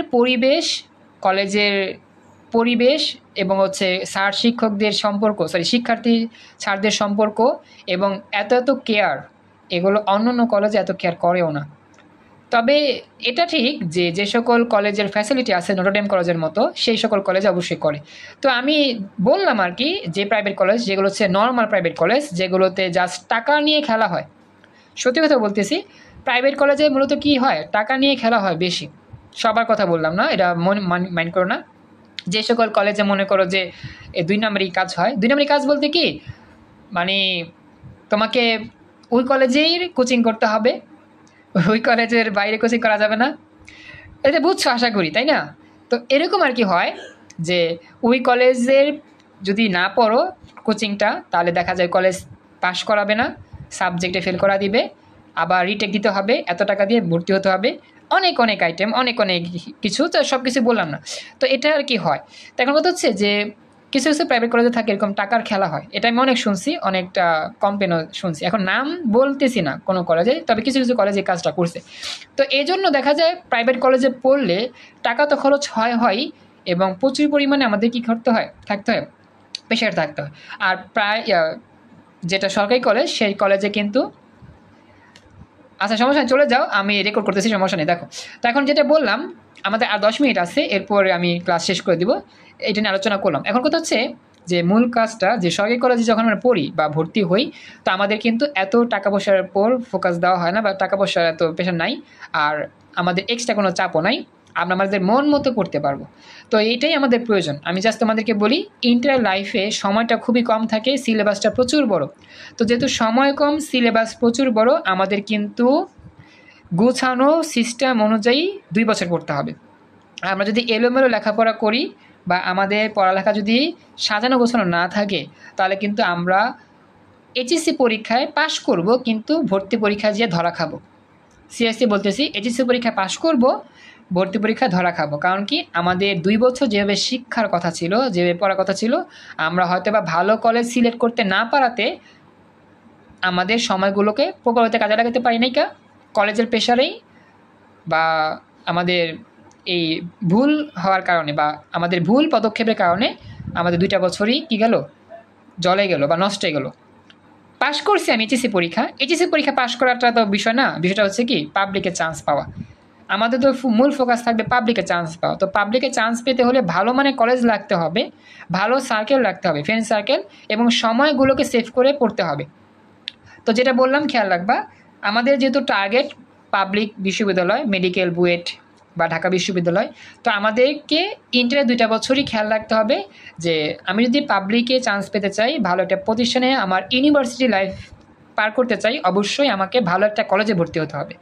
পরিবেশ এবং হচ্ছে স্যার শিক্ষকদের সম্পর্ক, শিক্ষার্থী স্যারদের সম্পর্ক এবং এত কেয়ার, এগুলো অন্য কলেজে এত কেয়ার করেও না। তবে এটা ঠিক যে যে সকল কলেজের ফ্যাসিলিটি আছে নটরডেম কলেজের মতো, সেই সকল কলেজে অবশ্যই করে। তো আমি বললাম আর কি, যে প্রাইভেট কলেজ যেগুলো হচ্ছে নর্মাল প্রাইভেট কলেজ, যেগুলোতে জাস্ট টাকা নিয়ে খেলা হয়, সত্যি কথা বলতেছি, প্রাইভেট কলেজে মূলত কি হয়, টাকা নিয়ে খেলা হয় বেশি। সবার কথা বললাম না, এটা মাইন্ড করো না। যে সকল কলেজে মনে করো যে 2 নম্বরই কাজ হয়, 2 নম্বরই কাজ বলতে কি মানে তোমাকে ওই কলেজেই কোচিং করতে হবে, ওই কলেজের বাইরে কোচিং করা যাবে না, এটা বুঝছো আশা করি, তাই না? তো এরকম আর কি হয় যে ওই কলেজের যদি না পড়ো কোচিংটা, তাহলে দেখা যায় কলেজ পাস করাবে না, সাবজেক্টে ফেল করা দিবে, আবার রিটেক দিতে হবে, এত টাকা দিয়ে ভর্তি হতে হবে, অনেক আইটেম, অনেক কিছু, তো সব কিছু বললাম না। তো এটা আর কি হয়। তো এখন কথা হচ্ছে যে কিছু কিছু প্রাইভেট কলেজে থাকে এরকম টাকার খেলা হয়, এটা আমি অনেক শুনছি, অনেকটা কমপ্লেনও শুনছি। এখন নাম বলতেছি না কোনো কলেজে, তবে কিছু কিছু কলেজে কাজটা করছে। তো এই জন্য দেখা যায় প্রাইভেট কলেজে পড়লে টাকা তো খরচ হয় এবং প্রচুর পরিমাণে আমাদের কী থাকতে হয়, প্রেশার থাকতে হয়। আর প্রায় যেটা সরকারি কলেজ, সেই কলেজে কিন্তু আচ্ছা সমস্যা চলে যাও, আমি রেকর্ড করতেছি, সমস্যা নেই। দেখো, তো এখন যেটা বললাম, আমাদের আর 10 মিনিট আছে, এরপরে আমি ক্লাস শেষ করে দিব, এটা নিয়ে আলোচনা করলাম। এখন কথা হচ্ছে যে মূল কাজটা, যে সরকারি কলেজে যখন আমরা পড়ি বা ভর্তি হই, তো আমাদের কিন্তু এত টাকা পয়সার উপর ফোকাস দেওয়া হয় না, বা টাকা পয়সার এত প্রেশার নাই, আর আমাদের এক্সট্রা কোনো চাপও নাই, আমরা আমাদের মন মতো করতে পারবো। তো এইটাই আমাদের প্রয়োজন। আমি জাস্ট তোমাদেরকে বলি, ইন্টার লাইফে সময়টা খুবই কম থাকে, সিলেবাসটা প্রচুর বড়। তো যেহেতু সময় কম, সিলেবাস প্রচুর বড়, আমাদের কিন্তু গুছানো সিস্টেম অনুযায়ী 2 বছর পড়তে হবে। আমরা যদি এলোমেলো লেখাপড়া করি বা আমাদের পড়ালেখা যদি সাজানো গোছানো না থাকে, তাহলে কিন্তু আমরা এইচএসসি পরীক্ষায় পাশ করব, কিন্তু ভর্তি পরীক্ষায় যেয়ে ধরা খাবো। সিএসসি বলতেছি, এইচএসসি পরীক্ষায় পাশ করব, ভর্তি পরীক্ষায় ধরা খাবো। কারণ কি আমাদের 2 বছর যেভাবে শিক্ষার কথা ছিল, যেভাবে পড়ার কথা ছিল, আমরা হয়তো বা ভালো কলেজ সিলেক্ট করতে না পারাতে আমাদের সময়গুলোকে প্রপারতে কাজে লাগাতে পারি নাই, কলেজের প্রেশারেই বা আমাদের এই ভুল হওয়ার কারণে বা আমাদের ভুল পদক্ষেপের কারণে আমাদের 2টা বছরই কী গেল, জলে গেল বা নষ্ট হয়ে গেল। পাশ করছি আমি এইচএসসি পরীক্ষা পাশ করাটা তো বিষয় না, বিষয়টা হচ্ছে কি পাবলিকে চান্স পাওয়া। আমাদের তো মূল ফোকাস থাকবে পাবলিকে চান্স পাওয়া। তো পাবলিকে চান্স পেতে হলে ভালো মানের কলেজ লাগতে হবে, ভালো সার্কেল রাখতে হবে, ফ্রেন্ড সার্কেল, এবং সময়গুলোকে সেভ করে পড়তে হবে। তো যেটা বললাম খেয়াল রাখবা, আমাদের যেহেতু টার্গেট পাবলিক বিশ্ববিদ্যালয়, মেডিকেল, বুয়েট বা ঢাকা বিশ্ববিদ্যালয়, তো আমাদেরকে ইন্টারে 2টা বছরই খেয়াল রাখতে হবে যে আমি যদি পাবলিকে চান্স পেতে চাই, ভালো একটা প্রতিষ্ঠানে আমার ইউনিভার্সিটি লাইফ পার করতে চাই অবশ্যই আমাকে ভালো একটা কলেজে ভর্তি হতে হবে।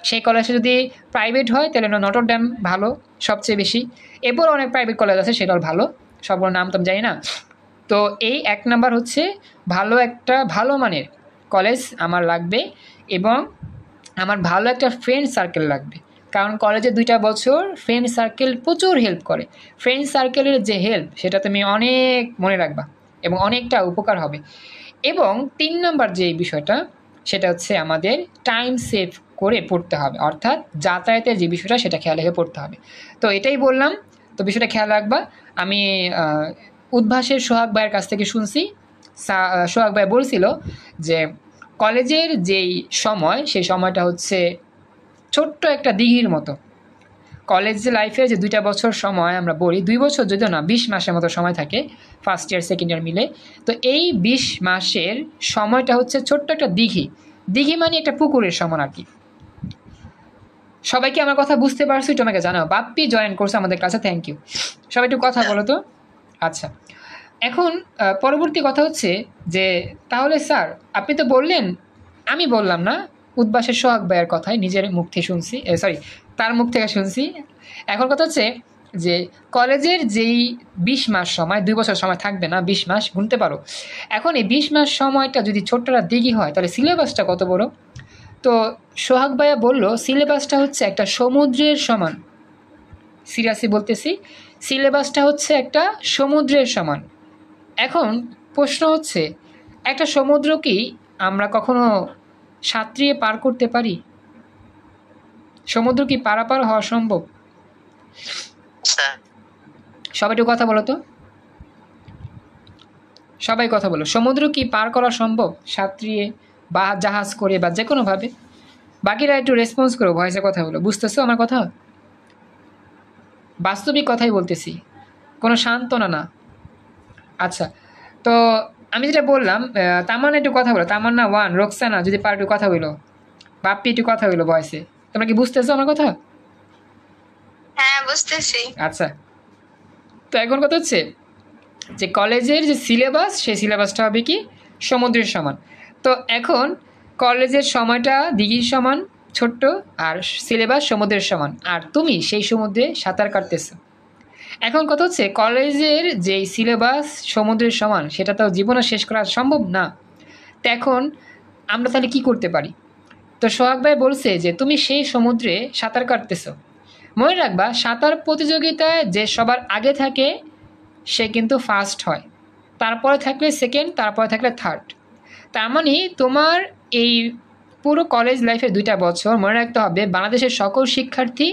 সেই কলেজে যদি প্রাইভেট হয় তাহলে নটর ডেম ভালো সবচেয়ে বেশি, এরপর অনেক প্রাইভেট কলেজ আছে সেটাও ভালো, সবগুলোর নাম তো আমি জানি না। তো এই 1 নাম্বার হচ্ছে ভালো একটা ভালো মানের কলেজ আমার লাগবে, এবং আমার ভালো একটা ফ্রেন্ড সার্কেল লাগবে। কারণ কলেজে 2টা বছর ফ্রেন্ড সার্কেল প্রচুর হেল্প করে। ফ্রেন্ড সার্কেলের যে হেল্প সেটা তুমি অনেক মনে রাখবা এবং অনেকটা উপকার হবে। এবং 3 নাম্বার যে বিষয়টা সেটা হচ্ছে আমাদের টাইম সেভ করে পড়তে হবে, অর্থাৎ যাতায়াতের যে বিষয়টা সেটা খেয়াল রেখে পড়তে হবে। তো এটাই বললাম, তো বিষয়টা খেয়াল রাখবা। আমি উদ্ভাসের সোহাগ ভাইয়ের কাছ থেকে শুনছি, সোহাগ ভাই বলছিল যে কলেজের যেই সময় সেই সময়টা হচ্ছে ছোট্ট একটা দিঘির মতো। কলেজ লাইফে যে 2টা বছর সময় আমরা বলি, 2 বছর যদিও না 20 মাসের মতো সময় থাকে ফার্স্ট ইয়ার সেকেন্ড ইয়ার মিলে। তো এই 20 মাসের সময়টা হচ্ছে ছোট্ট একটা দিঘি, দিঘি মানে একটা পুকুরের সমান আর কি। সবাইকে আমার কথা বুঝতে পারছো? একটু আমাকে জানাও। বাপ্পি জয়েন করছে আমাদের ক্লাসে, থ্যাংক ইউ। সবাই একটু কথা বলো তো। আচ্ছা, এখন পরবর্তী কথা হচ্ছে যে তাহলে স্যার আপনি তো বললেন, আমি বললাম না, উদ্ভাসের সোহাগ ভাইয়ের কথাই নিজের মুখ থেকে শুনছি, সরি তার মুখ থেকে শুনছি। এখন কথা হচ্ছে যে কলেজের যেই 20 মাস সময়, 2 বছর সময় থাকবে না, 20 মাস গুনতে পারো। এখন এই 20 মাস সময়টা যদি ছোট্টটা দিঘি হয় তাহলে সিলেবাসটা কত বড়? তো সোহাগ ভাইয়া বলল সিলেবাসটা হচ্ছে একটা সমুদ্রের সমান। সিরিয়াসলি বলতেছি, সিলেবাসটা হচ্ছে একটা সমুদ্রের সমান। এখন প্রশ্ন হচ্ছে একটা সমুদ্র কি আমরা কখনো সাঁতরিয়ে পার করতে পারি? সমুদ্র কি পারাপার হওয়া সম্ভব? সবাই একটু কথা বলো তো, সবাই কথা বলো। সমুদ্র কি পার করা সম্ভব সাঁতরিয়ে বা জাহাজ করে বা যে কোনোভাবে? বাকিরা একটু রেসপন্স করো, ভয়েসে কথা বলো। বুঝতেছো আমার কথা? বাস্তবিক কথাই বলতেছি, কোনো সান্ত্বনা না। আচ্ছা, তো আমি যেটা বললাম, তামান্না একটু কথা বলো। তামান্না 1, রোকসানা যদি পার একটু কথা বলো, বাপ্পি একটু কথা বলো ভয়েসে। তোমরা কি বুঝতেছো আমার কথা? হ্যাঁ বুঝতেছি। আচ্ছা, তো এখন কথা হচ্ছে যে কলেজের যে সিলেবাস সেই সিলেবাসটা হবে কি সমুদ্রের সমান। তো এখন কলেজের সময়টা দিঘির সমান ছোট্ট, আর সিলেবাস সমুদ্রের সমান, আর তুমি সেই সমুদ্রে সাঁতার কাটতেছো। এখন কথা হচ্ছে কলেজের যেই সিলেবাস সমুদ্রের সমান সেটা তো জীবনে শেষ করা সম্ভব না। তো এখন আমরা তাহলে কি করতে পারি? তো সোহাগ ভাই বলছে যে তুমি সেই সমুদ্রে সাঁতার কাটতেছো। মনে রাখবা সাঁতার প্রতিযোগিতায় যে সবার আগে থাকে সে কিন্তু ফার্স্ট হয়, তারপরে থাকলে সেকেন্ড, তারপরে থাকলে থার্ড। তার মানে তোমার এই পুরো কলেজ লাইফের 2টা বছর মনে রাখতে হবে বাংলাদেশের সকল শিক্ষার্থী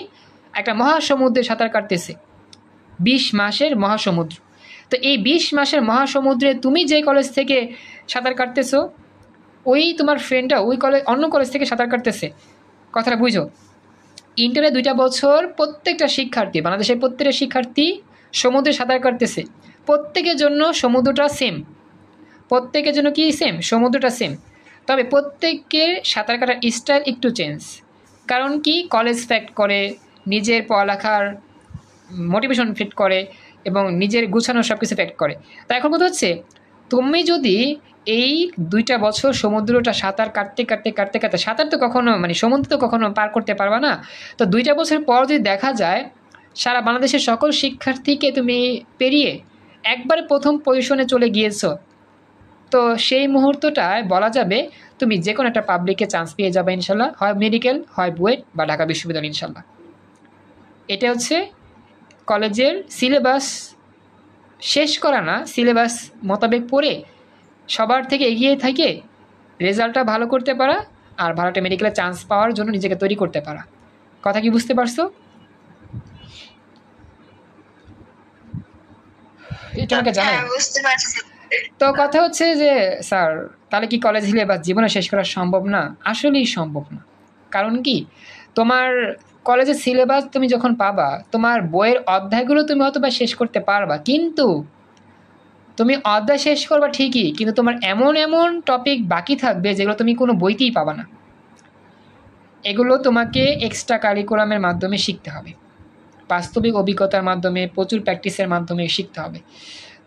একটা মহাসমুদ্রে সাঁতার কাটতেছে, 20 মাসের মহাসমুদ্র। তো এই 20 মাসের মহাসমুদ্রে তুমি যে কলেজ থেকে সাঁতার কাটতেছো ওই তোমার ফ্রেন্ডটা ওই কলেজ অন্য কলেজ থেকে সাঁতার কাটতেছে। কথাটা বুঝো। ইন্টারে 2টা বছর প্রত্যেকটা শিক্ষার্থী, বাংলাদেশের প্রত্যেকটা শিক্ষার্থী সমুদ্রে সাঁতার কাটতেছে। প্রত্যেকের জন্য সমুদ্রটা সেম, প্রত্যেকের জন্য কি সেম? সমুদ্রটা সেম। তবে প্রত্যেকের সাঁতার কাটার স্টাইল একটু চেঞ্জ। কারণ কি কলেজ ফ্যাক্ট করে, নিজের পড়ালেখার মোটিভেশন ফিট করে এবং নিজের গুছানো সব কিছু ফ্যাক্ট করে। তো এখন কথা হচ্ছে তুমি যদি এই 2টা বছর সমুদ্রটা সাঁতার কাটতে কাটতে কাটতে কাটতে, সাঁতার তো কখনো মানে সমুদ্র তো কখনো পার করতে পারবা না। তো 2টা বছর পর যদি দেখা যায় সারা বাংলাদেশের সকল শিক্ষার্থীকে তুমি পেরিয়ে একবারে প্রথম পজিশনে চলে গিয়েছো, তো সেই মুহূর্তটায় বলা যাবে তুমি যে কোনো একটা পাবলিকে চান্স পেয়ে যাবে ইনশাল্লাহ, হয় মেডিকেল, হয় বুয়েট বা ঢাকা বিশ্ববিদ্যালয় ইনশাল্লাহ। এটা হচ্ছে কলেজের সিলেবাস শেষ করা না, সিলেবাস মোতাবেক পড়ে সবার থেকে এগিয়ে থাকে রেজাল্টটা ভালো করতে পারা আর ভালো একটা মেডিকেলে চান্স পাওয়ার জন্য নিজেকে তৈরি করতে পারা। কথা কি বুঝতে পারছো? এটা আমাকে জানাই। বুঝতে পারছি। তো কথা হচ্ছে যে স্যার তাহলে কি কলেজ সিলেবাস জীবনে শেষ করা সম্ভব না? আসলেই সম্ভব না। কারণ কি তোমার কলেজের সিলেবাস তুমি যখন পাবা তোমার বইয়ের অধ্যায়গুলো তুমি হয়তো বা শেষ করতে পারবা, কিন্তু তুমি অধ্যায় শেষ করবা ঠিকই, কিন্তু তোমার এমন এমন টপিক বাকি থাকবে যেগুলো তুমি কোনো বইতেই পাবা না। এগুলো তোমাকে এক্সট্রা কারিকুলামের মাধ্যমে শিখতে হবে, বাস্তবিক অভিজ্ঞতার মাধ্যমে, প্রচুর প্র্যাকটিসের মাধ্যমে শিখতে হবে।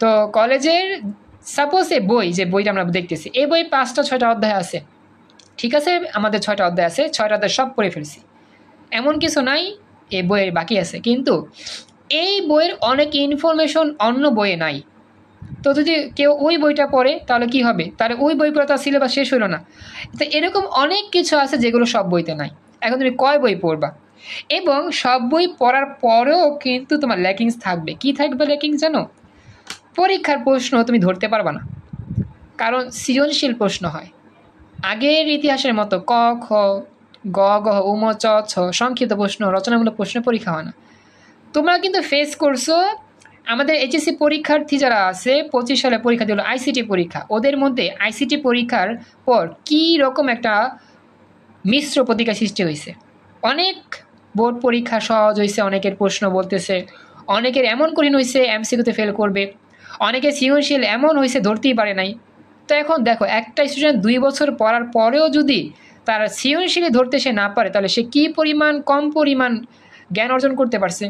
তো কলেজের সাপোজ এ বই, যে বইটা আমরা দেখতেছি এই বই 5টা 6টা অধ্যায় আছে, ঠিক আছে, আমাদের 6টা অধ্যায় আছে, 6টা অধ্যায় সব পড়ে ফেলছি, এমন কিছু নাই এই বইয়ের বাকি আছে, কিন্তু এই বইয়ের অনেক ইনফরমেশন অন্য বইয়ে নাই। তো যদি কেউ ওই বইটা পড়ে তাহলে কি হবে, তাহলে ওই বই পড়ে তার সিলেবাস শেষ হলো না। তো এরকম অনেক কিছু আছে যেগুলো সব বইতে নাই। এখন তুমি কয় বই পড়বা, এবং সব বই পড়ার পরেও কিন্তু তোমার ল্যাকিংস থাকবে। কি থাকবে ল্যাকিংস জানো? পরীক্ষার প্রশ্ন তুমি ধরতে পারবা না, কারণ সৃজনশীল প্রশ্ন হয়। আগের ইতিহাসের মতো ক খ গ গ উম চ ছ সংক্ষিপ্ত প্রশ্ন, রচনামূলক প্রশ্ন পরীক্ষা হয় না। তোমরা কিন্তু ফেস করছো, আমাদের এইচএসসি পরীক্ষার্থী যারা আছে 25 সালে পরীক্ষা দিল আইসিটি পরীক্ষা, ওদের মধ্যে আইসিটি পরীক্ষার পর কী রকম একটা মিশ্র প্রতিক্রিয়া সৃষ্টি হয়েছে। অনেক বোর্ড পরীক্ষা সহজ হয়েছে, অনেকের প্রশ্ন বলতেছে, অনেকের এমন কঠিন হয়েছে এমসিকিউতে ফেল করবে, অনেকের সৃজনশীল এমন হয়েছে ধরতেই পারে নাই। তো এখন দেখো, একটা স্টুডেন্ট 2 বছর পড়ার পরেও যদি তার সৃজনশীল ধরতে সে না পারে, তাহলে সে কী পরিমাণ কম পরিমাণ জ্ঞান অর্জন করতে পারছে।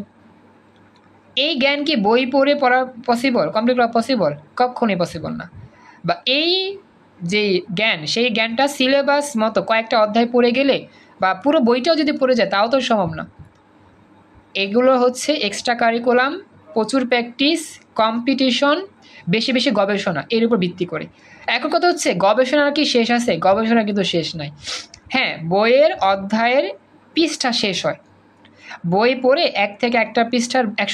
এই জ্ঞান কি বই পড়ে পড়া পসিবল, কমপ্লিট করা পসিবল? কখনই পসিবল না। বা এই যে জ্ঞান, সেই জ্ঞানটা সিলেবাস মতো কয়েকটা অধ্যায় পড়ে গেলে বা পুরো বইটাও যদি পড়ে যায় তাও তো সম্ভব না। এগুলো হচ্ছে এক্সট্রা কারিকুলাম, প্রচুর প্র্যাকটিস, কম্পিটিশন, বেশি বেশি গবেষণা, এর উপর ভিত্তি করে। এখন কথা হচ্ছে, গবেষণার কি শেষ আছে? গবেষণা কিন্তু শেষ নাই। হ্যাঁ, বইয়ের অধ্যায়ের পৃষ্ঠা শেষ হয়, বই পড়ে 1 থেকে 100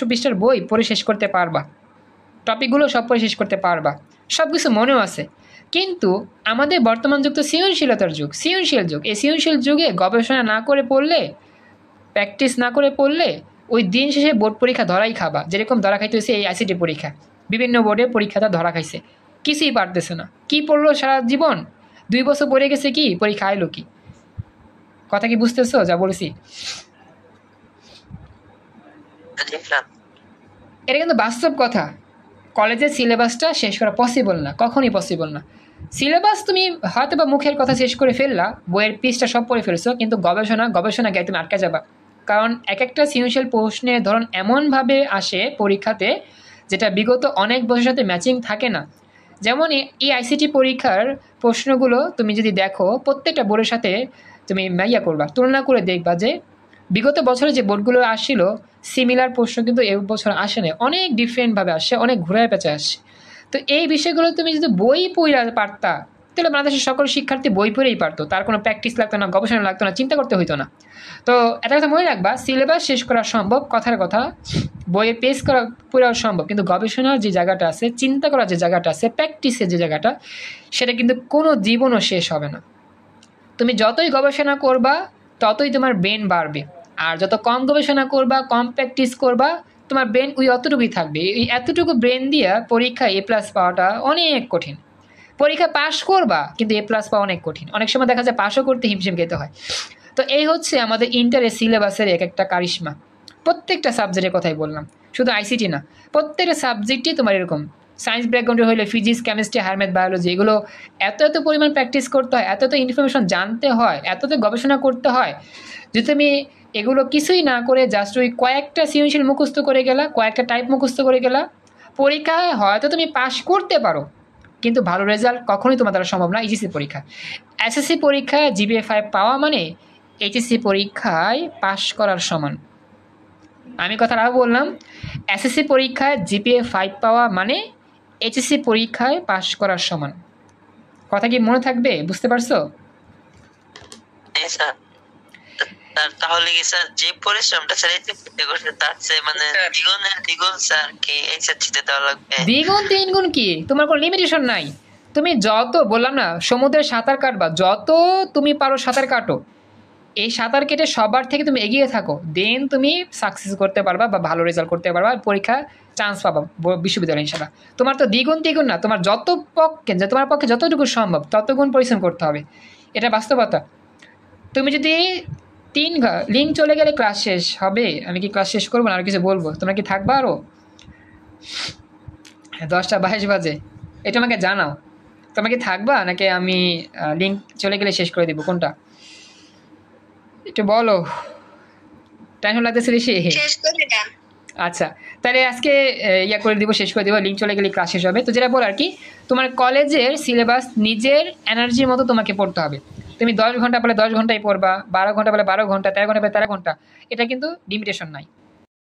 পৃষ্ঠার বই পড়ে শেষ করতে পারবা, টপিকগুলো সব পড়ে শেষ করতে পারবা, সব কিছু মনেও আছে। কিন্তু আমাদের বর্তমান যুগ তো সৃজনশীলতার যুগ, সৃজনশীল যুগ। এই সৃজনশীল যুগে গবেষণা না করে পড়লে, প্র্যাকটিস না করে পড়লে, ওই দিন শেষে বোর্ড পরীক্ষা ধরাই খাবা। যেরকম ধরা খাইতে হয়েছে এই আইসিটি পরীক্ষা, বিভিন্ন বোর্ডের পরীক্ষাটা ধরা খাইছে, কিছুই পারতেছে না। কি পড়লো সারা জীবন, 2 বছর পড়ে গেছে, কি পরীক্ষা আইলো কি? কথা কি বুঝতেছো যা বলেছি? এটা কিন্তু বাস্তব কথা। কলেজের সিলেবাসটা শেষ করা পসিবল না, কখনই পসিবল না। সিলেবাস তুমি হয়তো বা মুখের কথা শেষ করে ফেললা, বইয়ের পৃষ্ঠা সব পড়ে ফেলছো, কিন্তু গবেষণা গিয়ে তুমি আটকে যাবা। কারণ এক একটা সৃজনশীল প্রশ্নের ধরন এমনভাবে আসে পরীক্ষাতে, যেটা বিগত অনেক বছরের সাথে ম্যাচিং থাকে না। যেমন এই আইসিটি পরীক্ষার প্রশ্নগুলো তুমি যদি দেখো, প্রত্যেকটা বোর্ডের সাথে তুমি করবা, তুলনা করে দেখবা যে বিগত বছরে যে বোর্ডগুলো আসছিল সিমিলার প্রশ্ন কিন্তু এই বছর আসে না, অনেক ডিফারেন্টভাবে আসে, অনেক ঘুরায় পেঁচে আসে। তো এই বিষয়গুলো তুমি যদি বই পড়া পারতা, তাহলে বাংলাদেশের সকল শিক্ষার্থী বই পড়েই পারতো, তার কোনো প্র্যাকটিস লাগতো না, গবেষণা লাগতো না, চিন্তা করতে হইতো না। তো একটা কথা মনে রাখবা, সিলেবাস শেষ করা সম্ভব, কথার কথা, বইয়ের পেজ করা পড়াও সম্ভব, কিন্তু গবেষণার যে জায়গাটা আছে, চিন্তা করার যে জায়গাটা আছে, প্র্যাকটিসের যে জায়গাটা, সেটা কিন্তু কোনো জীবনও শেষ হবে না। তুমি যতই গবেষণা করবা ততই তোমার ব্রেন বাড়বে, আর যত কম গবেষণা করবা, কম প্র্যাকটিস করবা, তোমার ব্রেন ওই অতটুকুই থাকবে। এই এতটুকু ব্রেন দিয়ে পরীক্ষায় A+ পাওয়াটা অনেক কঠিন। পরীক্ষা পাশ করবা, কিন্তু A+ পাওয়া অনেক কঠিন, অনেক সময় দেখা যায় পাশও করতে হিমশিম খেতে হয়। তো এই হচ্ছে আমাদের ইন্টারের সিলেবাসের এক একটা কারিশমা। প্রত্যেকটা সাবজেক্টের কথাই বললাম, শুধু আইসিটি না, প্রত্যেকটা সাবজেক্টই তোমার এরকম। সায়েন্স ব্যাকগ্রাউন্ডে হলে physics, chemistry, higher math, biology, এগুলো এত পরিমাণ প্র্যাকটিস করতে হয়, এত ইনফরমেশন জানতে হয়, এত গবেষণা করতে হয়। যদি তুমি এগুলো কিছুই না করে জাস্ট ওই কয়েকটা সৃজনশীল মুখস্থ করে গেলা, কয়েকটা টাইপ মুখস্থ করে গেলা, পরীক্ষায় হয়তো তুমি পাশ করতে পারো, কিন্তু ভালো রেজাল্ট কখনোই তোমার দ্বারা সম্ভব না। এইচএসসি পরীক্ষা, এসএসসি পরীক্ষায় জিপিএ 5 পাওয়া মানে এইচএসসি পরীক্ষায় পাশ করার সমান। আমি কথাটা বললাম, এসএসসি পরীক্ষায় জিপিএ 5 পাওয়া মানে এইচএসসি পরীক্ষায় পাশ করার সমান। কথা কি মনে থাকবে? বুঝতে পারছো? তাহলে কি স্যার যে পরিশ্রমটা স্যার করতে করতে তার চেয়ে মানে দ্বিগুণ স্যার কি এইচএসসিতে দেওয়া লাগবে? দ্বিগুণ 3 গুণ কি, তোমার কোনো লিমিটেশন নাই। তুমি যত, বললাম না, সমুদ্রে সাঁতার কাটবা, যত তুমি পারো সাঁতার কাটো, এই সাঁতার কেটে সবার থেকে তুমি এগিয়ে থাকো, দেন তুমি সাকসেস করতে পারবা বা ভালো রেজাল্ট করতে পারবা, পরীক্ষা চান্স পাবা বিশ্ববিদ্যালয় ইনশাআল্লাহ। তোমার তো দ্বিগুণ না, তোমার তোমার পক্ষে যতটুকু সম্ভব ততগুণ পরিশ্রম করতে হবে, এটা বাস্তবতা। তুমি যদি লিঙ্ক চলে গেলে ক্লাস শেষ হবে, আমি কি ক্লাস শেষ করবো না আর কিছু বলবো? তোমরা কি থাকবা আরও? 10টা 22 বাজে, এটা আমাকে জানাও, তোমরা কি থাকবা নাকি আমি লিঙ্ক চলে গেলে শেষ করে দেবো, কোনটা একটু বলো। টাইম লাগতেছে বেশি? আচ্ছা, তাহলে আজকে করে দিব, শেষ করে দেবো, লিঙ্ক চলে গেলে ক্লাস শেষ হবে। তো যেটা বল আর কি, তোমার কলেজের সিলেবাস নিজের এনার্জির মতো তোমাকে পড়তে হবে। তুমি 10 ঘন্টা পেলে 10 ঘন্টাই পড়বা, 12 ঘন্টা পেলে 12 ঘন্টা, 13 ঘন্টা পেলে 13 ঘন্টা, এটা কিন্তু লিমিটেশন নাই।